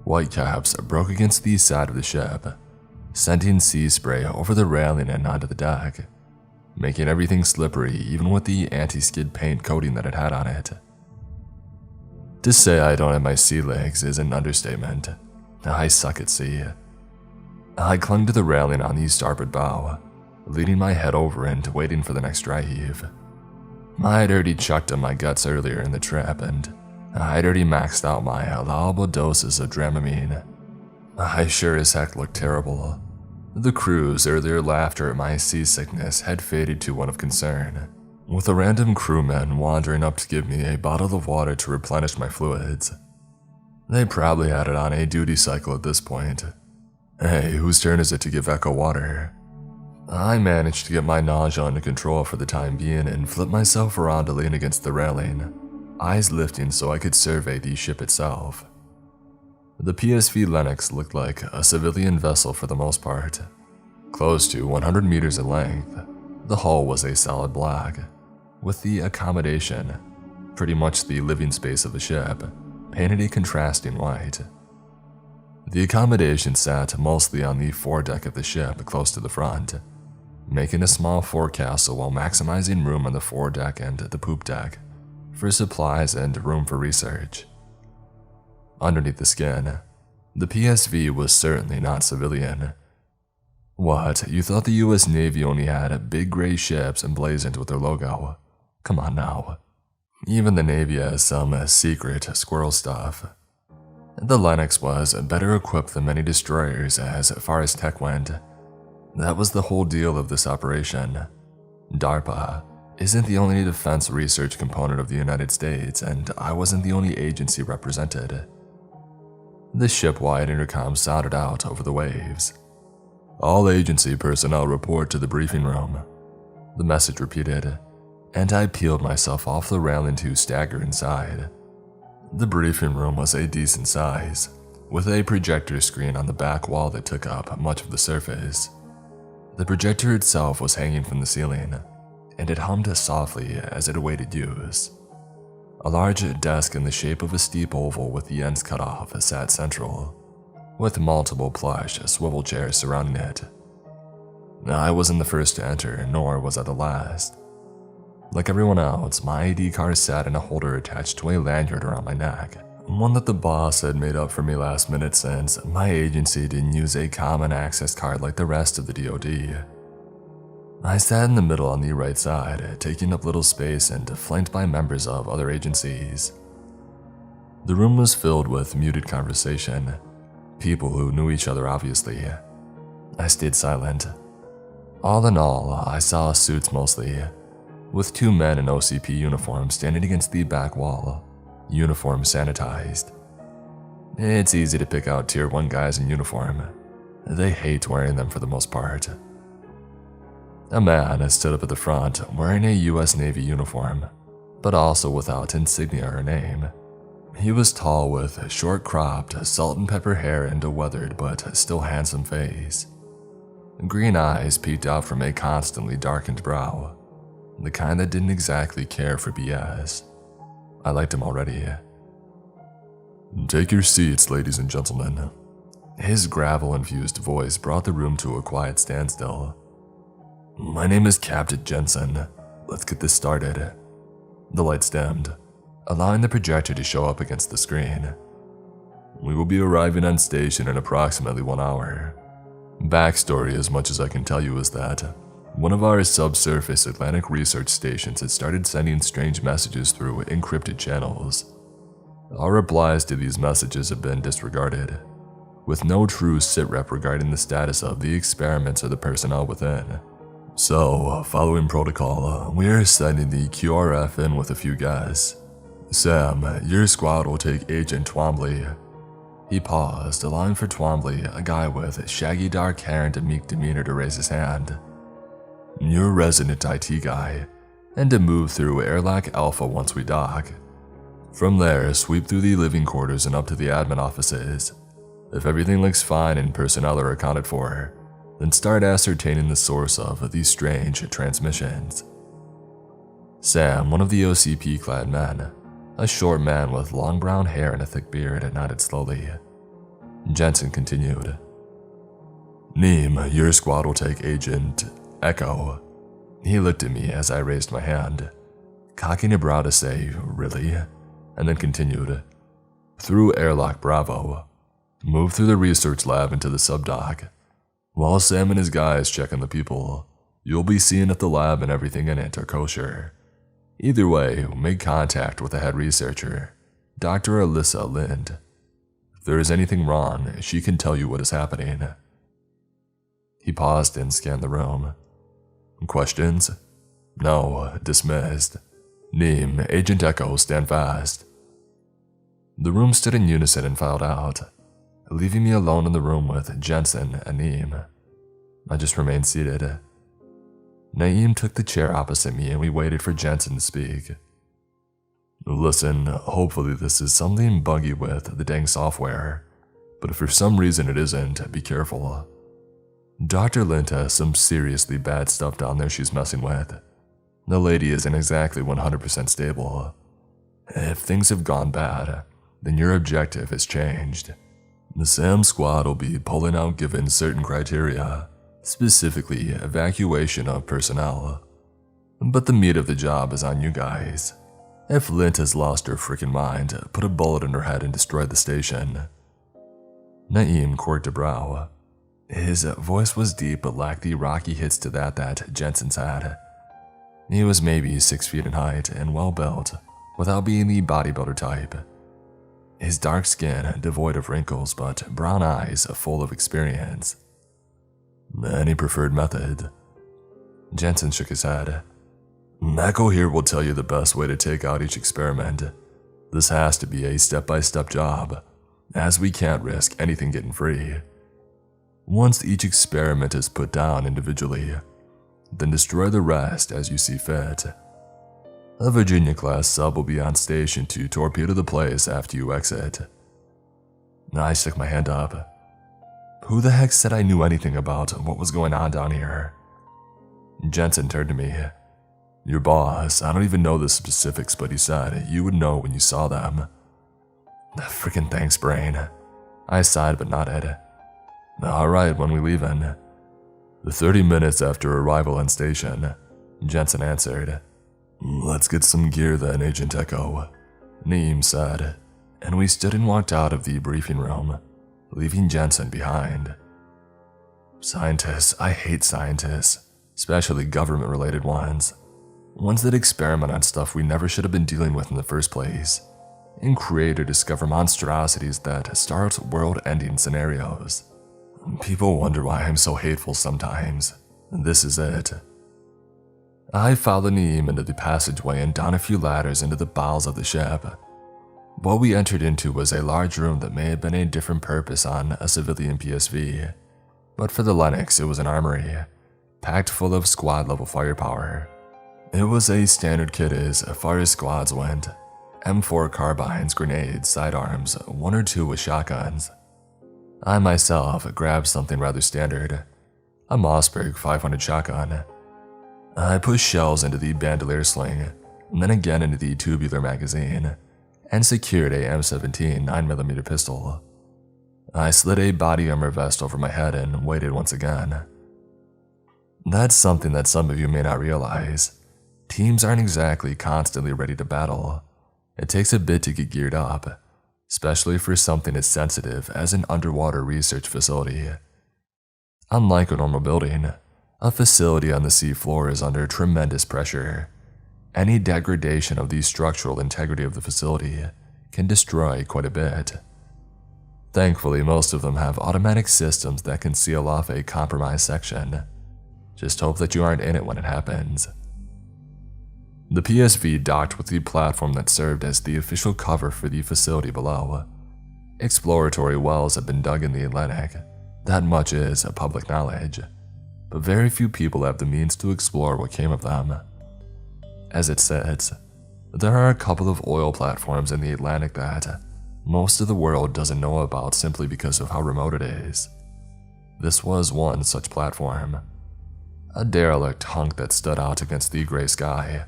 Whitecaps broke against the side of the ship, sending sea spray over the railing and onto the deck, making everything slippery even with the anti-skid paint coating that it had on it. To say I don't have my sea legs is an understatement. I suck at sea. I clung to the railing on the starboard bow, leaning my head over and waiting for the next dry heave. I'd already chucked on my guts earlier in the trip, and I'd already maxed out my allowable doses of Dramamine. I sure as heck looked terrible. The crew's earlier laughter at my seasickness had faded to one of concern, with a random crewman wandering up to give me a bottle of water to replenish my fluids. They probably had it on a duty cycle at this point. Hey, whose turn is it to give Echo water? I managed to get my nausea under control for the time being and flipped myself around to lean against the railing, eyes lifting so I could survey the ship itself. The PSV Lennox looked like a civilian vessel for the most part. Close to 100 meters in length, the hull was a solid black, with the accommodation, pretty much the living space of a ship, painted a contrasting white. The accommodation sat mostly on the foredeck of the ship close to the front, making a small forecastle while maximizing room on the foredeck and the poop deck for supplies and room for research. Underneath the skin, the PSV was certainly not civilian. What, you thought the US Navy only had big gray ships emblazoned with their logo? Come on now. Even the Navy has some secret squirrel stuff. The Lennox was better equipped than many destroyers as far as tech went. That was the whole deal of this operation. DARPA isn't the only defense research component of the United States, and I wasn't the only agency represented. The ship-wide intercom sounded out over the waves. "All agency personnel report to the briefing room," the message repeated, and I peeled myself off the railing to stagger inside. The briefing room was a decent size, with a projector screen on the back wall that took up much of the surface. The projector itself was hanging from the ceiling, and it hummed softly as it awaited use. A large desk in the shape of a steep oval with the ends cut off sat central, with multiple plush swivel chairs surrounding it. I wasn't the first to enter, nor was I the last. Like everyone else, my ID card sat in a holder attached to a lanyard around my neck, one that the boss had made up for me last minute since my agency didn't use a common access card like the rest of the DoD. I sat in the middle on the right side, taking up little space and flanked by members of other agencies. The room was filled with muted conversation, people who knew each other obviously. I stayed silent. All in all, I saw suits mostly, with two men in OCP uniforms standing against the back wall, uniform sanitized. It's easy to pick out Tier 1 guys in uniform. They hate wearing them for the most part. A man stood up at the front wearing a US Navy uniform, but also without insignia or name. He was tall with short-cropped, salt-and-pepper hair and a weathered but still handsome face. Green eyes peeked out from a constantly darkened brow, the kind that didn't exactly care for BS. I liked him already. "Take your seats, ladies and gentlemen." His gravel-infused voice brought the room to a quiet standstill. "My name is Captain Jensen. Let's get this started." The lights dimmed, allowing the projector to show up against the screen. "We will be arriving on station in approximately 1 hour. Backstory, as much as I can tell you, is that one of our subsurface Atlantic research stations had started sending strange messages through encrypted channels. Our replies to these messages have been disregarded, with no true sitrep regarding the status of the experiments or the personnel within. So, following protocol, we are sending the QRF in with a few guys. Sam, your squad will take Agent Twombly." He paused, allowing for Twombly, a guy with shaggy dark hair and a meek demeanor, to raise his hand. "You're a resident IT guy, and to move through Airlock Alpha once we dock. From there, sweep through the living quarters and up to the admin offices. If everything looks fine and personnel are accounted for, then start ascertaining the source of these strange transmissions." Sam, one of the OCP-clad men, a short man with long brown hair and a thick beard, nodded slowly. Jensen continued. "Neem, your squad will take Agent Echo." He looked at me as I raised my hand, cocking a brow to say, "Really?" and then continued. "Through Airlock Bravo. Move through the research lab into the subdock. While Sam and his guys check on the people, you'll be seeing if the lab and everything in it are kosher. Either way, make contact with the head researcher, Dr. Alyssa Lind. If there is anything wrong, she can tell you what is happening." He paused and scanned the room. "Questions?" "No, dismissed. Neem, Agent Echo, stand fast." The room stood in unison and filed out, leaving me alone in the room with Jensen and Neem. I just remained seated. Naeem took the chair opposite me and we waited for Jensen to speak. "Listen, hopefully this is something buggy with the dang software. but if for some reason it isn't, be careful. Dr. Lint has some seriously bad stuff down there she's messing with. The lady isn't exactly 100% stable. If things have gone bad, then your objective has changed. The SAM squad will be pulling out given certain criteria, specifically evacuation of personnel. But the meat of the job is on you guys. If Lint has lost her freaking mind, put a bullet in her head and destroy the station. Naeem quirked a brow. His voice was deep but lacked the rocky hits to that Jensen's had. He was maybe 6 feet in height and well built, without being the bodybuilder type. His dark skin devoid of wrinkles but brown eyes full of experience. Any preferred method? Jensen shook his head. Echo here will tell you the best way to take out each experiment. This has to be a step-by-step job, as we can't risk anything getting free. Once each experiment is put down individually, then destroy the rest as you see fit. A Virginia-class sub will be on station to torpedo the place after you exit. I stuck my hand up. Who the heck said I knew anything about what was going on down here? Jensen turned to me. Your boss, I don't even know the specifics, but he said you would know when you saw them. Frickin' thanks, brain. I sighed but nodded. Alright, when we leavin'? 30 minutes after arrival on station, Jensen answered. Let's get some gear then, Agent Echo, Naeem said, and we stood and walked out of the briefing room, leaving Jensen behind. Scientists, I hate scientists, especially government-related ones. Ones that experiment on stuff we never should have been dealing with in the first place, and create or discover monstrosities that start world-ending scenarios. People wonder why I'm so hateful sometimes. This is it. I followed Naeem into the passageway and down a few ladders into the bowels of the ship. What we entered into was a large room that may have been a different purpose on a civilian PSV, but for the Lennox it was an armory, packed full of squad-level firepower. It was a standard kit as far as squads went. M4 carbines, grenades, sidearms, 1 or 2 with shotguns. I myself grabbed something rather standard, a Mossberg 500 shotgun. I pushed shells into the bandolier sling, and then again into the tubular magazine, and secured a M17 9mm pistol. I slid a body armor vest over my head and waited once again. That's something that some of you may not realize. Teams aren't exactly constantly ready to battle. It takes a bit to get geared up, especially for something as sensitive as an underwater research facility. Unlike a normal building, a facility on the seafloor is under tremendous pressure. Any degradation of the structural integrity of the facility can destroy quite a bit. Thankfully, most of them have automatic systems that can seal off a compromised section. Just hope that you aren't in it when it happens. The PSV docked with the platform that served as the official cover for the facility below. Exploratory wells have been dug in the Atlantic. That much is public knowledge, but very few people have the means to explore what came of them. As it sits, there are a couple of oil platforms in the Atlantic that most of the world doesn't know about simply because of how remote it is. This was one such platform. A derelict hunk that stood out against the gray sky,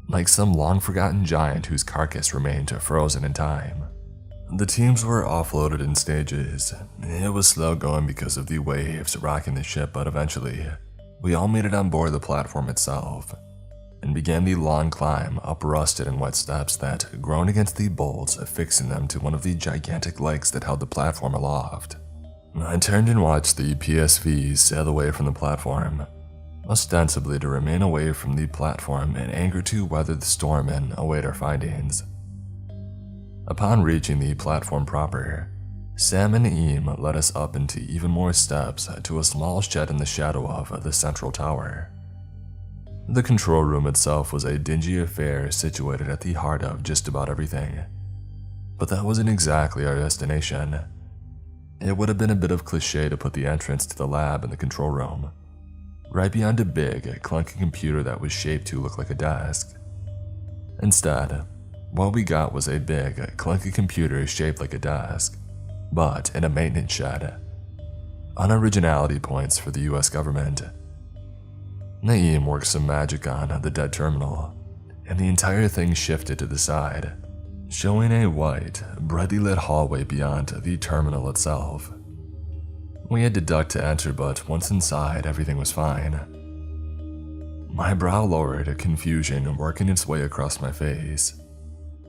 like some long-forgotten giant whose carcass remained frozen in time. The teams were offloaded in stages. It was slow going because of the waves rocking the ship, but eventually, we all made it on board the platform itself, and began the long climb up rusted and wet steps that groaned against the bolts, affixing them to one of the gigantic legs that held the platform aloft. I turned and watched the PSV sail away from the platform, ostensibly to remain away from the platform in anger to weather the storm and await our findings. Upon reaching the platform proper, Sam and Naeem led us up into even more steps to a small shed in the shadow of the central tower. The control room itself was a dingy affair situated at the heart of just about everything, but that wasn't exactly our destination. It would have been a bit of cliché to put the entrance to the lab in the control room, right beyond a big, clunky computer that was shaped to look like a desk. Instead, what we got was a big, clunky computer shaped like a desk, but in a maintenance shed. Unoriginality points for the US government. Naeem worked some magic on the dead terminal, and the entire thing shifted to the side, showing a white, brightly lit hallway beyond the terminal itself. We had to duck to enter, but once inside, everything was fine. My brow lowered, confusion working its way across my face.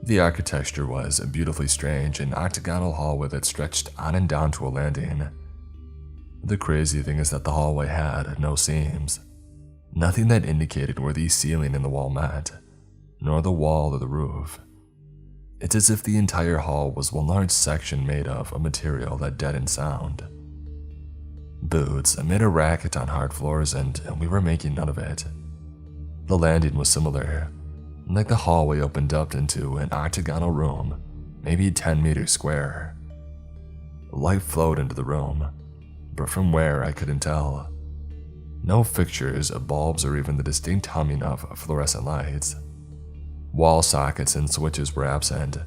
The architecture was beautifully strange, an octagonal hallway that stretched on and down to a landing. The crazy thing is that the hallway had no seams. Nothing that indicated where the ceiling and the wall met, nor the wall or the roof. It's as if the entire hall was one large section made of a material that deadened sound. Boots made a racket on hard floors, and we were making none of it. The landing was similar, like the hallway opened up into an octagonal room, maybe 10 meters square. Light flowed into the room, but from where I couldn't tell. No fixtures, bulbs, or even the distinct humming of fluorescent lights. Wall sockets and switches were absent,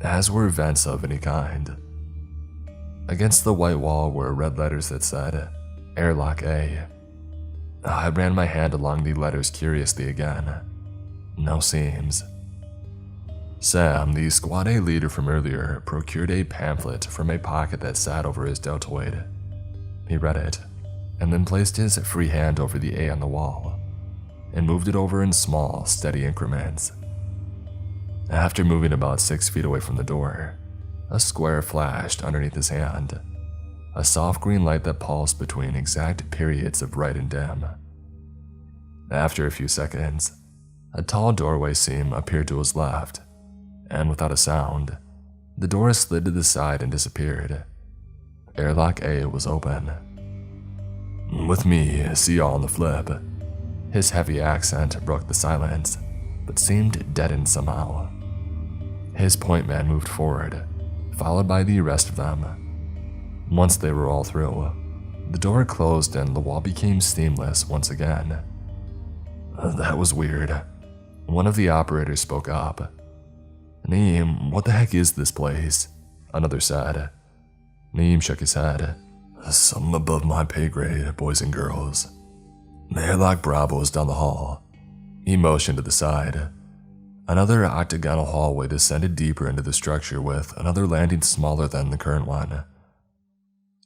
as were vents of any kind. Against the white wall were red letters that said, Airlock A. I ran my hand along the letters curiously again. No seams. Sam, the Squad A leader from earlier, procured a pamphlet from a pocket that sat over his deltoid. He read it, and then placed his free hand over the A on the wall, and moved it over in small, steady increments. After moving about 6 feet away from the door, a square flashed underneath his hand, a soft green light that pulsed between exact periods of bright and dim. After a few seconds, a tall doorway seam appeared to his left, and without a sound, the door slid to the side and disappeared. Airlock A was open. With me, see y'all on the flip. His heavy accent broke the silence, but seemed deadened somehow. His point man moved forward, followed by the rest of them. Once they were all through, the door closed and the wall became seamless once again. That was weird. One of the operators spoke up. Naeem, what the heck is this place? Another said. Naeem shook his head. Something above my pay grade, boys and girls. The airlock Bravo is down the hall. He motioned to the side. Another octagonal hallway descended deeper into the structure with another landing smaller than the current one.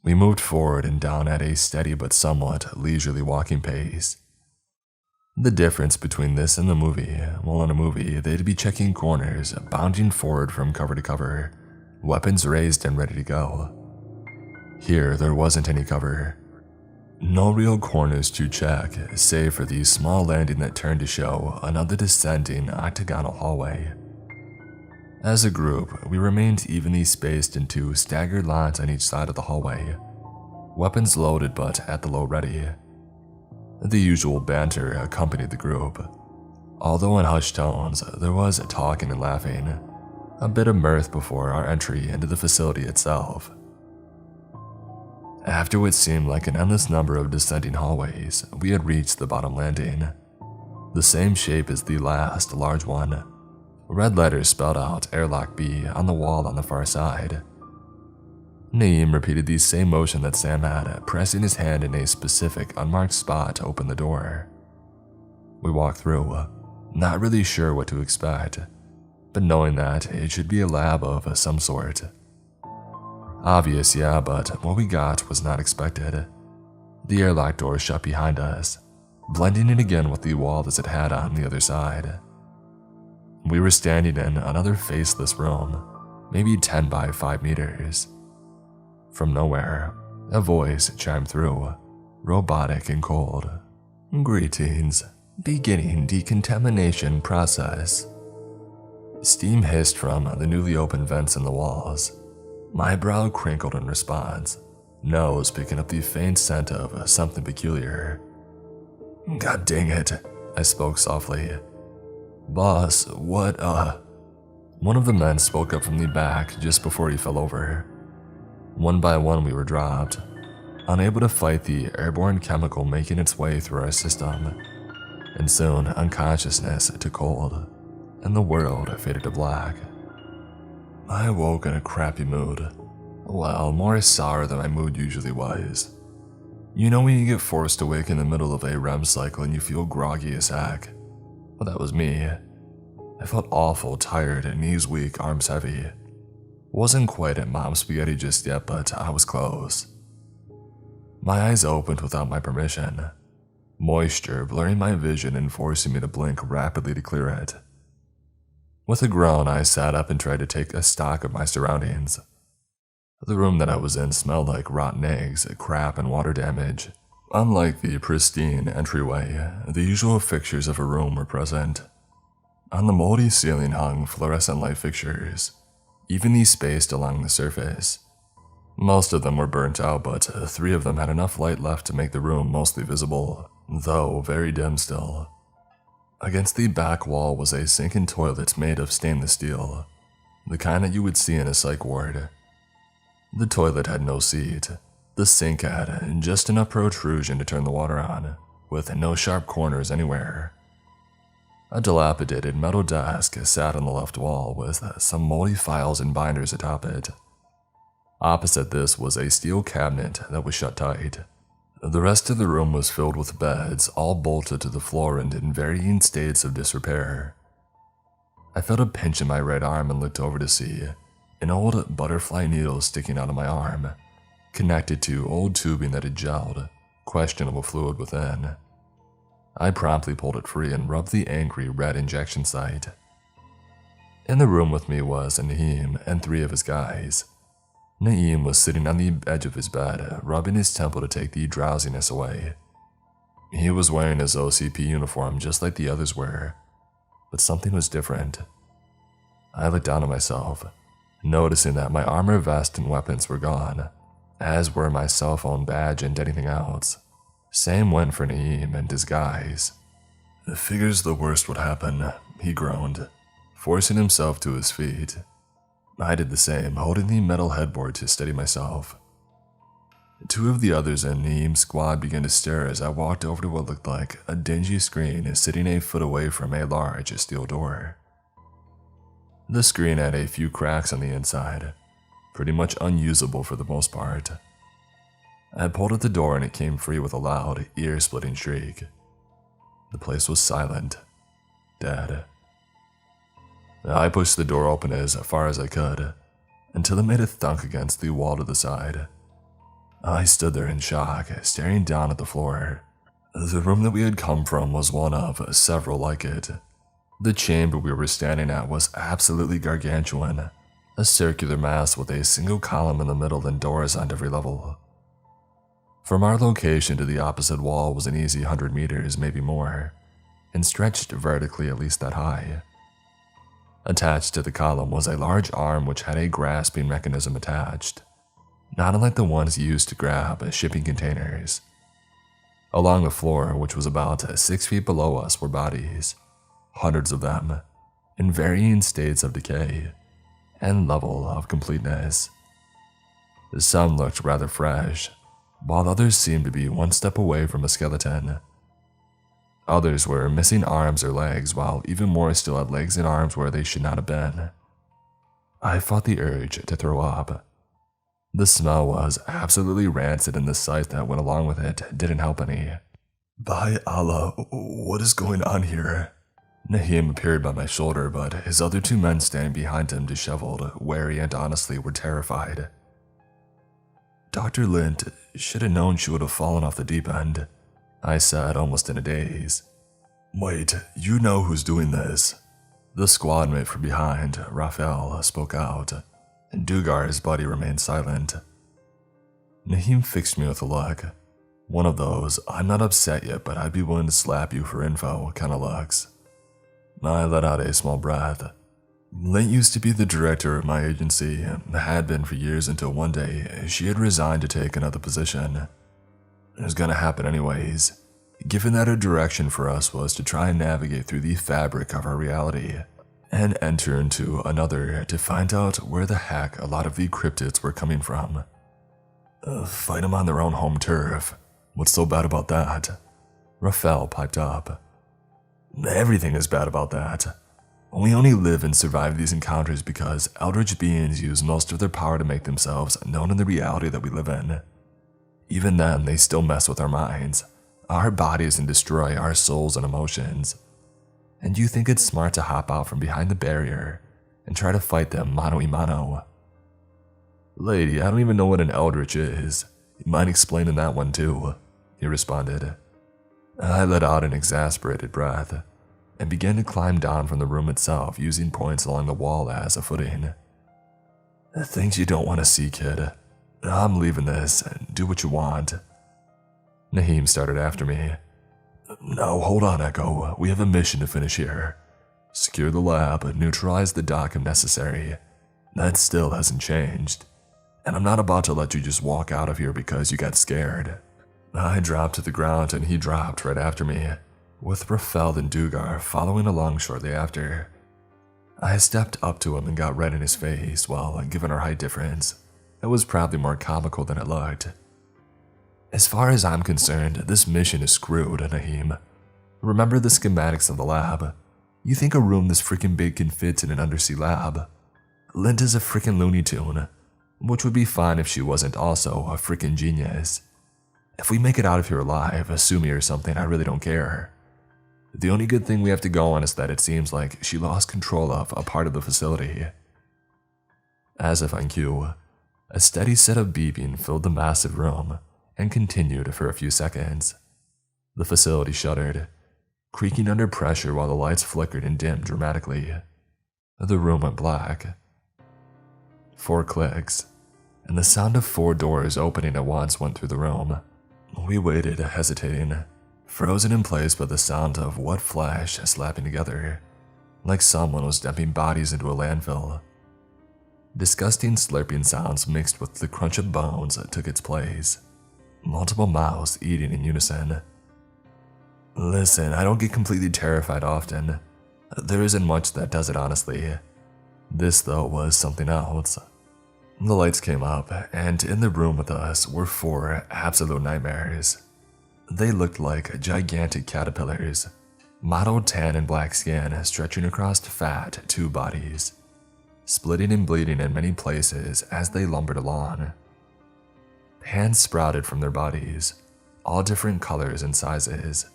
We moved forward and down at a steady but somewhat leisurely walking pace. The difference between this and the movie, well, in a movie, they'd be checking corners, bounding forward from cover to cover, weapons raised and ready to go. Here, there wasn't any cover. No real corners to check, save for the small landing that turned to show another descending octagonal hallway. As a group, we remained evenly spaced into staggered lines on each side of the hallway, weapons loaded but at the low ready. The usual banter accompanied the group. Although in hushed tones, there was talking and laughing, a bit of mirth before our entry into the facility itself. After what seemed like an endless number of descending hallways, we had reached the bottom landing. The same shape as the last large one. Red letters spelled out Airlock B on the wall on the far side. Naeem repeated the same motion that Sam had, pressing his hand in a specific unmarked spot to open the door. We walked through, not really sure what to expect, but knowing that it should be a lab of some sort. Obvious, yeah, but what we got was not expected. The airlock door shut behind us, blending in again with the wall as it had on the other side. We were standing in another faceless room, maybe 10 by 5 meters. From nowhere, a voice chimed through, robotic and cold. Greetings. Beginning decontamination process. Steam hissed from the newly opened vents in the walls. My brow crinkled in response, nose picking up the faint scent of something peculiar. God dang it, I spoke softly. Boss, what, One of the men spoke up from the back just before he fell over. One by one we were dropped, unable to fight the airborne chemical making its way through our system, and soon unconsciousness to cold, and the world faded to black. I awoke in a crappy mood. Well, more sour than my mood usually was. You know when you get forced awake in the middle of a REM cycle and you feel groggy as heck? Well, that was me. I felt awful, tired, knees weak, arms heavy. Wasn't quite at mom spaghetti just yet, but I was close. My eyes opened without my permission, moisture blurring my vision and forcing me to blink rapidly to clear it. With a groan, I sat up and tried to take a stock of my surroundings. The room that I was in smelled like rotten eggs, crap, and water damage. Unlike the pristine entryway, the usual fixtures of a room were present. On the moldy ceiling hung fluorescent light fixtures, evenly spaced along the surface. Most of them were burnt out, but 3 of them had enough light left to make the room mostly visible, though very dim still. Against the back wall was a sink and toilet made of stainless steel, the kind that you would see in a psych ward. The toilet had no seat. The sink had just enough protrusion to turn the water on, with no sharp corners anywhere. A dilapidated metal desk sat on the left wall with some moldy files and binders atop it. Opposite this was a steel cabinet that was shut tight. The rest of the room was filled with beds, all bolted to the floor and in varying states of disrepair. I felt a pinch in my right arm and looked over to see an old butterfly needle sticking out of my arm, connected to old tubing that had gelled, questionable fluid within. I promptly pulled it free and rubbed the angry red injection site. In the room with me was Naeem and 3 of his guys. Naeem was sitting on the edge of his bed, rubbing his temple to take the drowsiness away. He was wearing his OCP uniform just like the others were, but something was different. I looked down at myself, noticing that my armor, vest, and weapons were gone, as were my cell phone, badge, and anything else. Same went for Naeem and his guys. "Figures the worst would happen," he groaned, forcing himself to his feet. I did the same, holding the metal headboard to steady myself. 2 of the others in Naeem's squad began to stare as I walked over to what looked like a dingy screen sitting a foot away from a large steel door. The screen had a few cracks on the inside, pretty much unusable for the most part. I pulled at the door and it came free with a loud, ear-splitting shriek. The place was silent, dead. I pushed the door open as far as I could, until it made a thunk against the wall to the side. I stood there in shock, staring down at the floor. The room that we had come from was one of several like it. The chamber we were standing at was absolutely gargantuan, a circular mass with a single column in the middle and doors on every level. From our location to the opposite wall was an easy 100 meters, maybe more, and stretched vertically at least that high. Attached to the column was a large arm which had a grasping mechanism attached, not unlike the ones used to grab shipping containers. Along the floor, which was about 6 feet below us, were bodies, hundreds of them, in varying states of decay and level of completeness. Some looked rather fresh, while others seemed to be one step away from a skeleton. Others were missing arms or legs, while even more still had legs and arms where they should not have been. I fought the urge to throw up. The smell was absolutely rancid and the sight that went along with it didn't help any. "By Allah, what is going on here?" Naeem appeared by my shoulder, but his other 2 men standing behind him disheveled, wary, and honestly were terrified. "Dr. Lint should have known she would have fallen off the deep end," I said, almost in a daze. "Wait, you know who's doing this?" The squad mate from behind, Raphael, spoke out, and Dugar's buddy remained silent. Naeem fixed me with a look, one of those "I'm not upset yet, but I'd be willing to slap you for info" kind of looks. I let out a small breath. Lint used to be the director of my agency, had been for years until one day she had resigned to take another position. It was going to happen anyways, given that her direction for us was to try and navigate through the fabric of our reality and enter into another to find out where the heck a lot of the cryptids were coming from. Fight them on their own home turf. What's so bad about that? Raphael piped up. Everything is bad about that. We only live and survive these encounters because eldritch beings use most of their power to make themselves known in the reality that we live in. Even then, they still mess with our minds, our bodies, and destroy our souls and emotions. And you think it's smart to hop out from behind the barrier and try to fight them mano a mano? Lady, I don't even know what an eldritch is. You mind explaining that one too? He responded. I let out an exasperated breath and began to climb down from the room itself, using points along the wall as a footing. Things you don't want to see, kid. I'm leaving this, and do what you want. Naheem started after me. No, hold on, Echo. We have a mission to finish here. Secure the lab, neutralize the dock if necessary. That still hasn't changed. And I'm not about to let you just walk out of here because you got scared. I dropped to the ground and he dropped right after me, with Rafael and Dugar following along shortly after. I stepped up to him and got red in his face. Well, given our height difference, it was probably more comical than it looked. As far as I'm concerned, this mission is screwed, Naheem. Remember the schematics of the lab. You think a room this freaking big can fit in an undersea lab? Linda's a freaking Looney Tune, which would be fine if she wasn't also a freaking genius. If we make it out of here alive, sue me or something, I really don't care. The only good thing we have to go on is that it seems like she lost control of a part of the facility. As if on cue, a steady set of beeping filled the massive room and continued for a few seconds. The facility shuddered, creaking under pressure while the lights flickered and dimmed dramatically. The room went black. 4 clicks, and the sound of 4 doors opening at once went through the room. We waited, hesitating, frozen in place by the sound of wet flesh slapping together, like someone was dumping bodies into a landfill. Disgusting slurping sounds mixed with the crunch of bones took its place, multiple mouths eating in unison. Listen, I don't get completely terrified often. There isn't much that does it, honestly. This, though, was something else. The lights came up, and in the room with us were 4 absolute nightmares. They looked like gigantic caterpillars, mottled tan and black skin stretching across fat 2 bodies, splitting and bleeding in many places as they lumbered along. Hands sprouted from their bodies, all different colors and sizes,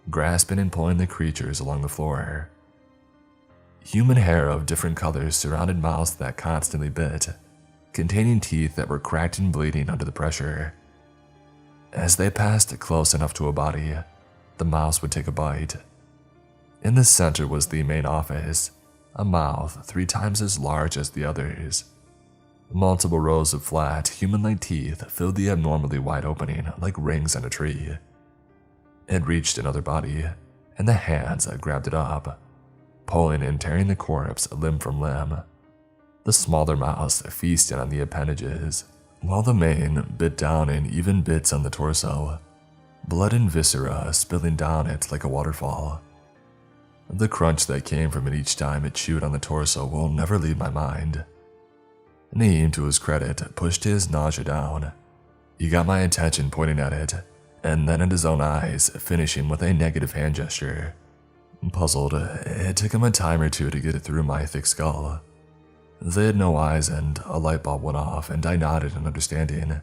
grasping and pulling the creatures along the floor. Human hair of different colors surrounded mouths that constantly bit, containing teeth that were cracked and bleeding under the pressure. As they passed close enough to a body, the mouse would take a bite. In the center was the main office, a mouth 3 times as large as the others. Multiple rows of flat, human-like teeth filled the abnormally wide opening like rings on a tree. It reached another body, and the hands grabbed it up, pulling and tearing the corpse limb from limb. The smaller mouse feasted on the appendages, while the main bit down in even bits on the torso, blood and viscera spilling down it like a waterfall. The crunch that came from it each time it chewed on the torso will never leave my mind. Naeem, to his credit, pushed his nausea down. He got my attention pointing at it, and then at his own eyes, finishing with a negative hand gesture. Puzzled, it took him a time or 2 to get it through my thick skull. They had no eyes, and a light bulb went off, and I nodded in understanding.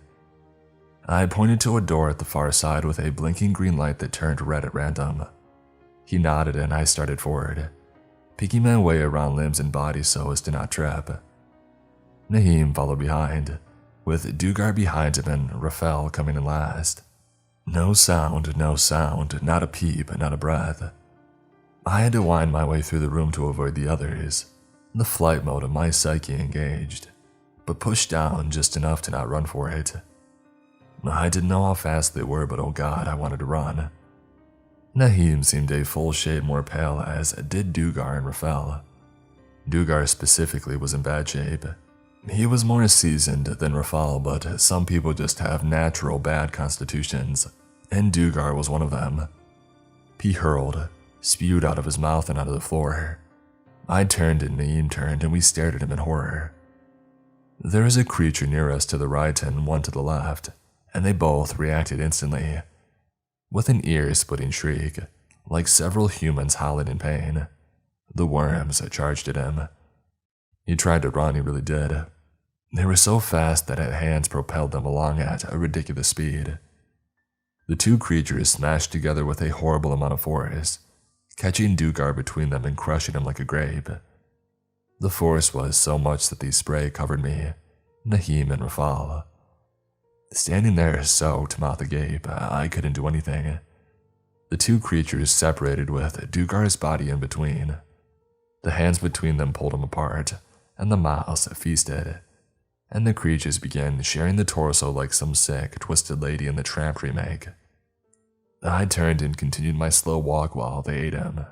I pointed to a door at the far side with a blinking green light that turned red at random. He nodded, and I started forward, picking my way around limbs and bodies so as to not trip. Naheem followed behind, with Dugar behind him and Rafael coming in last. No sound, not a peep, not a breath. I had to wind my way through the room to avoid the others, the flight mode of my psyche engaged, but pushed down just enough to not run for it. I didn't know how fast they were, but oh god, I wanted to run. Naheem seemed a full shade more pale, as did Dugar and Rafael. Dugar specifically was in bad shape. He was more seasoned than Rafael, but some people just have natural bad constitutions, and Dugar was one of them. He hurled, spewed out of his mouth and onto the floor. I turned and Naeem turned, and we stared at him in horror. There was a creature near us to the right and one to the left, and they both reacted instantly, with an ear-splitting shriek, like several humans howling in pain. The worms charged at him. He tried to run, he really did. They were so fast that his hands propelled them along at a ridiculous speed. The two creatures smashed together with a horrible amount of force, catching Dukar between them and crushing him like a grape. The force was so much that the spray covered me, Nahim and Rafal. Standing there soaked, mouth agape, I couldn't do anything. The two creatures separated with Dukar's body in between. The hands between them pulled him apart, and the mouths feasted. And the creatures began sharing the torso like some sick, twisted lady in the Tramp remake. I turned and continued my slow walk while they ate him.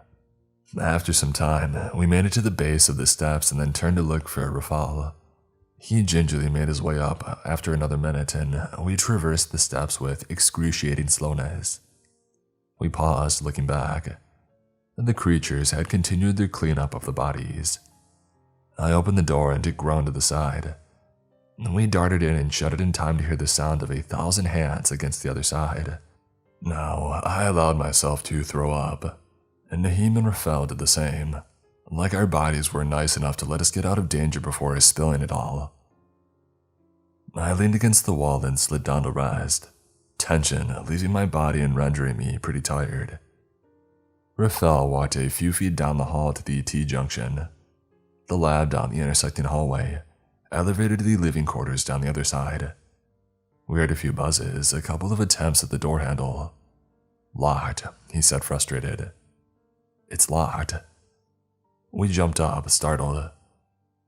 After some time, we made it to the base of the steps and then turned to look for Rafal. He gingerly made his way up after another minute, and we traversed the steps with excruciating slowness. We paused, looking back. The creatures had continued their cleanup of the bodies. I opened the door and it groaned to the side. We darted in and shut it in time to hear the sound of 1,000 hands against the other side. Now, I allowed myself to throw up, and Nahim and Rafael did the same, like our bodies were nice enough to let us get out of danger before spilling it all. I leaned against the wall and slid down to rest, tension leaving my body and rendering me pretty tired. Rafael walked a few feet down the hall to the T-junction, the lab down the intersecting hallway, elevator to the living quarters down the other side. We heard a few buzzes, a couple of attempts at the door handle. Locked, he said, frustrated. It's locked. We jumped up, startled.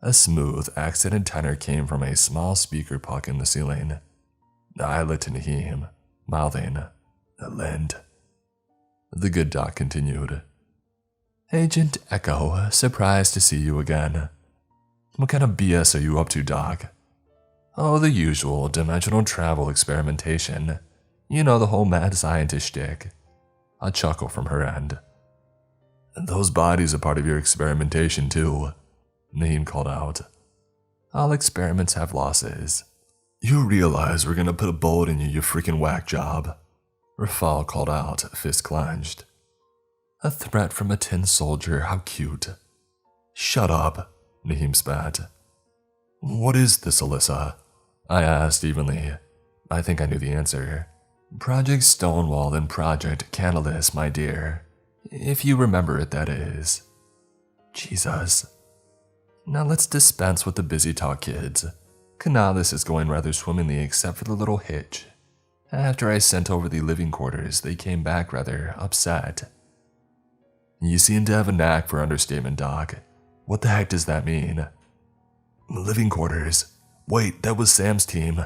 A smooth, accented tenor came from a small speaker puck in the ceiling. I looked into him, mouthing, Lind. The good doc continued. Agent Echo, surprised to see you again. What kind of BS are you up to, Doc? Oh, the usual dimensional travel experimentation. You know, the whole mad scientist shtick. A chuckle from her end. Those bodies are part of your experimentation too, Naeem called out. All experiments have losses. You realize we're gonna put a bullet in you, you freaking whack job. Rafal called out, fist clenched. A threat from a tin soldier, how cute. Shut up, Naeem spat. What is this, Alyssa? I asked evenly. I think I knew the answer. Project Stonewall and Project Catalyst, my dear. If you remember it, that is. Jesus. Now let's dispense with the busy talk, kids. Canalis is going rather swimmingly except for the little hitch. After I sent over the living quarters, they came back rather upset. You seem to have a knack for understatement, Doc. What the heck does that mean? Living quarters. Wait, that was Sam's team.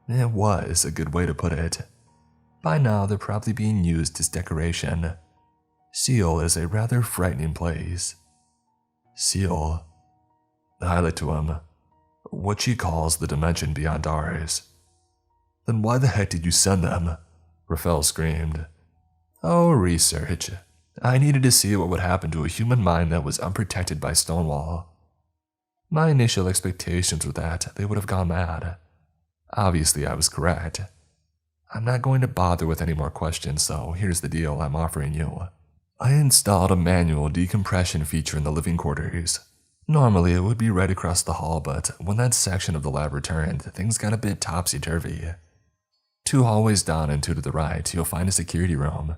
It was a good way to put it. By now, they're probably being used as decoration. Seal is a rather frightening place. Seal. I looked to him. What she calls the dimension beyond ours. Then why the heck did you send them? Rafael screamed. Oh, research. I needed to see what would happen to a human mind that was unprotected by Stonewall. My initial expectations were that they would have gone mad. Obviously, I was correct. I'm not going to bother with any more questions, so here's the deal I'm offering you. I installed a manual decompression feature in the living quarters. Normally, it would be right across the hall, but when that section of the lab returned, things got a bit topsy-turvy. 2 hallways down and 2 to the right, you'll find a security room.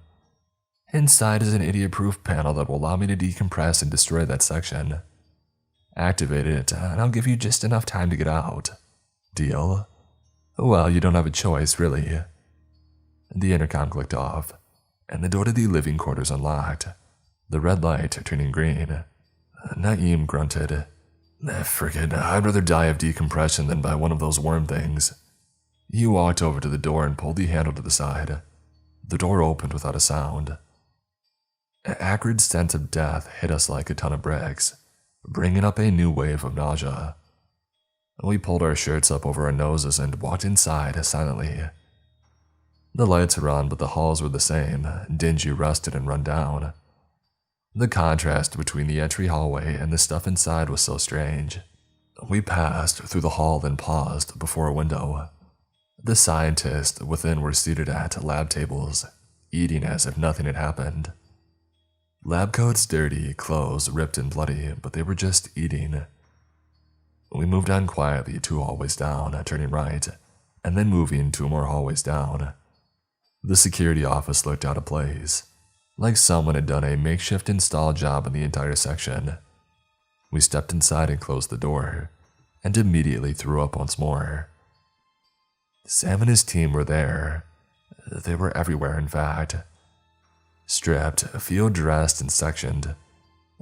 Inside is an idiot-proof panel that will allow me to decompress and destroy that section. Activate it, and I'll give you just enough time to get out. Deal? Well, you don't have a choice, really. The intercom clicked off, and the door to the living quarters unlocked, the red light turning green. Naeem grunted. Frickin', I'd rather die of decompression than by one of those worm things. He walked over to the door and pulled the handle to the side. The door opened without a sound. An acrid sense of death hit us like a ton of bricks, bringing up a new wave of nausea. We pulled our shirts up over our noses and walked inside silently. The lights were on, but the halls were the same, dingy, rusted, and run down. The contrast between the entry hallway and the stuff inside was so strange. We passed through the hall and paused before a window. The scientists within were seated at lab tables, eating as if nothing had happened. Lab coats dirty, clothes ripped and bloody, but they were just eating. We moved on quietly 2 hallways down, turning right, and then moving 2 more hallways down. The security office looked out of place, like someone had done a makeshift install job in the entire section. We stepped inside and closed the door, and immediately threw up once more. Sam and his team were there. They were everywhere, in fact. Stripped, field-dressed, and sectioned,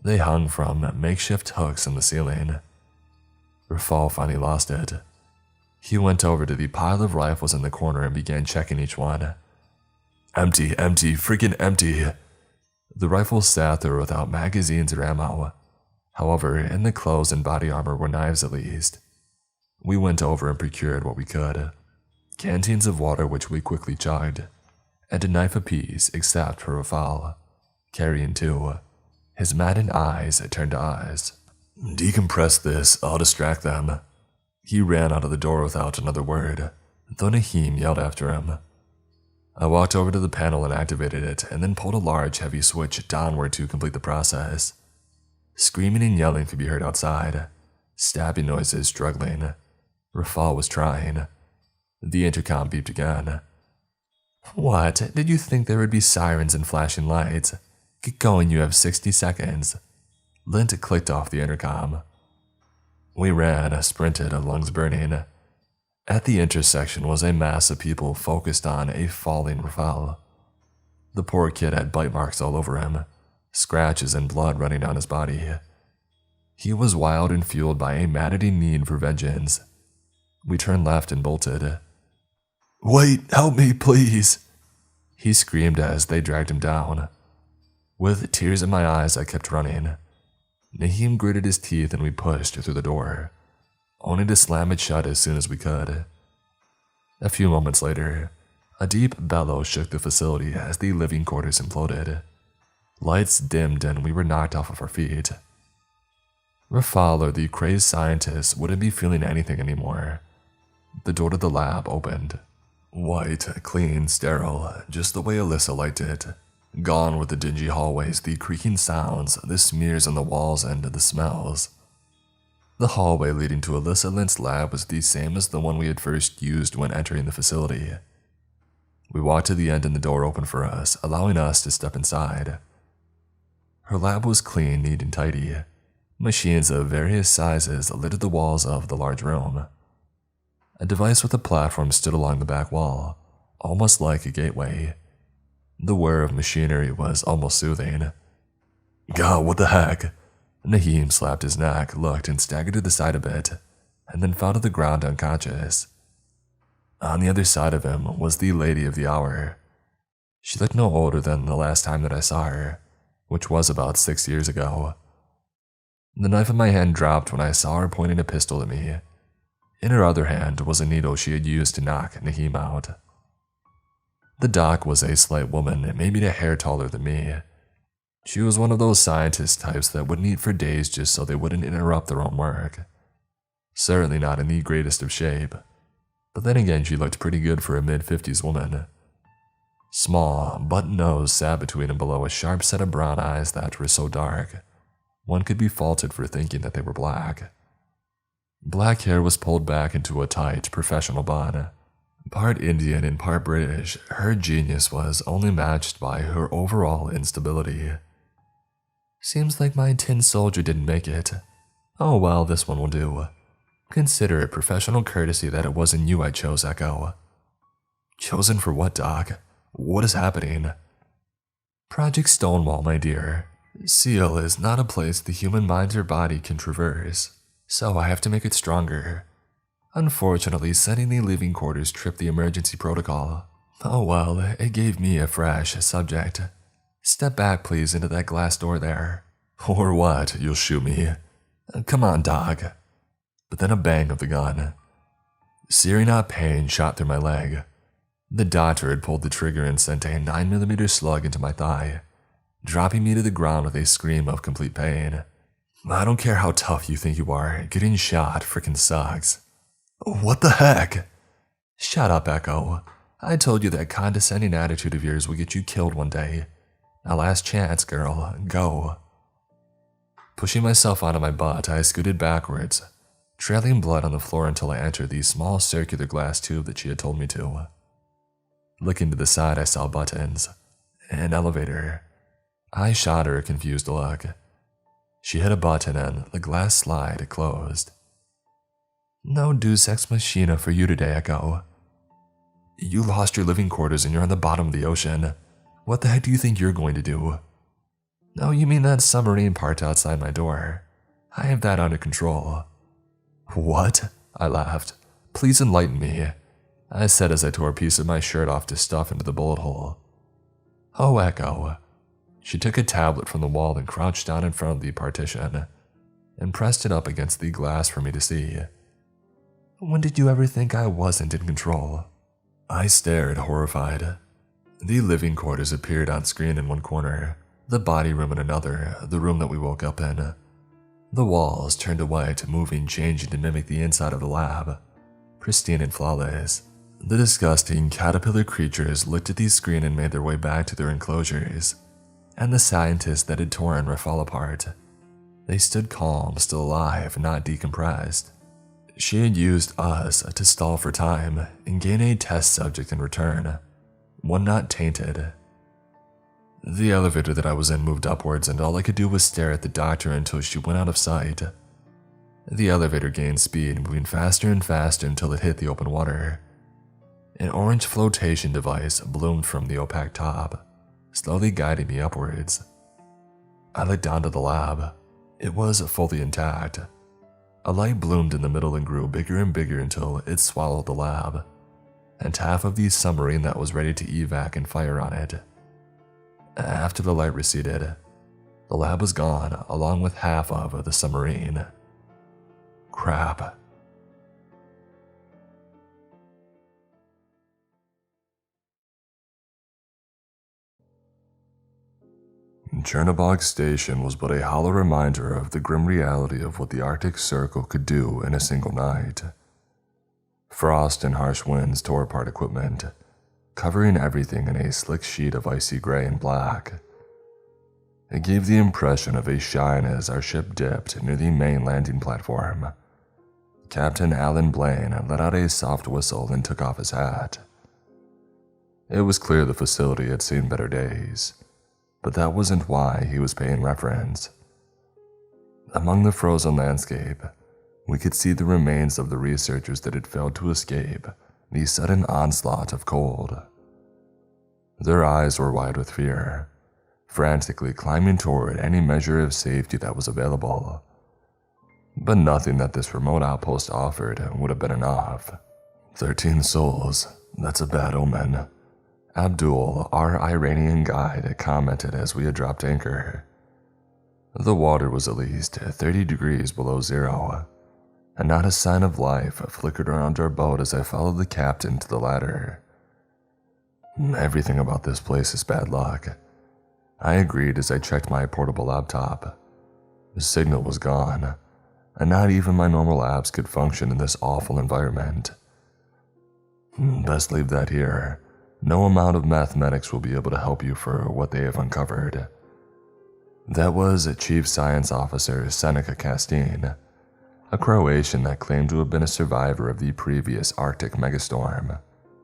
they hung from makeshift hooks in the ceiling. Rafal finally lost it. He went over to the pile of rifles in the corner and began checking each one. Empty, empty, freaking empty. The rifles sat there without magazines or ammo. However, in the clothes and body armor were knives at least. We went over and procured what we could. Canteens of water which we quickly chugged, and a knife apiece except for Rafal, carrying 2. His maddened eyes turned to us. Decompress this, I'll distract them. He ran out of the door without another word, though Naheem yelled after him. I walked over to the panel and activated it, and then pulled a large heavy switch downward to complete the process. Screaming and yelling could be heard outside, stabbing noises struggling. Rafal was trying. The intercom beeped again. What? Did you think there would be sirens and flashing lights? Get going, you have 60 seconds. Lint clicked off the intercom. We ran, sprinted, lungs burning. At the intersection was a mass of people focused on a falling Rafal. The poor kid had bite marks all over him, scratches and blood running down his body. He was wild and fueled by a maddening need for vengeance. We turned left and bolted. Wait, help me, please! He screamed as they dragged him down. With tears in my eyes, I kept running. Naheem gritted his teeth and we pushed through the door, only to slam it shut as soon as we could. A few moments later, a deep bellow shook the facility as the living quarters imploded. Lights dimmed and we were knocked off of our feet. Rafal or the crazed scientist wouldn't be feeling anything anymore. The door to the lab opened. White, clean, sterile, just the way Alyssa liked it. Gone with the dingy hallways, the creaking sounds, the smears on the walls, and the smells. The hallway leading to Alyssa Lint's lab was the same as the one we had first used when entering the facility. We walked to the end and the door opened for us, allowing us to step inside. Her lab was clean, neat, and tidy. Machines of various sizes littered the walls of the large room. A device with a platform stood along the back wall, almost like a gateway. The whir of machinery was almost soothing. God, what the heck? Naheem slapped his neck, looked, and staggered to the side a bit, and then fell to the ground unconscious. On the other side of him was the lady of the hour. She looked no older than the last time that I saw her, which was about 6 years ago. The knife in my hand dropped when I saw her pointing a pistol at me. In her other hand was a needle she had used to knock Naheem out. The doc was a slight woman, maybe a hair taller than me. She was one of those scientist types that wouldn't eat for days just so they wouldn't interrupt their own work. Certainly not in the greatest of shape, but then again she looked pretty good for a mid-50s woman. Small, button nose sat between and below a sharp set of brown eyes that were so dark, one could be faulted for thinking that they were black. Black hair was pulled back into a tight, professional bun. Part Indian and part British, her genius was only matched by her overall instability. Seems like my tin soldier didn't make it. Oh well, this one will do. Consider it professional courtesy that it wasn't you I chose, Echo. Chosen for what, Doc? What is happening? Project Stonewall, my dear. Seal is not a place the human mind or body can traverse, so I have to make it stronger. Unfortunately, setting the living quarters tripped the emergency protocol. Oh well, it gave me a fresh subject. Step back, please, into that glass door there. Or what? You'll shoot me. Come on, dog. But then a bang of the gun. Searing hot pain shot through my leg. The doctor had pulled the trigger and sent a 9mm slug into my thigh, dropping me to the ground with a scream of complete pain. I don't care how tough you think you are, getting shot frickin' sucks. What the heck? Shut up, Echo. I told you that condescending attitude of yours would get you killed one day. "A last chance, girl. Go." Pushing myself out of my butt, I scooted backwards, trailing blood on the floor until I entered the small circular glass tube that she had told me to. Looking to the side, I saw buttons. An elevator. I shot her a confused look. She hit a button and the glass slide closed. "No Deus Ex Machina for you today, Echo. You lost your living quarters and you're on the bottom of the ocean. What the heck do you think you're going to do?" "Oh, you mean that submarine part outside my door? I have that under control." "What?" I laughed. "Please enlighten me," I said as I tore a piece of my shirt off to stuff into the bullet hole. "Oh, Echo." She took a tablet from the wall and crouched down in front of the partition and pressed it up against the glass for me to see. "When did you ever think I wasn't in control?" I stared, horrified. The living quarters appeared on screen in one corner, the body room in another, the room that we woke up in. The walls turned to white, moving, changing to mimic the inside of the lab, pristine and flawless. The disgusting caterpillar creatures looked at the screen and made their way back to their enclosures, and the scientists that had torn were fall apart. They stood calm, still alive, not decompressed. She had used us to stall for time and gain a test subject in return, one not tainted. The elevator that I was in moved upwards, and all I could do was stare at the doctor until she went out of sight. The elevator gained speed, moving faster and faster until it hit the open water. An orange flotation device bloomed from the opaque top, slowly guiding me upwards. I looked down to the lab. It was fully intact. A light bloomed in the middle and grew bigger and bigger until it swallowed the lab, and half of the submarine that was ready to evac and fire on it. After the light receded, the lab was gone, along with half of the submarine. Crap. Chernobog Station was but a hollow reminder of the grim reality of what the Arctic Circle could do in a single night. Frost and harsh winds tore apart equipment, covering everything in a slick sheet of icy gray and black. It gave the impression of a shine as our ship dipped near the main landing platform. Captain Alan Blaine let out a soft whistle and took off his hat. It was clear the facility had seen better days, but that wasn't why he was paying reference. Among the frozen landscape, we could see the remains of the researchers that had failed to escape the sudden onslaught of cold. Their eyes were wide with fear, frantically climbing toward any measure of safety that was available. But nothing that this remote outpost offered would have been enough. 13 souls, that's a bad omen, Abdul, our Iranian guide, commented as we had dropped anchor. The water was at least 30 degrees below zero, and not a sign of life flickered around our boat as I followed the captain to the ladder. Everything about this place is bad luck, I agreed as I checked my portable laptop. The signal was gone, and not even my normal apps could function in this awful environment. Best leave that here. No amount of mathematics will be able to help you for what they have uncovered. That was Chief Science Officer Seneca Castine, a Croatian that claimed to have been a survivor of the previous Arctic megastorm.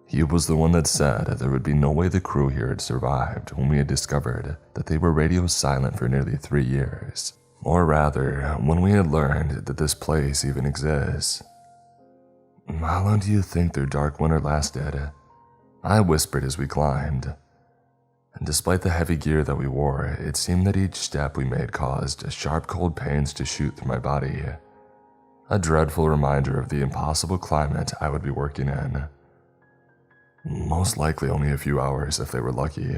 He was the one that said there would be no way the crew here had survived when we had discovered that they were radio silent for nearly 3 years. Or rather, when we had learned that this place even exists. How long do you think their dark winter lasted? I whispered as we climbed. And despite the heavy gear that we wore, it seemed that each step we made caused sharp cold pains to shoot through my body. A dreadful reminder of the impossible climate I would be working in. Most likely only a few hours if they were lucky.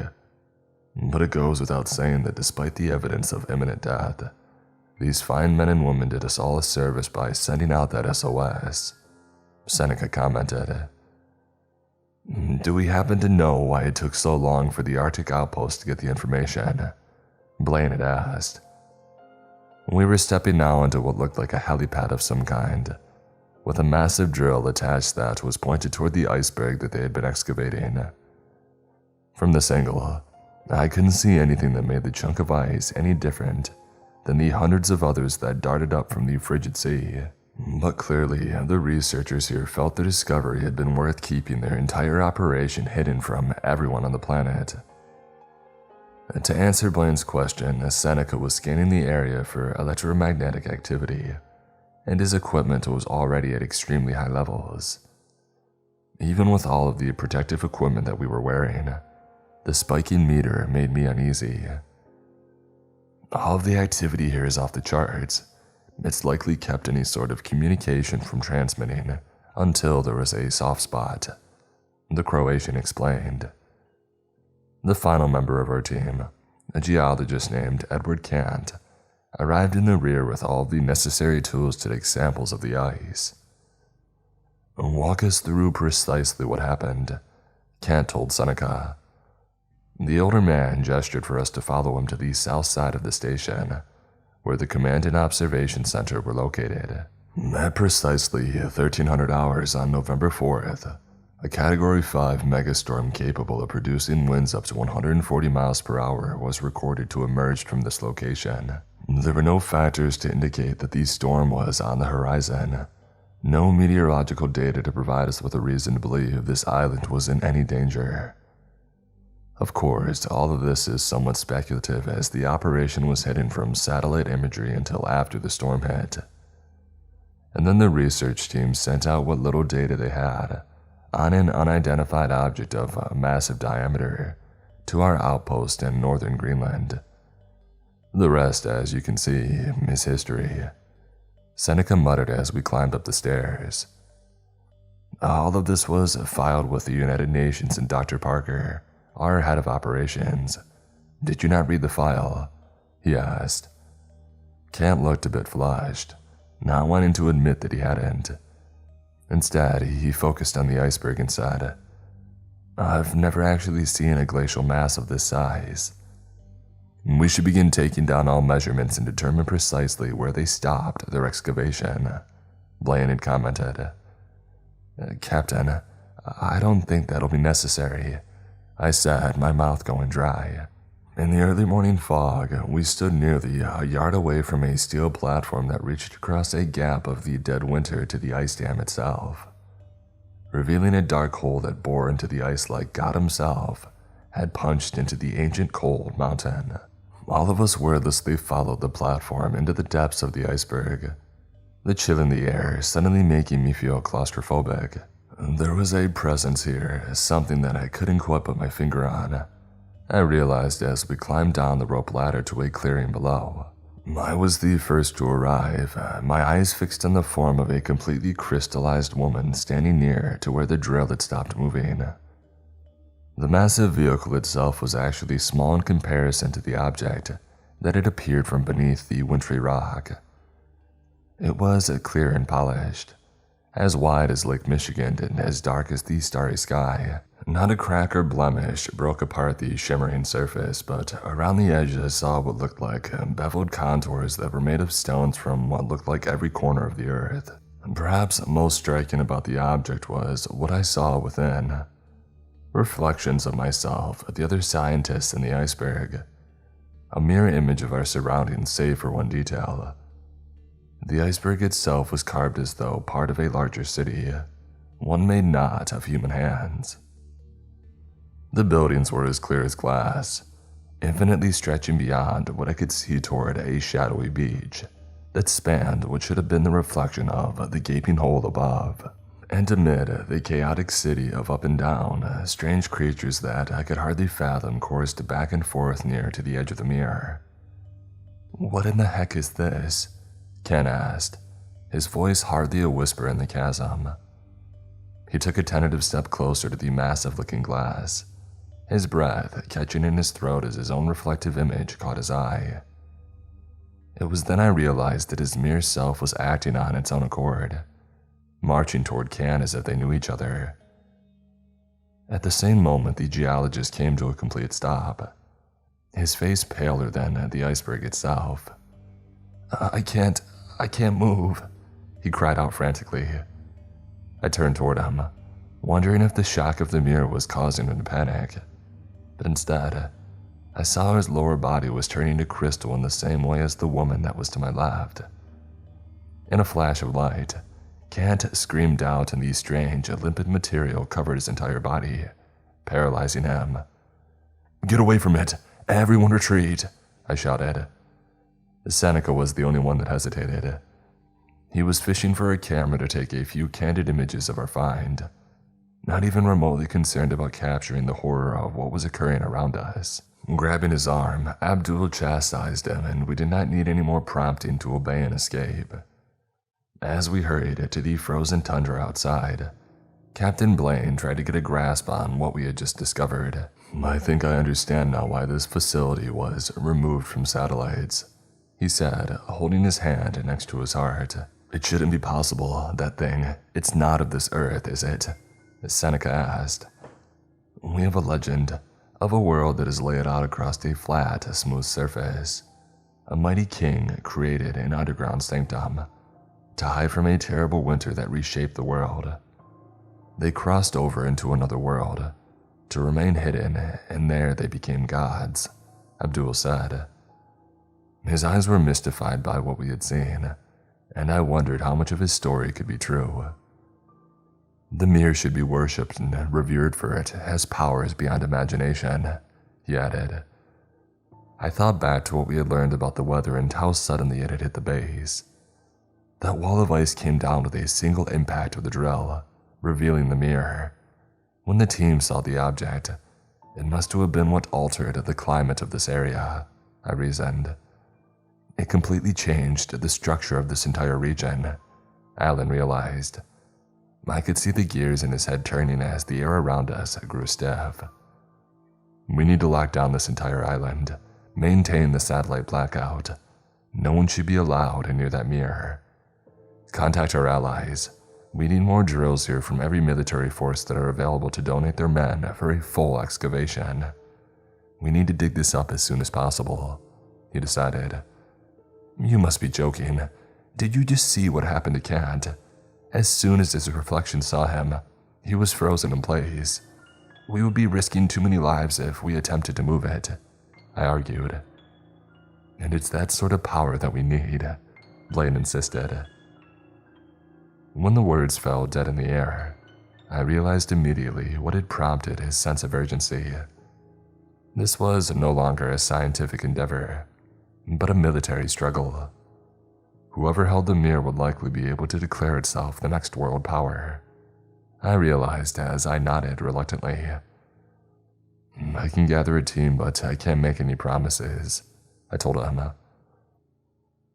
But it goes without saying that despite the evidence of imminent death, these fine men and women did us all a service by sending out that SOS, Seneca commented. Do we happen to know why it took so long for the Arctic outpost to get the information? Blaine had asked. We were stepping now into what looked like a helipad of some kind, with a massive drill attached that was pointed toward the iceberg that they had been excavating. From this angle, I couldn't see anything that made the chunk of ice any different than the hundreds of others that darted up from the frigid sea. But clearly, the researchers here felt the discovery had been worth keeping their entire operation hidden from everyone on the planet. To answer Blaine's question, Seneca was scanning the area for electromagnetic activity, and his equipment was already at extremely high levels. Even with all of the protective equipment that we were wearing, the spiking meter made me uneasy. All of the activity here is off the charts. It's likely kept any sort of communication from transmitting until there was a soft spot, the Croatian explained. The final member of our team, a geologist named Edward Kant, arrived in the rear with all the necessary tools to take samples of the ice. Walk us through precisely what happened, Kant told Seneca. The older man gestured for us to follow him to the south side of the station, where the command and observation center were located. At precisely 1300 hours on November 4th, a Category 5 megastorm capable of producing winds up to 140 miles per hour was recorded to emerge from this location. There were no factors to indicate that the storm was on the horizon. No meteorological data to provide us with a reason to believe this island was in any danger. Of course, all of this is somewhat speculative as the operation was hidden from satellite imagery until after the storm hit. And then the research team sent out what little data they had on an unidentified object of a massive diameter to our outpost in northern Greenland. The rest, as you can see, is history, Seneca muttered as we climbed up the stairs. All of this was filed with the United Nations and Dr. Parker, our head of operations. Did you not read the file? He asked. Kant looked a bit flushed, not wanting to admit that he hadn't. Instead, he focused on the iceberg and said, I've never actually seen a glacial mass of this size. We should begin taking down all measurements and determine precisely where they stopped their excavation, Blaine had commented. Captain, I don't think that'll be necessary, I said, my mouth going dry. In the early morning fog, we stood nearly a yard away from a steel platform that reached across a gap of the dead winter to the ice dam itself, revealing a dark hole that bore into the ice like God himself had punched into the ancient cold mountain. All of us wordlessly followed the platform into the depths of the iceberg, the chill in the air suddenly making me feel claustrophobic. There was a presence here, something that I couldn't quite put my finger on. I realized as we climbed down the rope ladder to a clearing below. I was the first to arrive, my eyes fixed on the form of a completely crystallized woman standing near to where the drill had stopped moving. The massive vehicle itself was actually small in comparison to the object that had appeared from beneath the wintry rock. It was clear and polished, as wide as Lake Michigan and as dark as the starry sky. Not a crack or blemish broke apart the shimmering surface, but around the edges I saw what looked like beveled contours that were made of stones from what looked like every corner of the earth. Perhaps most striking about the object was what I saw within. Reflections of myself, the other scientists, and the iceberg. A mirror image of our surroundings save for one detail. The iceberg itself was carved as though part of a larger city, one made not of human hands. The buildings were as clear as glass, infinitely stretching beyond what I could see toward a shadowy beach that spanned what should have been the reflection of the gaping hole above. And amid the chaotic city of up and down, strange creatures that I could hardly fathom coursed back and forth near to the edge of the mirror. What in the heck is this? Ken asked, his voice hardly a whisper in the chasm. He took a tentative step closer to the massive looking glass, his breath catching in his throat as his own reflective image caught his eye. It was then I realized that his mere self was acting on its own accord, marching toward Ken as if they knew each other. At the same moment, the geologist came to a complete stop, his face paler than the iceberg itself. I can't move, he cried out frantically. I turned toward him, wondering if the shock of the mirror was causing him to panic. But instead, I saw his lower body was turning to crystal in the same way as the woman that was to my left. In a flash of light, Kant screamed out and the strange, limpid material covered his entire body, paralyzing him. "Get away from it! Everyone retreat!" I shouted. Seneca was the only one that hesitated. He was fishing for a camera to take a few candid images of our find, not even remotely concerned about capturing the horror of what was occurring around us. Grabbing his arm, Abdul chastised him, and we did not need any more prompting to obey and escape. As we hurried to the frozen tundra outside, Captain Blaine tried to get a grasp on what we had just discovered. "I think I understand now why this facility was removed from satellites," he said, holding his hand next to his heart. "It shouldn't be possible, that thing. It's not of this earth, is it?" Seneca asked. "We have a legend of a world that is laid out across a flat, smooth surface. A mighty king created an underground sanctum to hide from a terrible winter that reshaped the world. They crossed over into another world to remain hidden, and there they became gods," Abdul said. His eyes were mystified by what we had seen, and I wondered how much of his story could be true. "The Mir should be worshipped and revered for it has powers beyond imagination," he added. I thought back to what we had learned about the weather and how suddenly it had hit the base. That wall of ice came down with a single impact of the drill, revealing the Mir. When the team saw the object, it must have been what altered the climate of this area, I reasoned. It completely changed the structure of this entire region, Alan realized. I could see the gears in his head turning as the air around us grew stiff. "We need to lock down this entire island, maintain the satellite blackout. No one should be allowed near that mirror. Contact our allies. We need more drills here from every military force that are available to donate their men for a full excavation. We need to dig this up as soon as possible," he decided. "You must be joking. Did you just see what happened to Kant? As soon as his reflection saw him, he was frozen in place. We would be risking too many lives if we attempted to move it," I argued. "And it's that sort of power that we need," Blaine insisted. When the words fell dead in the air, I realized immediately what had prompted his sense of urgency. This was no longer a scientific endeavor, but a military struggle. Whoever held the Mir would likely be able to declare itself the next world power, I realized as I nodded reluctantly. "I can gather a team, but I can't make any promises," I told him.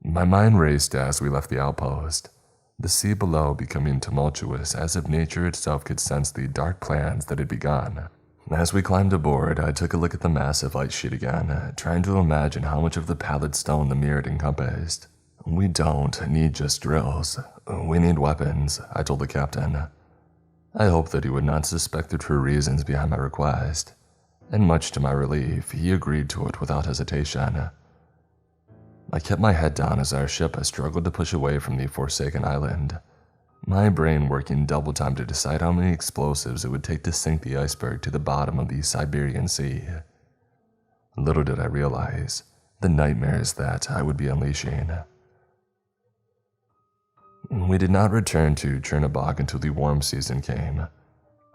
My mind raced as we left the outpost, the sea below becoming tumultuous as if nature itself could sense the dark plans that had begun. As we climbed aboard, I took a look at the massive ice sheet again, trying to imagine how much of the pallid stone the Mir had encompassed. "We don't need just drills. We need weapons," I told the captain. I hoped that he would not suspect the true reasons behind my request, and much to my relief, he agreed to it without hesitation. I kept my head down as our ship struggled to push away from the forsaken island, my brain working double time to decide how many explosives it would take to sink the iceberg to the bottom of the Siberian Sea. Little did I realize the nightmares that I would be unleashing. We did not return to Chernobog until the warm season came,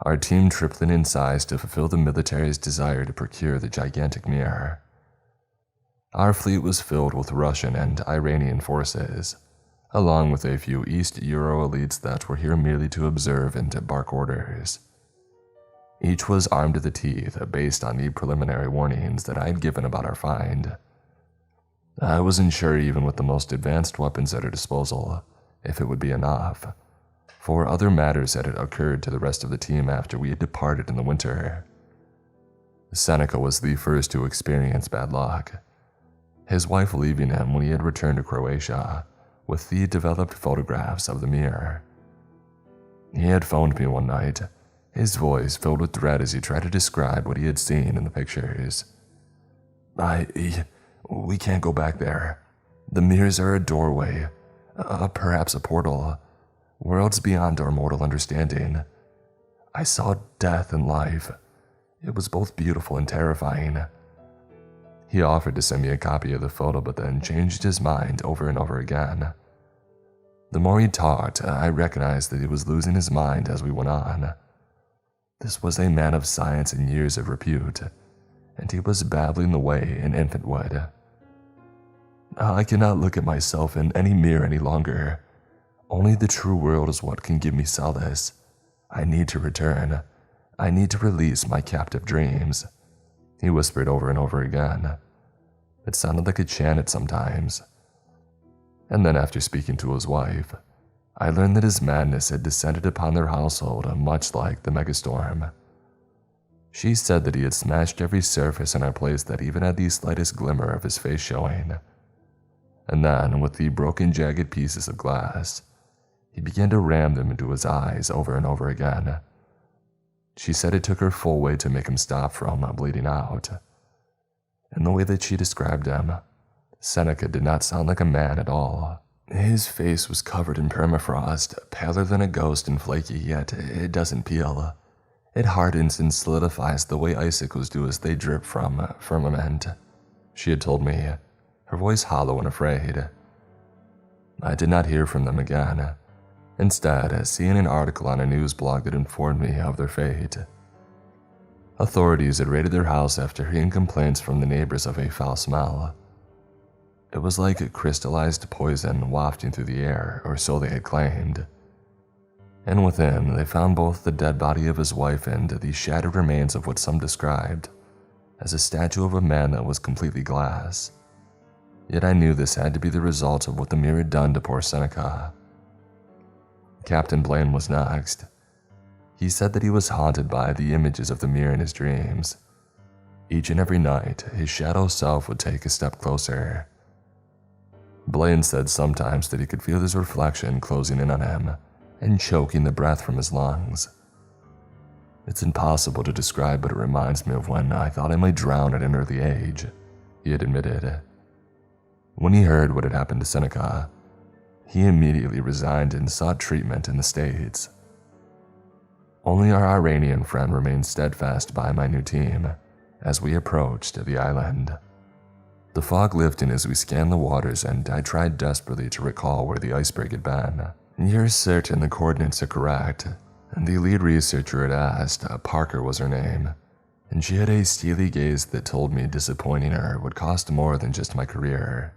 our team tripling in size to fulfill the military's desire to procure the gigantic Mir. Our fleet was filled with Russian and Iranian forces, along with a few East Euro elites that were here merely to observe and to bark orders. Each was armed to the teeth based on the preliminary warnings that I had given about our find. I wasn't sure even with the most advanced weapons at our disposal if it would be enough, for other matters that had occurred to the rest of the team after we had departed in the winter. Seneca was the first to experience bad luck, his wife leaving him when he had returned to Croatia with the developed photographs of the Mir. He had phoned me one night, his voice filled with dread as he tried to describe what he had seen in the pictures. We can't go back there. The Mirs are a doorway, perhaps a portal, worlds beyond our mortal understanding. I saw death and life. It was both beautiful and terrifying. He offered to send me a copy of the photo, but then changed his mind over and over again. The more he talked, I recognized that he was losing his mind as we went on. This was a man of science and years of repute, and he was babbling the way an infant would. I cannot look at myself in any mirror any longer. Only the true world is what can give me solace. I need to return. I need to release my captive dreams, he whispered over and over again. It sounded like a chant at sometimes. And then after speaking to his wife, I learned that his madness had descended upon their household much like the megastorm. She said that he had smashed every surface in our place that even had the slightest glimmer of his face showing. And then, with the broken jagged pieces of glass, he began to ram them into his eyes over and over again. She said it took her full weight to make him stop from bleeding out. In the way that she described him, Seneca did not sound like a man at all. His face was covered in permafrost, paler than a ghost and flaky, yet it doesn't peel. It hardens and solidifies the way icicles do as they drip from firmament, she had told me, her voice hollow and afraid. I did not hear from them again, instead seeing an article on a news blog that informed me of their fate. Authorities had raided their house after hearing complaints from the neighbors of a foul smell. It was like crystallized poison wafting through the air, or so they had claimed. And within, they found both the dead body of his wife and the shattered remains of what some described as a statue of a man that was completely glass. Yet I knew this had to be the result of what the mirror had done to poor Seneca. Captain Blaine was next. He said that he was haunted by the images of the mirror in his dreams. Each and every night, his shadow self would take a step closer. Blaine said sometimes that he could feel his reflection closing in on him and choking the breath from his lungs. It's impossible to describe, but it reminds me of when I thought I might drown at an early age, he had admitted. When he heard what had happened to Seneca, he immediately resigned and sought treatment in the States. Only our Iranian friend remained steadfast by my new team as we approached the island. The fog lifted as we scanned the waters, and I tried desperately to recall where the iceberg had been. You're certain the coordinates are correct? The lead researcher had asked. Parker was her name, and she had a steely gaze that told me disappointing her would cost more than just my career.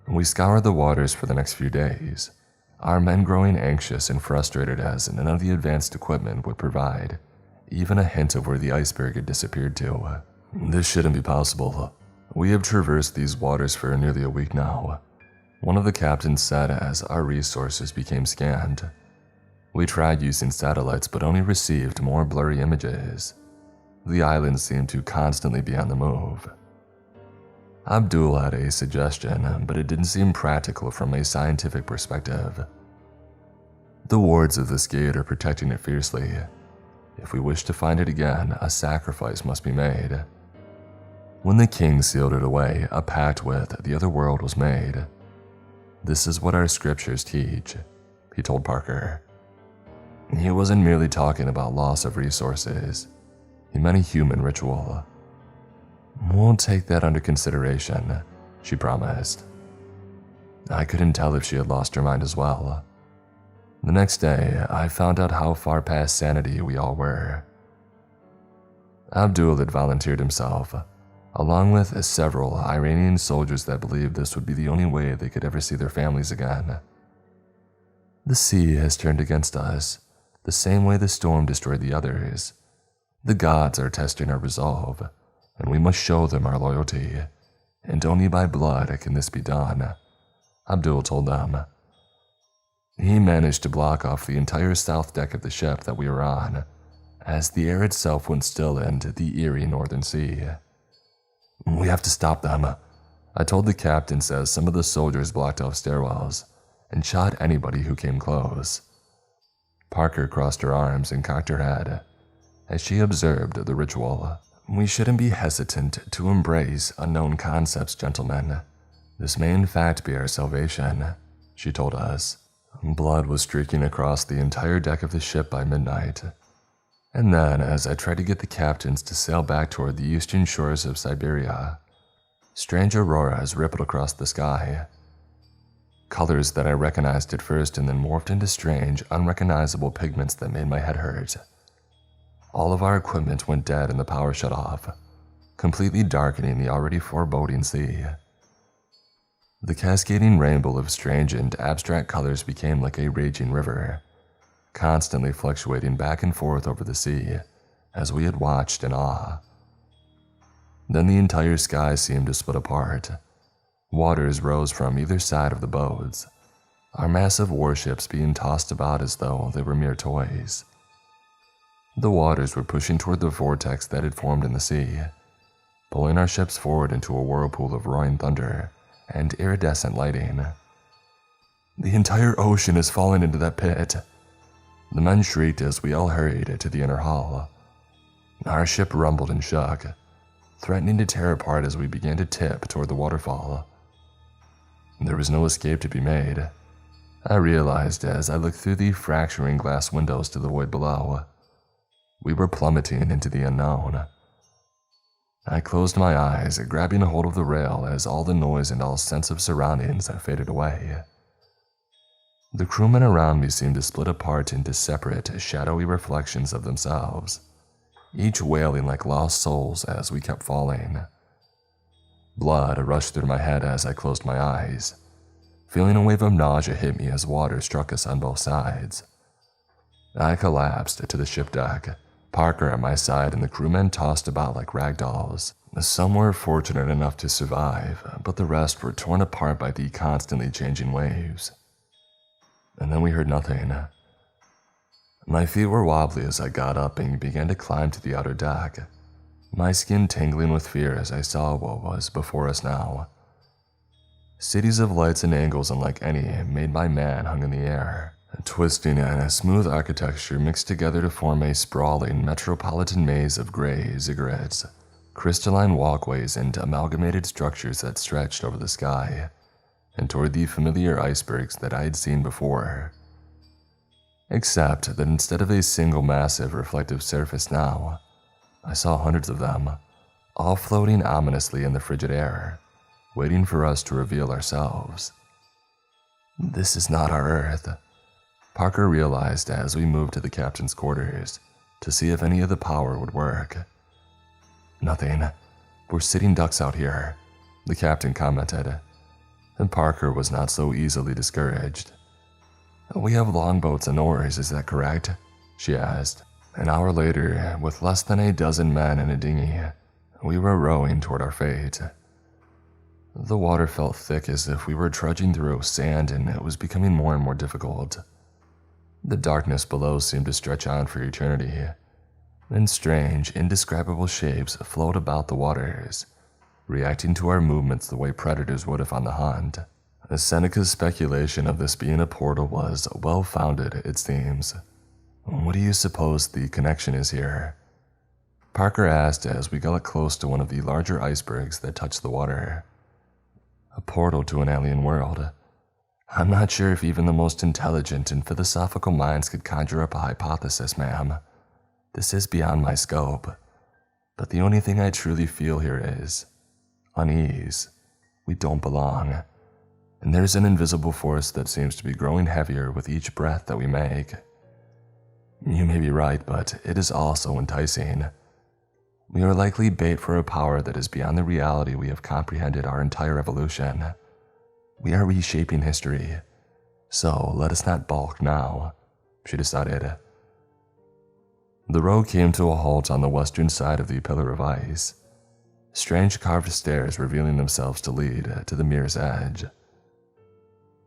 We scoured the waters for the next few days, our men growing anxious and frustrated as none of the advanced equipment would provide even a hint of where the iceberg had disappeared to. This shouldn't be possible. We have traversed these waters for nearly a week now, one of the captains said as our resources became scanned. We tried using satellites but only received more blurry images. The island seemed to constantly be on the move. Abdul had a suggestion, but it didn't seem practical from a scientific perspective. The wards of this gate are protecting it fiercely. If we wish to find it again, a sacrifice must be made. When the king sealed it away, a pact with the other world was made. This is what our scriptures teach, he told Parker. He wasn't merely talking about loss of resources. He meant a human ritual. We'll take that under consideration, she promised. I couldn't tell if she had lost her mind as well. The next day, I found out how far past sanity we all were. Abdul had volunteered himself, along with several Iranian soldiers that believed this would be the only way they could ever see their families again. The sea has turned against us, the same way the storm destroyed the others. The gods are testing our resolve, and we must show them our loyalty, and only by blood can this be done, Abdul told them. He managed to block off the entire south deck of the ship that we were on, as the air itself went still into the eerie northern sea. We have to stop them, I told the captains as some of the soldiers blocked off stairwells and shot anybody who came close. Parker crossed her arms and cocked her head as she observed the ritual. We shouldn't be hesitant to embrace unknown concepts, gentlemen. This may in fact be our salvation, she told us. Blood was streaking across the entire deck of the ship by midnight. And then, as I tried to get the captains to sail back toward the eastern shores of Siberia, strange auroras rippled across the sky. Colors that I recognized at first and then morphed into strange, unrecognizable pigments that made my head hurt. All of our equipment went dead and the power shut off, completely darkening the already foreboding sea. The cascading rainbow of strange and abstract colors became like a raging river, constantly fluctuating back and forth over the sea as we had watched in awe. Then the entire sky seemed to split apart. Waters rose from either side of the boats, our massive warships being tossed about as though they were mere toys. The waters were pushing toward the vortex that had formed in the sea, pulling our ships forward into a whirlpool of roaring thunder and iridescent lighting. "The entire ocean is falling into that pit," the men shrieked as we all hurried to the inner hull. Our ship rumbled and shook, threatening to tear apart as we began to tip toward the waterfall. There was no escape to be made, I realized as I looked through the fracturing glass windows to the void below. We were plummeting into the unknown. I closed my eyes, grabbing a hold of the rail as all the noise and all sense of surroundings faded away. The crewmen around me seemed to split apart into separate, shadowy reflections of themselves, each wailing like lost souls as we kept falling. Blood rushed through my head as I closed my eyes, feeling a wave of nausea hit me as water struck us on both sides. I collapsed to the ship deck, Parker at my side and the crewmen tossed about like rag dolls. Some were fortunate enough to survive, but the rest were torn apart by the constantly changing waves. And then we heard nothing. My feet were wobbly as I got up and began to climb to the outer deck, my skin tingling with fear as I saw what was before us now. Cities of lights and angles unlike any made by man hung in the air, twisting in a smooth architecture mixed together to form a sprawling metropolitan maze of gray ziggurats, crystalline walkways, and amalgamated structures that stretched over the sky and toward the familiar icebergs that I had seen before. Except that instead of a single massive reflective surface now, I saw hundreds of them, all floating ominously in the frigid air, waiting for us to reveal ourselves. This is not our Earth, Parker realized as we moved to the captain's quarters to see if any of the power would work. Nothing. We're sitting ducks out here, the captain commented, and Parker was not so easily discouraged. We have longboats and oars, is that correct? She asked. An hour later, with less than a dozen men in a dinghy, we were rowing toward our fate. The water felt thick as if we were trudging through sand, and it was becoming more and more difficult. The darkness below seemed to stretch on for eternity, and strange, indescribable shapes float about the waters, reacting to our movements the way predators would if on the hunt. Seneca's speculation of this being a portal was well-founded, it seems. What do you suppose the connection is here? Parker asked as we got close to one of the larger icebergs that touched the water. A portal to an alien world. I'm not sure if even the most intelligent and philosophical minds could conjure up a hypothesis, ma'am. This is beyond my scope. But the only thing I truly feel here is unease. We don't belong. And there's an invisible force that seems to be growing heavier with each breath that we make. You may be right, but it is also enticing. We are likely bait for a power that is beyond the reality we have comprehended our entire evolution. We are reshaping history, so let us not balk now, she decided. The row came to a halt on the western side of the pillar of ice, strange carved stairs revealing themselves to lead to the mirror's edge.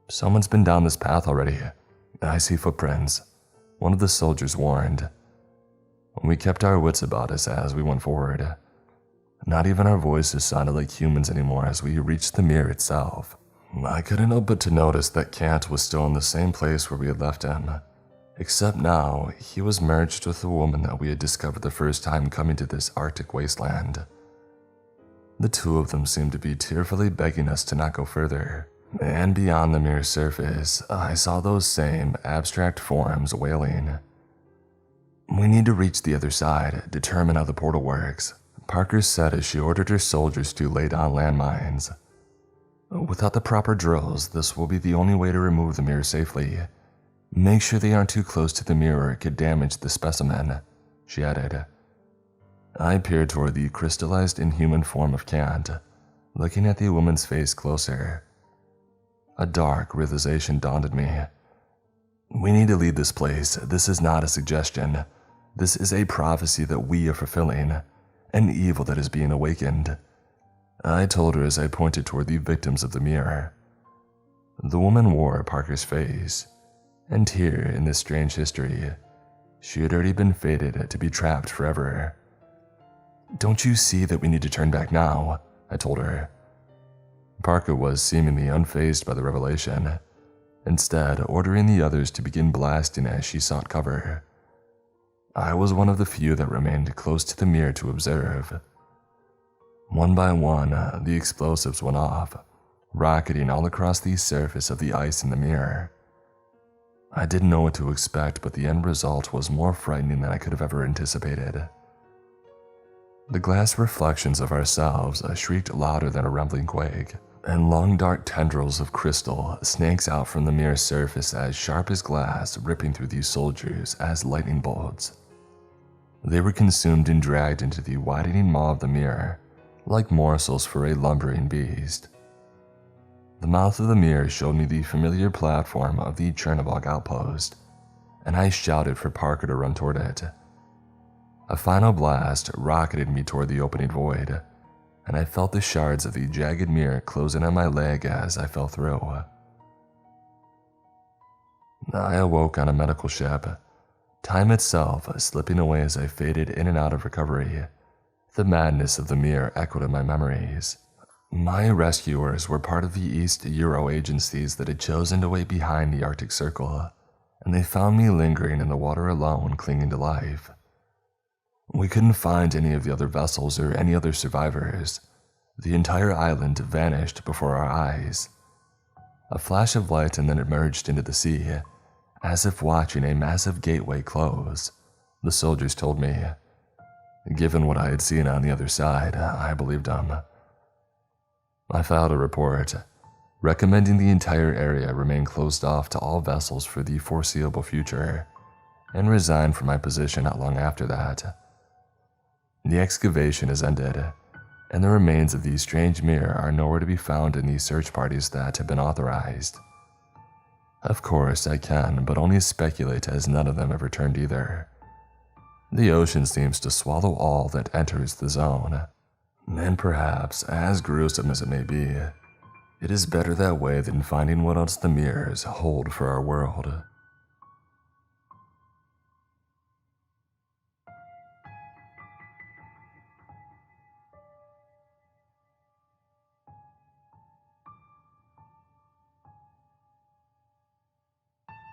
Someone's been down this path already. I see footprints, one of the soldiers warned. We kept our wits about us as we went forward. Not even our voices sounded like humans anymore as we reached the mirror itself. I couldn't help but to notice that Kant was still in the same place where we had left him, except now he was merged with the woman that we had discovered the first time coming to this Arctic wasteland. The two of them seemed to be tearfully begging us to not go further. And beyond the mirror surface, I saw those same abstract forms wailing. "We need to reach the other side, determine how the portal works," Parker said as she ordered her soldiers to lay down landmines. "Without the proper drills, this will be the only way to remove the mirror safely. Make sure they aren't too close to the mirror, it could damage the specimen," she added. I peered toward the crystallized inhuman form of Kant, looking at the woman's face closer. A dark realization dawned on me. "We need to leave this place. This is not a suggestion. This is a prophecy that we are fulfilling, an evil that is being awakened," I told her as I pointed toward the victims of the mirror. The woman wore Parker's face, and here in this strange history, she had already been fated to be trapped forever. "Don't you see that we need to turn back now?" I told her. Parker was seemingly unfazed by the revelation, instead ordering the others to begin blasting as she sought cover. I was one of the few that remained close to the mirror to observe. One by one, the explosives went off, rocketing all across the surface of the ice in the mirror. I didn't know what to expect, but the end result was more frightening than I could have ever anticipated. The glass reflections of ourselves shrieked louder than a rumbling quake, and long dark tendrils of crystal snakes out from the mirror's surface as sharp as glass, ripping through these soldiers as lightning bolts. They were consumed and dragged into the widening maw of the mirror, like morsels for a lumbering beast. The mouth of the mirror showed me the familiar platform of the Chernobog outpost, and I shouted for Parker to run toward it. A final blast rocketed me toward the opening void, and I felt the shards of the jagged mirror closing on my leg as I fell through. I awoke on a medical ship, time itself slipping away as I faded in and out of recovery. The madness of the mirror echoed in my memories. My rescuers were part of the East Euro agencies that had chosen to wait behind the Arctic Circle, and they found me lingering in the water alone, clinging to life. We couldn't find any of the other vessels or any other survivors. The entire island vanished before our eyes. A flash of light and then it merged into the sea, as if watching a massive gateway close, the soldiers told me. Given what I had seen on the other side, I believed them. I filed a report, recommending the entire area remain closed off to all vessels for the foreseeable future, and resigned from my position not long after that. The excavation is ended, and the remains of the strange mirror are nowhere to be found in the search parties that have been authorized. Of course, I can but only speculate as none of them have returned either. The ocean seems to swallow all that enters the zone, and perhaps, as gruesome as it may be, it is better that way than finding what else the mirrors hold for our world.